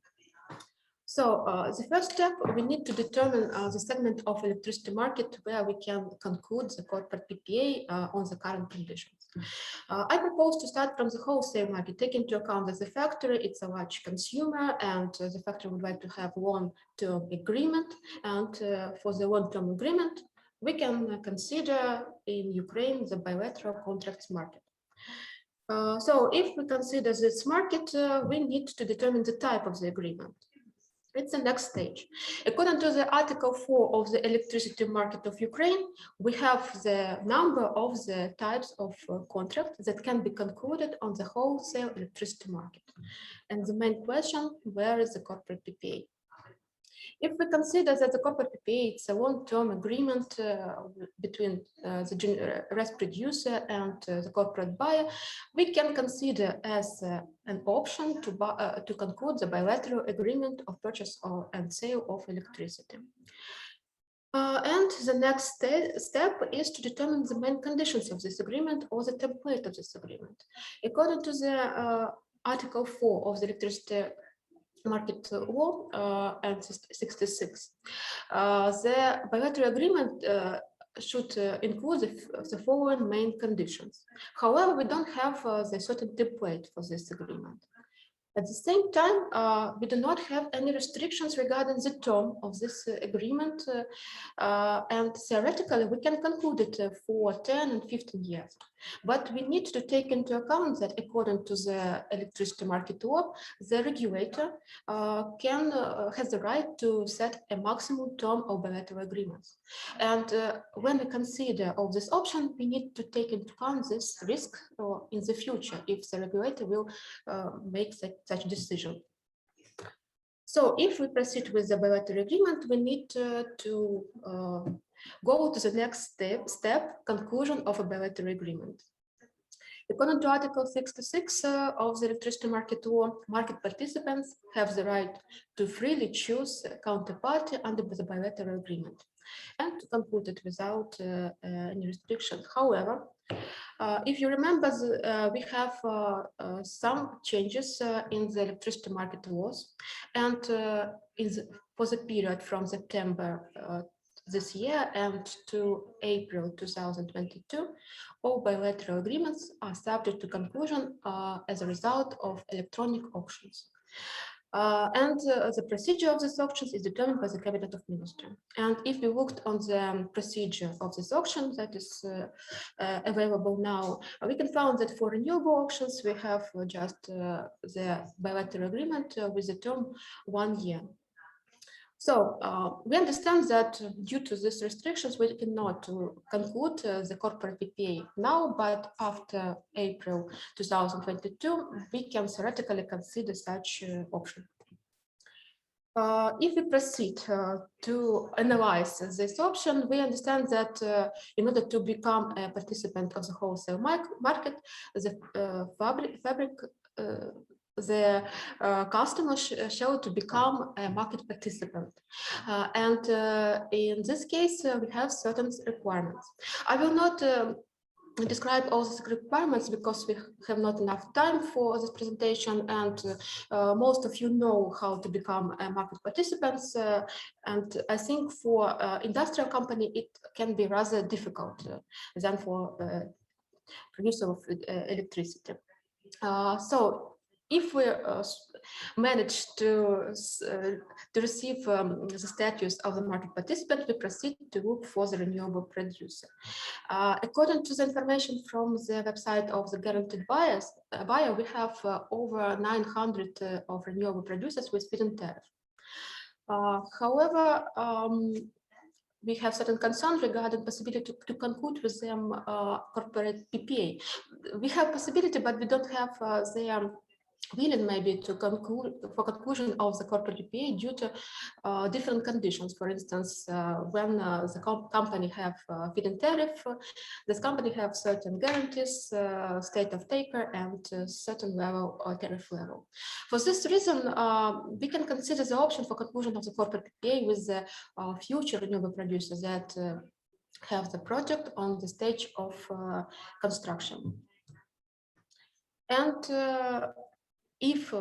So the first step, we need to determine the segment of electricity market where we can conclude the corporate PPA on the current conditions. I propose to start from the wholesale market, take into account that the factory, it's a large consumer, and the factory would like to have long-term agreement. And for the long-term agreement, we can consider in Ukraine the bilateral contracts market. So if we consider this market, we need to determine the type of the agreement. It's the next stage. According to the Article 4 of the electricity market of Ukraine, we have the number of the types of contracts that can be concluded on the wholesale electricity market. And the main question, where is the corporate PPA? If we consider that the corporate PPA is a long-term agreement between the RES producer and the corporate buyer, we can consider as an option to conclude the bilateral agreement of purchase and sale of electricity. And the next step is to determine the main conditions of this agreement or the template of this agreement. According to the Article 4 of the electricity market law and 66. The bilateral agreement should include the following main conditions. However, we don't have the certain template for this agreement. At the same time, we do not have any restrictions regarding the term of this agreement, and theoretically we can conclude it for 10 and 15 years. But we need to take into account that according to the electricity market law, the regulator has the right to set a maximum term of bilateral agreements. And when we consider all this option, we need to take into account this risk in the future if the regulator will make such decision. So if we proceed with the bilateral agreement, we need to go to the next step, conclusion of a bilateral agreement. According to Article 66 of the electricity market law, market participants have the right to freely choose a counterparty under the bilateral agreement and to conclude it without any restriction. However, if you remember, we have some changes in the electricity market laws, and for the period from September this year and to April 2022, all bilateral agreements are subject to conclusion as a result of electronic auctions. The procedure of these auctions is determined by the Cabinet of Ministers. And if we looked on the procedure of this auction that is available now, we can find that for renewable auctions, we have just the bilateral agreement with the term 1 year. So we understand that due to these restrictions, we cannot conclude the corporate PPA now, but after April 2022, we can theoretically consider such option. If we proceed to analyze this option, we understand that in order to become a participant of the wholesale market, the customer shall to become a market participant. In this case, we have certain requirements. I will not describe all these requirements because we have not enough time for this presentation, and most of you know how to become a market participants. And I think for industrial company, it can be rather difficult than for producer of electricity. So if we manage to receive the status of the market participant, we proceed to look for the renewable producer. According to the information from the website of the guaranteed buyer, we have over 900 of renewable producers with feed-in tariff. However, we have certain concerns regarding possibility to conclude with them corporate PPA. We have possibility, but we don't have their willing maybe to conclude for conclusion of the corporate PPA due to different conditions. For instance, when the company have feed-in tariff, this company have certain guarantees, state of taker, and certain level or tariff level. For this reason, we can consider the option for conclusion of the corporate PPA with the future renewable producers that have the project on the stage of construction. And if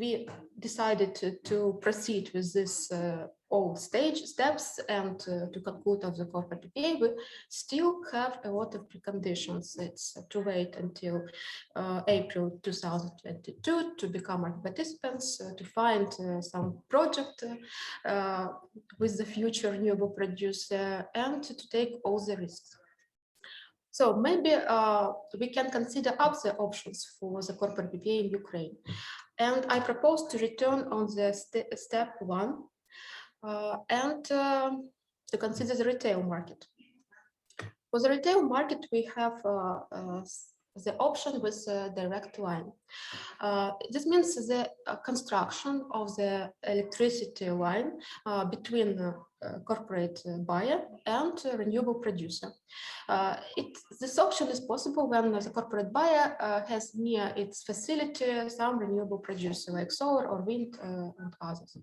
we decided to proceed with this all steps and to conclude of the corporate PPA, we still have a lot of preconditions. It's to wait until April 2022 to become market participants, to find some project with the future renewable producer, and to take all the risks. So maybe we can consider other options for the corporate PPA in Ukraine. And I propose to return on the step 1 and to consider the retail market. For the retail market, we have the option with direct line. This means the construction of the electricity line between corporate buyer and renewable producer. This option is possible when the corporate buyer has near its facility some renewable producer like solar or wind and others.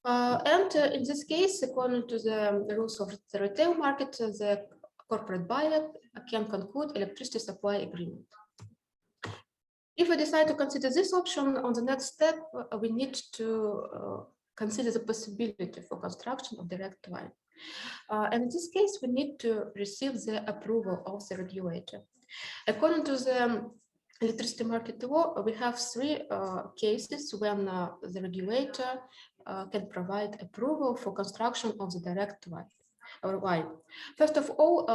And in this case, according to the rules of the retail market, the corporate buyer can conclude electricity supply agreement. If we decide to consider this option, on the next step, we need to consider the possibility for construction of direct line. And in this case, we need to receive the approval of the regulator. According to the electricity market law, we have 3 cases when the regulator can provide approval for construction of the direct line. Why? First of all,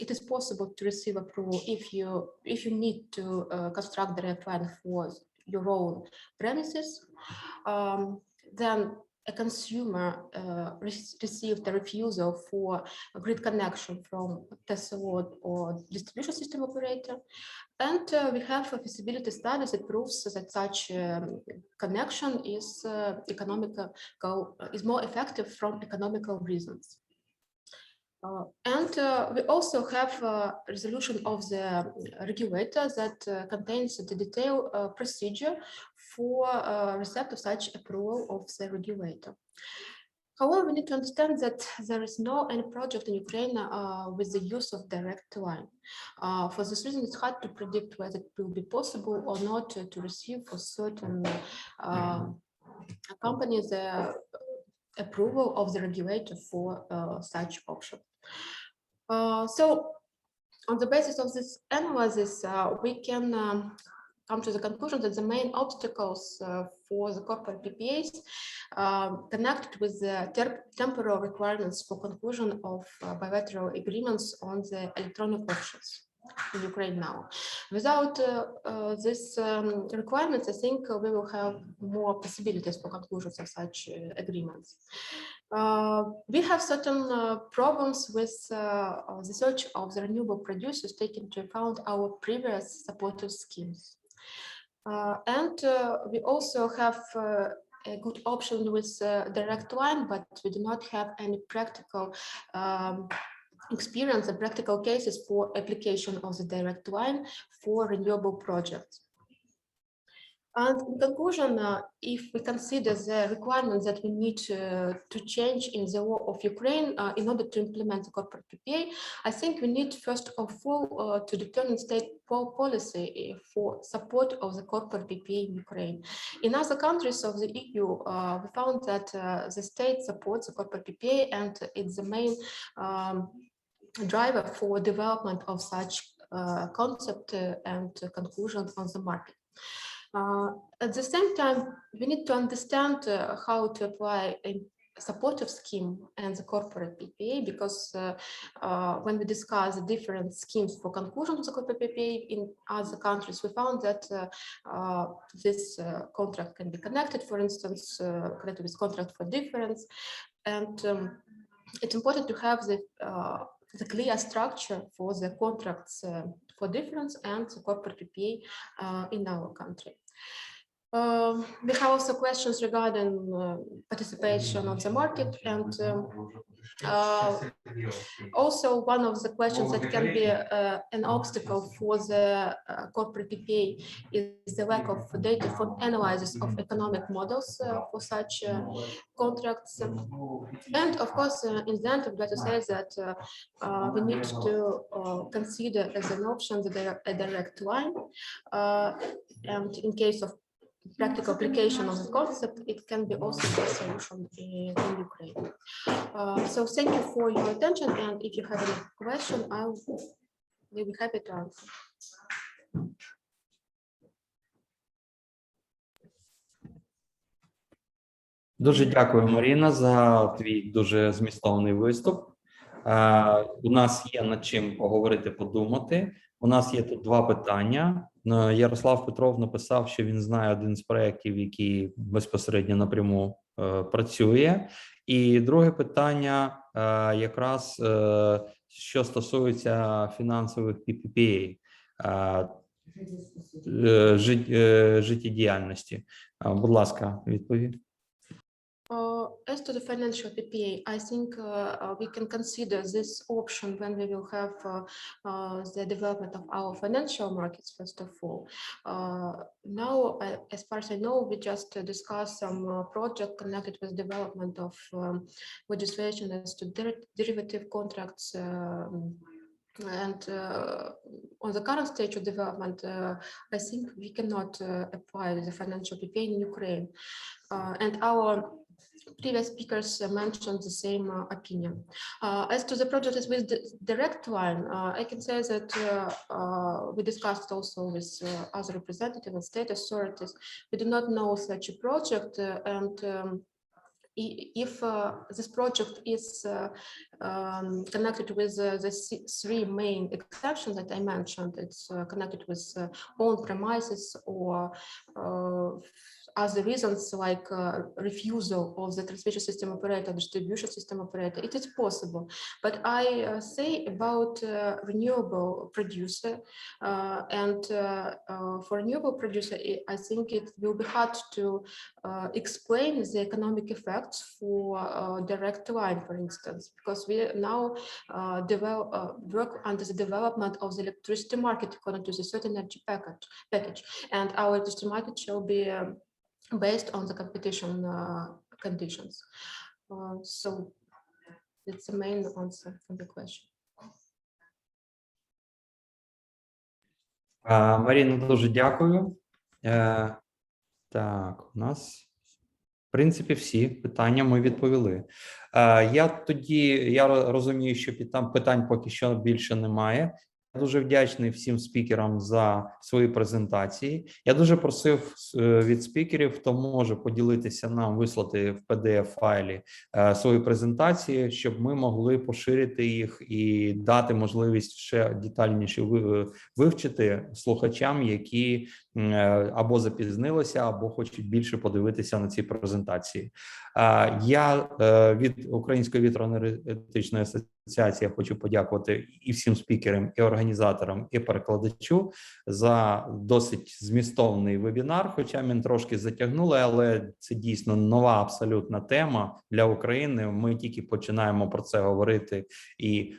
it is possible to receive approval if you need to construct direct line for your own premises. Then a consumer received a refusal for a grid connection from TSO or distribution system operator, and we have a feasibility study that proves that such connection is more effective from economical reasons. And we also have a resolution of the regulator that contains the detailed procedure for receipt of such approval of the regulator. However, we need to understand that there is no any project in Ukraine with the use of direct line. For this reason, it's hard to predict whether it will be possible or not to receive for certain companies the approval of the regulator for such option. So on the basis of this analysis, we can come to the conclusion that the main obstacles for the corporate PPAs connected with the temporal requirements for conclusion of bilateral agreements on the electronic auctions in Ukraine now. Without these requirements, I think we will have more possibilities for conclusions of such agreements. We have certain problems with the search of the renewable producers taking into account our previous supportive schemes. And we also have a good option with direct line, but we do not have any practical experience and practical cases for application of the direct line for renewable projects. And in conclusion, if we consider the requirements that we need to change in the law of Ukraine in order to implement the corporate PPA, I think we need first of all to determine state policy for support of the corporate PPA in Ukraine. In other countries of the EU, we found that the state supports the corporate PPA, and it's the main driver for development of such concept and conclusion on the market. At the same time, we need to understand how to apply a supportive scheme and the corporate PPA, because when we discuss the different schemes for conclusion of the corporate PPA in other countries, we found that this contract can be connected, for instance, connected with contract for difference. And it's important to have the clear structure for the contracts for difference and the corporate PPA in our country. We have also questions regarding participation on the market, and also one of the questions that can be an obstacle for the corporate PPA is the lack of data for analysis of economic models for such contracts. And of course, in the end, I'd like to say that we need to consider as an option a direct line, and in case of practical application of the concept, it can be also a solution in Ukraine. So thank you for your attention, and if you have any question, I will be happy to answer. Дуже дякую, Маріна, за твій дуже змістовний виступ. У нас є над чим поговорити, подумати. У нас є тут два питання. Ярослав Петров написав, що він знає один з проєктів, який безпосередньо напряму працює. І друге питання якраз, що стосується фінансових PPA, життєдіяльності. Будь ласка, відповідь. As to the financial PPA, I think we can consider this option when we will have the development of our financial markets, first of all. Now, as far as I know, we just discussed some project connected with development of legislation as to derivative contracts. And on the current stage of development, I think we cannot apply the financial PPA in Ukraine. And our previous speakers mentioned the same opinion. As to the projects with the direct line, I can say that we discussed also with other representatives and state authorities. We do not know such a project, and if this project is connected with the three main exceptions that I mentioned, it's connected with own premises or other reasons like refusal of the transmission system operator, distribution system operator, it is possible. But I say about renewable producer, and for renewable producer, I think it will be hard to explain the economic effects for direct line, for instance, because we now work under the development of the electricity market according to the certain energy package, and our electricity market shall be based on the competition conditions. So it's the main answer for the question. Маріна, дуже дякую. Так, у нас, в принципі, всі питання ми відповіли. Я розумію, що питань поки що більше немає. дуже вдячний всім спікерам за свої презентації. Я дуже просив від спікерів, хто може поділитися нам, вислати в PDF-файлі свої презентації, щоб ми могли поширити їх і дати можливість ще детальніше вивчити слухачам, які або запізнилися, або хочуть більше подивитися на ці презентації. Я від Української вітроенергетичної асоціації хочу подякувати і всім спікерам, і організаторам, і перекладачу за досить змістовний вебінар, хоча ми трошки затягнули, але це дійсно нова абсолютна тема для України. Ми тільки починаємо про це говорити і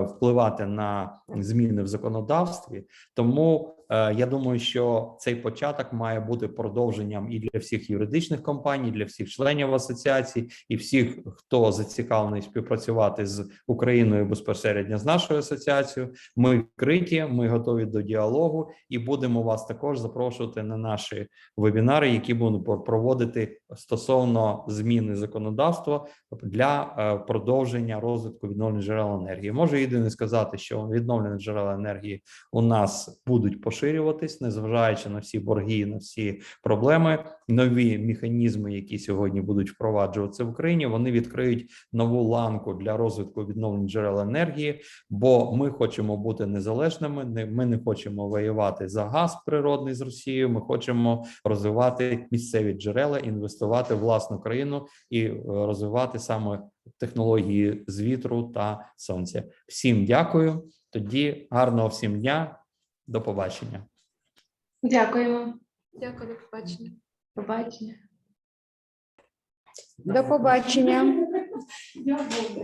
впливати на зміни в законодавстві. Тому я думаю, що цей початок має бути продовженням і для всіх юридичних компаній, для всіх членів асоціації, і всіх, хто зацікавлений співпрацювати з Україною безпосередньо з нашою асоціацією. Ми відкриті, ми готові до діалогу і будемо вас також запрошувати на наші вебінари, які будемо проводити стосовно зміни законодавства для продовження розвитку відновлювальних джерел енергії. Можу єдине сказати, що відновлювальні джерела енергії у нас будуть поширюватись, незважаючи на всі борги, на всі проблеми. Нові механізми, які сьогодні будуть впроваджуватися в Україні, вони відкриють нову ланку для розвитку відновлювальних джерел енергії, бо ми хочемо бути незалежними, ми не хочемо воювати за газ природний з Росією, ми хочемо розвивати місцеві джерела, інвестувати в власну країну і розвивати саме технології з вітру та сонця. Всім дякую, тоді гарного всім дня, до побачення. Дякуємо. Дякую, до побачення. Побачення. До побачення. Дякую.